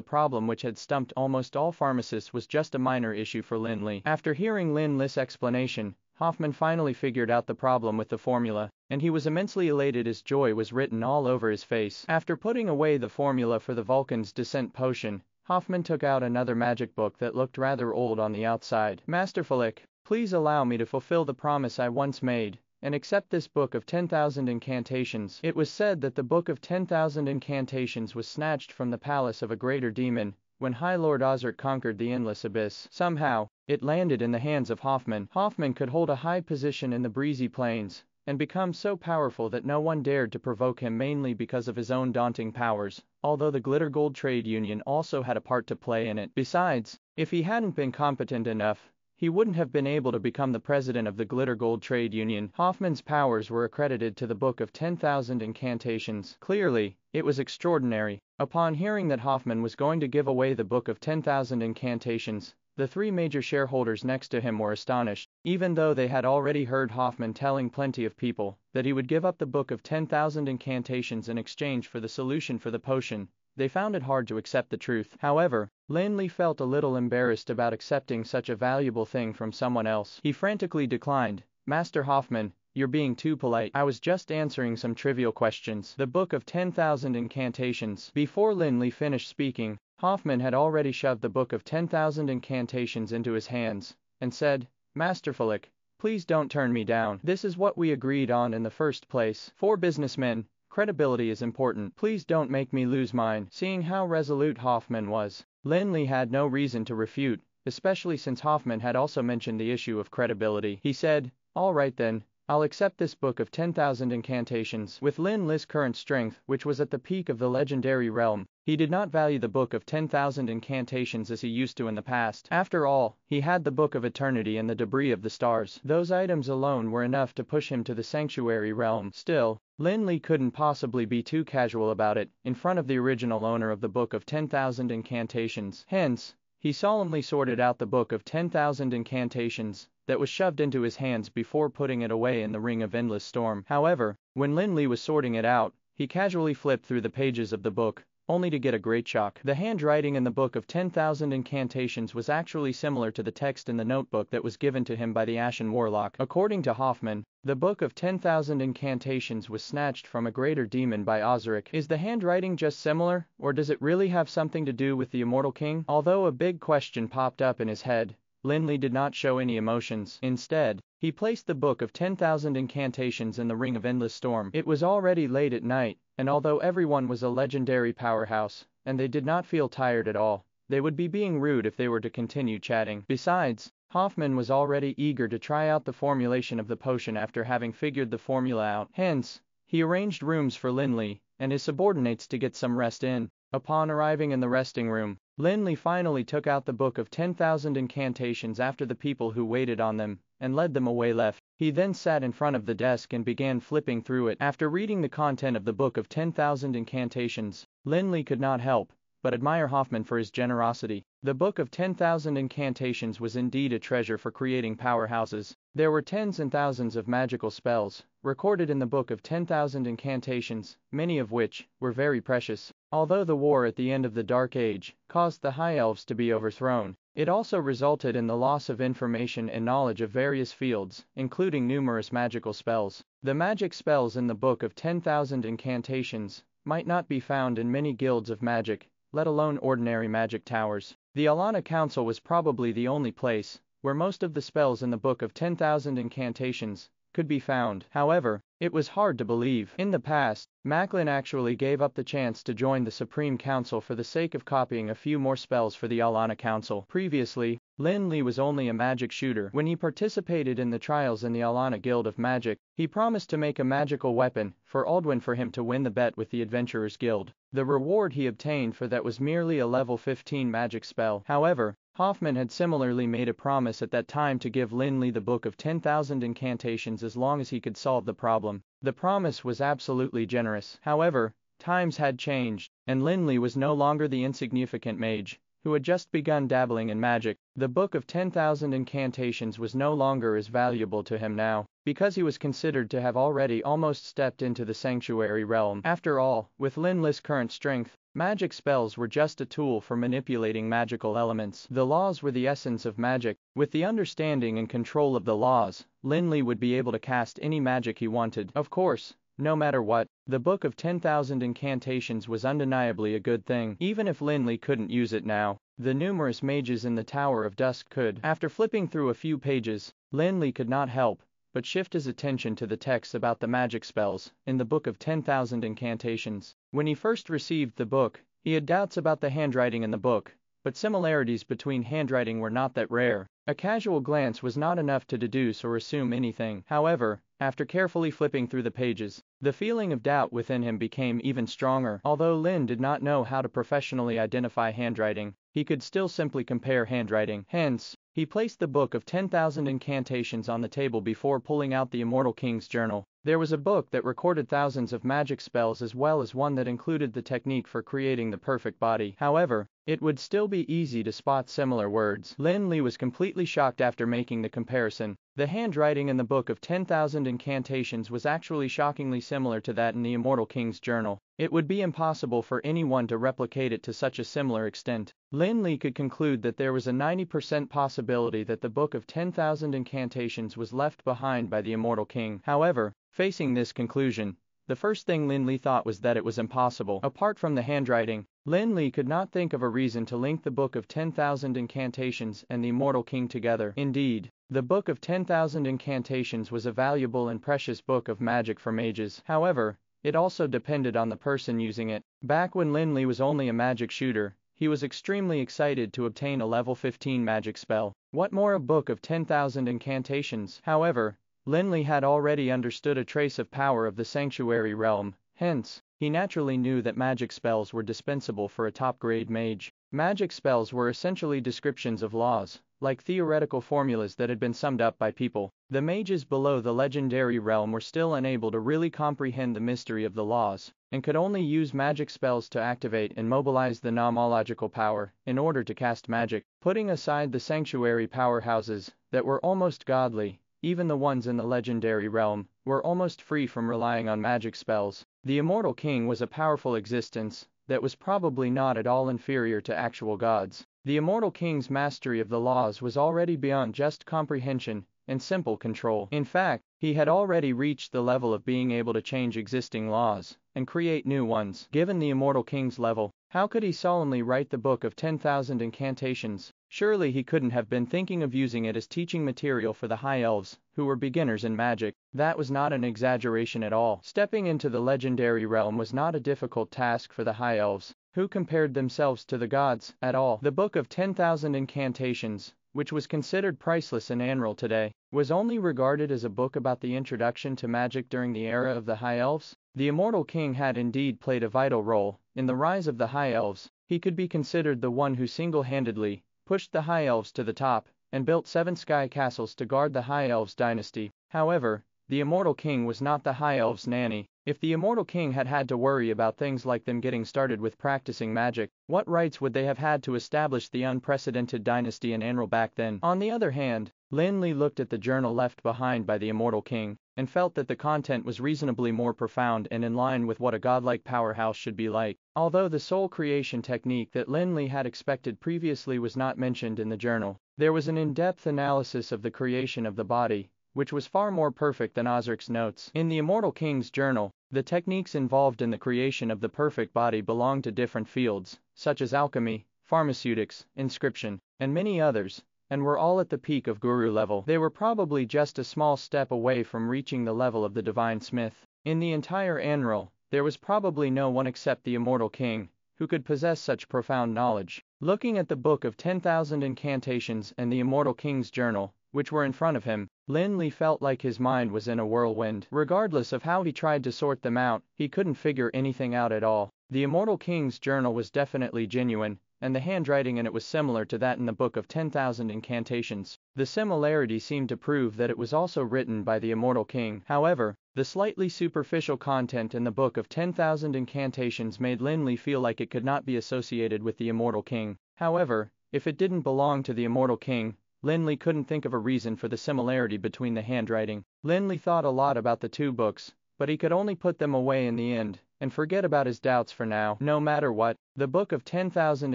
Speaker 2: problem which had stumped almost all pharmacists was just a minor issue for Lin Li. After hearing Lin Li's explanation, Hoffman finally figured out the problem with the formula, and he was immensely elated as joy was written all over his face. After putting away the formula for the Vulcan's Descent potion, Hoffman took out another magic book that looked rather old on the outside. Masterful, please allow me to fulfill the promise I once made, and accept this book of 10,000 incantations. It was said that the book of 10,000 incantations was snatched from the palace of a greater demon, when High Lord Ozert conquered the endless abyss. Somehow, it landed in the hands of Hoffman. Hoffman could hold a high position in the breezy plains, and become so powerful that no one dared to provoke him, mainly because of his own daunting powers, although the Glitter Gold Trade Union also had a part to play in it. Besides, if he hadn't been competent enough, he wouldn't have been able to become the president of the Glitter Gold Trade Union. Hoffman's powers were accredited to the Book of 10,000 Incantations. Clearly, it was extraordinary. Upon hearing that Hoffman was going to give away the Book of 10,000 Incantations, the three major shareholders next to him were astonished. Even though they had already heard Hoffman telling plenty of people that he would give up the Book of 10,000 Incantations in exchange for the solution for the potion, they found it hard to accept the truth. However, Lin Li felt a little embarrassed about accepting such a valuable thing from someone else. He frantically declined. Master Hoffman, you're being too polite. I was just answering some trivial questions. The Book of 10,000 Incantations. Before Lin Li finished speaking, Hoffman had already shoved the Book of 10,000 Incantations into his hands, and said, Masterful, please don't turn me down. This is what we agreed on in the first place. For businessmen, credibility is important. Please don't make me lose mine. Seeing how resolute Hoffman was, Lin Li had no reason to refute, especially since Hoffman had also mentioned the issue of credibility. He said, all right then, I'll accept this Book of 10,000 Incantations. With Lin Li's current strength, which was at the peak of the legendary realm, he did not value the Book of 10,000 Incantations as he used to in the past. After all, he had the Book of Eternity and the Debris of the Stars. Those items alone were enough to push him to the Sanctuary realm. Still, Lin Li couldn't possibly be too casual about it in front of the original owner of the Book of 10,000 Incantations. Hence, he solemnly sorted out the Book of 10,000 Incantations that was shoved into his hands before putting it away in the Ring of Endless Storm. However, when Lin Li was sorting it out, He casually flipped through the pages of the book, only to get a great shock. The handwriting in the Book of 10,000 Incantations was actually similar to the text in the notebook that was given to him by the Ashen Warlock. According to Hoffman, the Book of 10,000 Incantations was snatched from a greater demon by Ozuric. Is the handwriting just similar, or does it really have something to do with the Immortal King? Although a big question popped up in his head, Lin Li did not show any emotions. Instead, he placed the Book of 10,000 Incantations in the Ring of Endless Storm. It was already late at night, and although everyone was a legendary powerhouse, and they did not feel tired at all, they would be being rude if they were to continue chatting. Besides, Hoffman was already eager to try out the formulation of the potion after having figured the formula out. Hence, he arranged rooms for Lin Li and his subordinates to get some rest in. Upon arriving in the resting room, Lin Li finally took out the Book of 10,000 Incantations after the people who waited on them and led them away left. He then sat in front of the desk and began flipping through it. After reading the content of the Book of 10,000 Incantations, Lin Li could not help but admire Hoffman for his generosity. The Book of 10,000 Incantations was indeed a treasure for creating powerhouses. There were tens and thousands of magical spells recorded in the Book of 10,000 Incantations, many of which were very precious. Although the war at the end of the Dark Age caused the High Elves to be overthrown, it also resulted in the loss of information and knowledge of various fields, including numerous magical spells. The magic spells in the Book of 10,000 Incantations might not be found in many guilds of magic, let alone ordinary magic towers. The Alana Council was probably the only place where most of the spells in the Book of 10,000 Incantations could be found. However, it was hard to believe. In the past, Macklin actually gave up the chance to join the Supreme Council for the sake of copying a few more spells for the Alana Council. Previously, Lin Li was only a magic shooter. When he participated in the trials in the Alana Guild of Magic, he promised to make a magical weapon for Aldwin for him to win the bet with the Adventurers Guild. The reward he obtained for that was merely a level 15 magic spell. However, Hoffman had similarly made a promise at that time to give Lin Li the Book of 10,000 Incantations as long as he could solve the problem. The promise was absolutely generous. However, times had changed, and Lin Li was no longer the insignificant mage who had just begun dabbling in magic. The Book of 10,000 Incantations was no longer as valuable to him now, because he was considered to have already almost stepped into the sanctuary realm. After all, with Lin Li's current strength, magic spells were just a tool for manipulating magical elements. The laws were the essence of magic. With the understanding and control of the laws, Lin Li would be able to cast any magic he wanted. Of course, no matter what, the Book of 10,000 Incantations was undeniably a good thing. Even if Lin Li couldn't use it now, the numerous mages in the Tower of Dusk could. After flipping through a few pages, Lin Li could not help but shift his attention to the text about the magic spells in the Book of 10,000 Incantations. When he first received the book, he had doubts about the handwriting in the book, but similarities between handwriting were not that rare. A casual glance was not enough to deduce or assume anything. However, after carefully flipping through the pages, the feeling of doubt within him became even stronger. Although Lin did not know how to professionally identify handwriting, he could still simply compare handwriting. Hence, he placed the Book of 10,000 Incantations on the table before pulling out the Immortal King's journal. There was a book that recorded thousands of magic spells as well as one that included the technique for creating the perfect body. However, it would still be easy to spot similar words. Lin Li was completely shocked after making the comparison. The handwriting in the Book of 10,000 Incantations was actually shockingly similar to that in the Immortal King's journal. It would be impossible for anyone to replicate it to such a similar extent. Lin Li could conclude that there was a 90% possibility that the Book of 10,000 Incantations was left behind by the Immortal King. However, facing this conclusion, the first thing Lin Li thought was that it was impossible. Apart from the handwriting, Lin Li could not think of a reason to link the Book of 10,000 Incantations and the Immortal King together. Indeed, the Book of 10,000 Incantations was a valuable and precious book of magic for mages. However, it also depended on the person using it. Back when Lin Li was only a magic shooter, he was extremely excited to obtain a level 15 magic spell. What more, a Book of 10,000 Incantations? However, Lin Li had already understood a trace of power of the sanctuary realm. Hence, he naturally knew that magic spells were dispensable for a top-grade mage. Magic spells were essentially descriptions of laws, like theoretical formulas that had been summed up by people. The mages below the legendary realm were still unable to really comprehend the mystery of the laws, and could only use magic spells to activate and mobilize the nomological power in order to cast magic. Putting aside the sanctuary powerhouses that were almost godly, even the ones in the legendary realm were almost free from relying on magic spells. The immortal king was a powerful existence that was probably not at all inferior to actual gods. The immortal king's mastery of the laws was already beyond just comprehension and simple control. In fact, he had already reached the level of being able to change existing laws and create new ones. Given the immortal king's level, how could he solemnly write the book of 10,000 incantations? Surely he couldn't have been thinking of using it as teaching material for the high elves, who were beginners in magic. That was not an exaggeration at all. Stepping into the legendary realm was not a difficult task for the high elves, who compared themselves to the gods at all. The book of 10,000 incantations, which was considered priceless in Anral today, was only regarded as a book about the introduction to magic during the era of the High Elves. The immortal king had indeed played a vital role in the rise of the High Elves. He could be considered the one who single-handedly pushed the High Elves to the top and built 7 sky castles to guard the High Elves dynasty. However, the immortal king was not the High Elves' nanny. If the immortal king had had to worry about things like them getting started with practicing magic, what rights would they have had to establish the unprecedented dynasty in Anral back then? On the other hand, Lin Li looked at the journal left behind by the immortal king and felt that the content was reasonably more profound and in line with what a godlike powerhouse should be like. Although the soul creation technique that Lin Li had expected previously was not mentioned in the journal, there was an in-depth analysis of the creation of the body, which was far more perfect than Osric's notes. In the immortal king's journal, the techniques involved in the creation of the perfect body belonged to different fields, such as alchemy, pharmaceutics, inscription, and many others, and were all at the peak of guru level. They were probably just a small step away from reaching the level of the divine smith. In the entire Anral, there was probably no one except the immortal king who could possess such profound knowledge. Looking at the book of 10,000 incantations and the immortal king's journal, which were in front of him, Lin Li felt like his mind was in a whirlwind. Regardless of how he tried to sort them out, he couldn't figure anything out at all. The immortal king's journal was definitely genuine, and the handwriting in it was similar to that in the book of 10,000 incantations. The similarity seemed to prove that it was also written by the immortal king. However, the slightly superficial content in the book of 10,000 incantations made Lin Li feel like it could not be associated with the immortal king. However, if it didn't belong to the immortal king, Lin Li couldn't think of a reason for the similarity between the handwriting. Lin Li thought a lot about the two books, but he could only put them away in the end and forget about his doubts for now. No matter what, the book of 10,000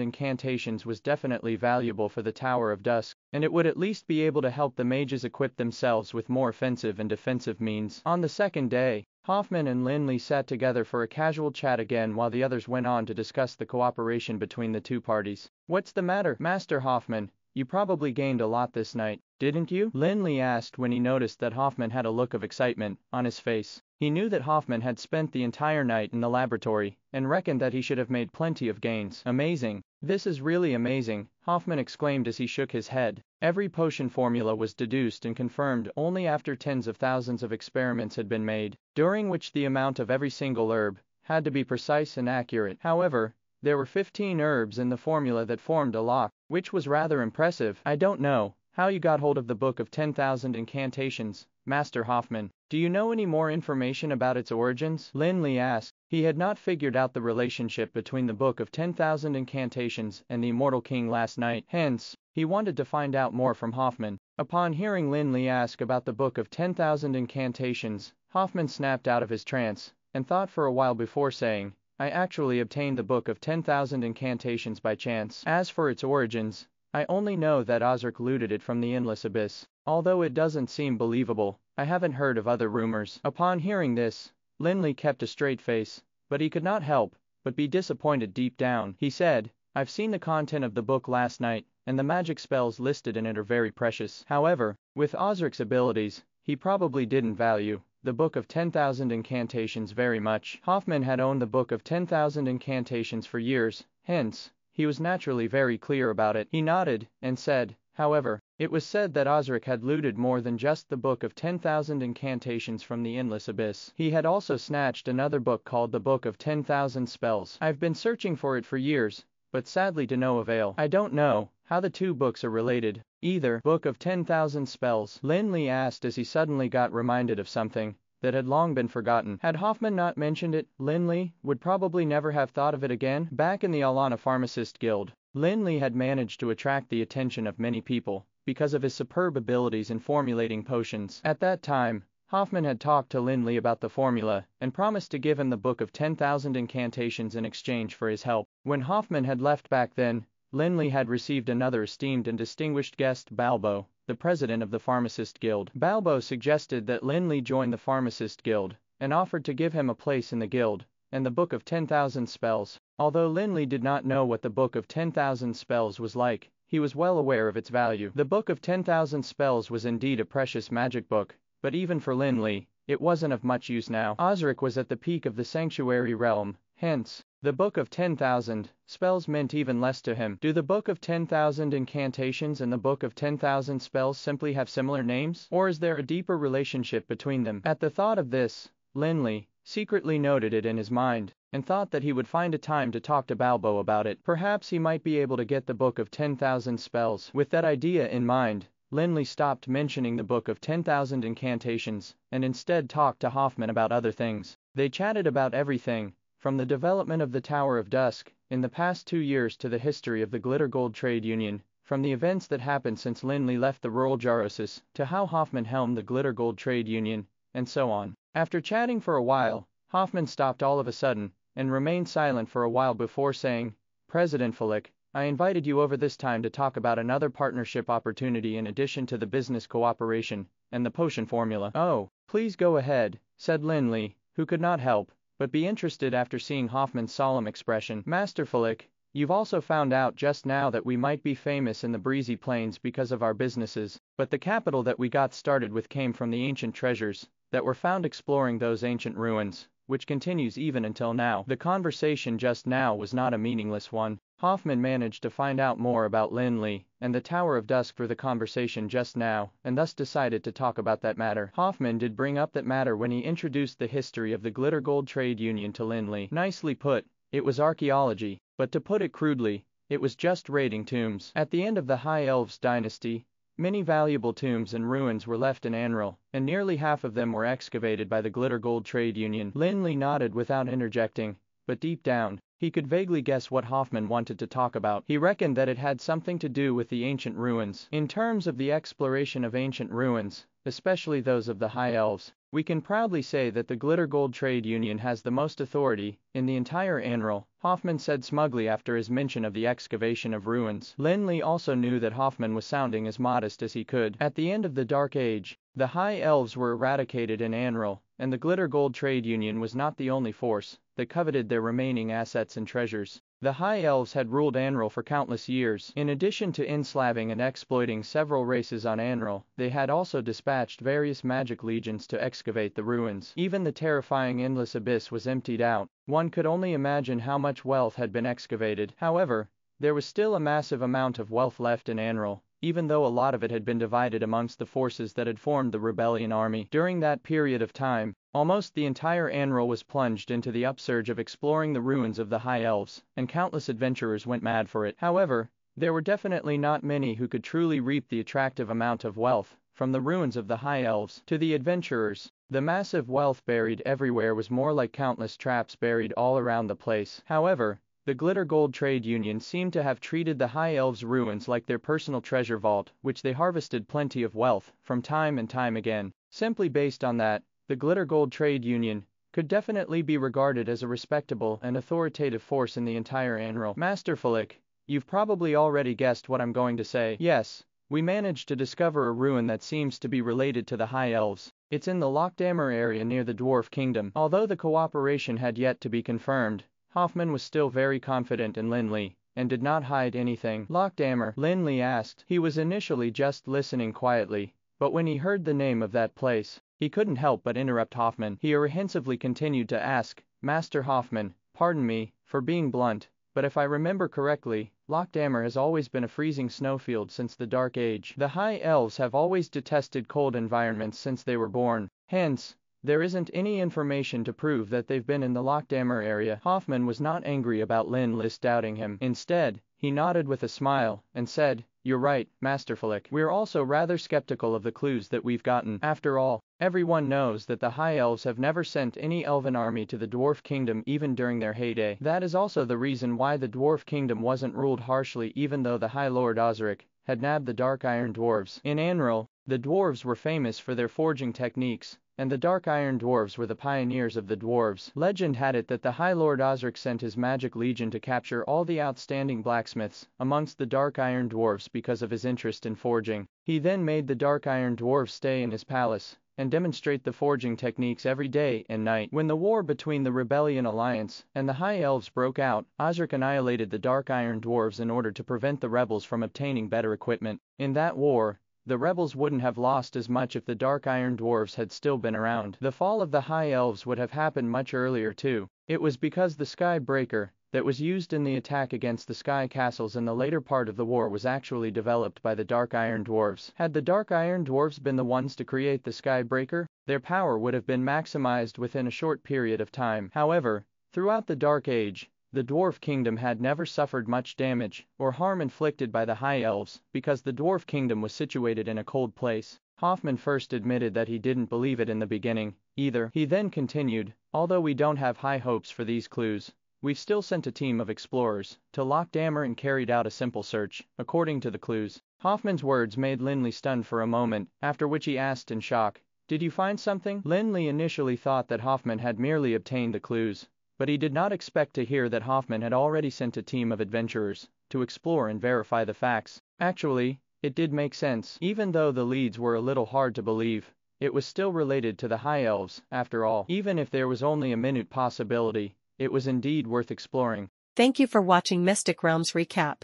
Speaker 2: incantations was definitely valuable for the Tower of Dusk, and it would at least be able to help the mages equip themselves with more offensive and defensive means. On the second day, Hoffman and Lin Li sat together for a casual chat again while the others went on to discuss the cooperation between the two parties. "What's the matter, Master Hoffman? You probably gained a lot this night, didn't you?" Lin Li asked when he noticed that Hoffman had a look of excitement on his face. He knew that Hoffman had spent the entire night in the laboratory and reckoned that he should have made plenty of gains. "Amazing. This is really amazing," Hoffman exclaimed as he shook his head. Every potion formula was deduced and confirmed only after tens of thousands of experiments had been made, during which the amount of every single herb had to be precise and accurate. However, there were 15 herbs in the formula that formed a lock, which was rather impressive. "I don't know how you got hold of the book of 10,000 incantations, Master Hoffman. Do you know any more information about its origins?" Lin Li asked. He had not figured out the relationship between the book of 10,000 incantations and the immortal king last night. Hence, he wanted to find out more from Hoffman. Upon hearing Lin Li ask about the book of 10,000 incantations, Hoffman snapped out of his trance and thought for a while before saying, "I actually obtained the book of 10,000 incantations by chance. As for its origins, I only know that Osric looted it from the endless abyss. Although it doesn't seem believable, I haven't heard of other rumors." Upon hearing this, Lin Li kept a straight face, but he could not help but be disappointed deep down. He said, "I've seen the content of the book last night, and the magic spells listed in it are very precious." However, with Osric's abilities, he probably didn't value the book of 10,000 incantations very much. Hoffman had owned the book of 10,000 incantations for years, hence, he was naturally very clear about it. He nodded and said, "However, it was said that Osric had looted more than just the book of 10,000 incantations from the endless abyss. He had also snatched another book called the Book of 10,000 Spells. I've been searching for it for years, but sadly to no avail. I don't know how the two books are related, either." "Book of 10,000 Spells?" Lin Li asked as he suddenly got reminded of something that had long been forgotten. Had Hoffman not mentioned it, Lin Li would probably never have thought of it again. Back in the Alana Pharmacist Guild, Lin Li had managed to attract the attention of many people because of his superb abilities in formulating potions. At that time, Hoffman had talked to Lin Li about the formula, and promised to give him the book of 10,000 incantations in exchange for his help. When Hoffman had left back then, Lin Li had received another esteemed and distinguished guest, Balbo, the president of the Pharmacist Guild. Balbo suggested that Lin Li join the Pharmacist Guild, and offered to give him a place in the guild, and the book of 10,000 spells. Although Lin Li did not know what the book of 10,000 spells was like, he was well aware of its value. The book of 10,000 spells was indeed a precious magic book, but even for Lin Li, it wasn't of much use now. Osric was at the peak of the sanctuary realm, hence, the book of 10,000 spells meant even less to him. Do the book of 10,000 incantations and the book of 10,000 spells simply have similar names? Or is there a deeper relationship between them? At the thought of this, Lin Li secretly noted it in his mind, and thought that he would find a time to talk to Balbo about it. Perhaps he might be able to get the book of 10,000 spells. With that idea in mind, Lin Li stopped mentioning the book of 10,000 incantations, and instead talked to Hoffman about other things. They chatted about everything, from the development of the Tower of Dusk in the past 2 years to the history of the Glitter Gold Trade Union, from the events that happened since Lin Li left the rural Jarosis to how Hoffman helmed the Glitter Gold Trade Union, and so on. After chatting for a while, Hoffman stopped all of a sudden, and remained silent for a while before saying, "President Flick, I invited you over this time to talk about another partnership opportunity in addition to the business cooperation and the potion formula." "Oh, please go ahead," said Lin Li, who could not help but be interested after seeing Hoffman's solemn expression. "Master Flick, you've also found out just now that we might be famous in the breezy plains because of our businesses, but the capital that we got started with came from the ancient treasures that were found exploring those ancient ruins, which continues even until now." The conversation just now was not a meaningless one. Hoffman managed to find out more about Lin Li and the Tower of Dusk through the conversation just now, and thus decided to talk about that matter. Hoffman did bring up that matter when he introduced the history of the Glitter Gold Trade Union to Lin Li. Nicely put, it was archaeology, but to put it crudely, it was just raiding tombs. At the end of the High Elves dynasty, many valuable tombs and ruins were left in Anril, and nearly half of them were excavated by the Glitter Gold Trade Union. Lin Li nodded without interjecting, but deep down, he could vaguely guess what Hoffman wanted to talk about. He reckoned that it had something to do with the ancient ruins. In terms of the exploration of ancient ruins, especially those of the High Elves, we can proudly say that the Glitter Gold Trade Union has the most authority in the entire Anril, Hoffman said smugly after his mention of the excavation of ruins. Lin Li also knew that Hoffman was sounding as modest as he could. At the end of the Dark Age, the High Elves were eradicated in Anril, and the Glitter Gold Trade Union was not the only force that coveted their remaining assets and treasures. The High Elves had ruled Anril for countless years. In addition to enslaving and exploiting several races on Anril, they had also dispatched various magic legions to excavate the ruins. Even the terrifying Endless Abyss was emptied out. One could only imagine how much wealth had been excavated. However, there was still a massive amount of wealth left in Anril, even though a lot of it had been divided amongst the forces that had formed the rebellion army. During that period of time, almost the entire Anril was plunged into the upsurge of exploring the ruins of the High Elves, and countless adventurers went mad for it. However, there were definitely not many who could truly reap the attractive amount of wealth from the ruins of the High Elves. To the adventurers, the massive wealth buried everywhere was more like countless traps buried all around the place. However, the Glitter Gold Trade Union seemed to have treated the High Elves' ruins like their personal treasure vault, which they harvested plenty of wealth from time and time again. Simply based on that, the Glitter Gold Trade Union could definitely be regarded as a respectable and authoritative force in the entire Anril. Master Flick, you've probably already guessed what I'm going to say. Yes, we managed to discover a ruin that seems to be related to the High Elves. It's in the Lockdammer area near the Dwarf Kingdom. Although the cooperation had yet to be confirmed, Hoffman was still very confident in Lin Li, and did not hide anything. "Lockdammer?" Lin Li asked. He was initially just listening quietly, but when he heard the name of that place, he couldn't help but interrupt Hoffman. He apprehensively continued to ask, "Master Hoffman, pardon me for being blunt, but if I remember correctly, Lockdammer has always been a freezing snowfield since the Dark Age. The High Elves have always detested cold environments since they were born. Hence, there isn't any information to prove that they've been in the Lockdammer area." Hoffman was not angry about Lin Li doubting him. Instead, he nodded with a smile and said, "You're right, Master Flick. We're also rather skeptical of the clues that we've gotten. After all, everyone knows that the High Elves have never sent any elven army to the Dwarf Kingdom even during their heyday. That is also the reason why the Dwarf Kingdom wasn't ruled harshly even though the High Lord Osric had nabbed the Dark Iron Dwarves. In Anril, The dwarves were famous for their forging techniques, and the Dark Iron Dwarves were the pioneers of the dwarves. Legend had it that the High Lord Osric sent his magic legion to capture all the outstanding blacksmiths amongst the Dark Iron Dwarves because of his interest in forging. He then made the Dark Iron Dwarves stay in his palace and demonstrate the forging techniques every day and night. When the war between the Rebellion Alliance and the High Elves broke out, Osric annihilated the Dark Iron Dwarves in order to prevent the rebels from obtaining better equipment. In that war, the rebels wouldn't have lost as much if the Dark Iron Dwarves had still been around. The fall of the High Elves would have happened much earlier too. It was because the Sky Breaker that was used in the attack against the Sky Castles in the later part of the war was actually developed by the Dark Iron Dwarves. Had the Dark Iron Dwarves been the ones to create the Sky Breaker, their power would have been maximized within a short period of time. However, throughout the Dark Age, the Dwarf Kingdom had never suffered much damage or harm inflicted by the High Elves because the Dwarf Kingdom was situated in a cold place. Hoffman first admitted that he didn't believe it in the beginning, either. He then continued, "Although we don't have high hopes for these clues, we've still sent a team of explorers to Loch Dammer and carried out a simple search, according to the clues." Hoffman's words made Lin Li stunned for a moment, after which he asked in shock, "Did you find something?" Lin Li initially thought that Hoffman had merely obtained the clues, but he did not expect to hear that Hoffman had already sent a team of adventurers to explore and verify the facts. Actually, it did make sense. Even though the leads were a little hard to believe, it was still related to the High Elves, after all. Even if there was only a minute possibility, it was indeed worth exploring.
Speaker 1: Thank you for watching Mystic Realms Recap.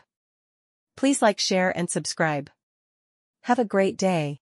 Speaker 1: Please like, share and subscribe. Have a great day.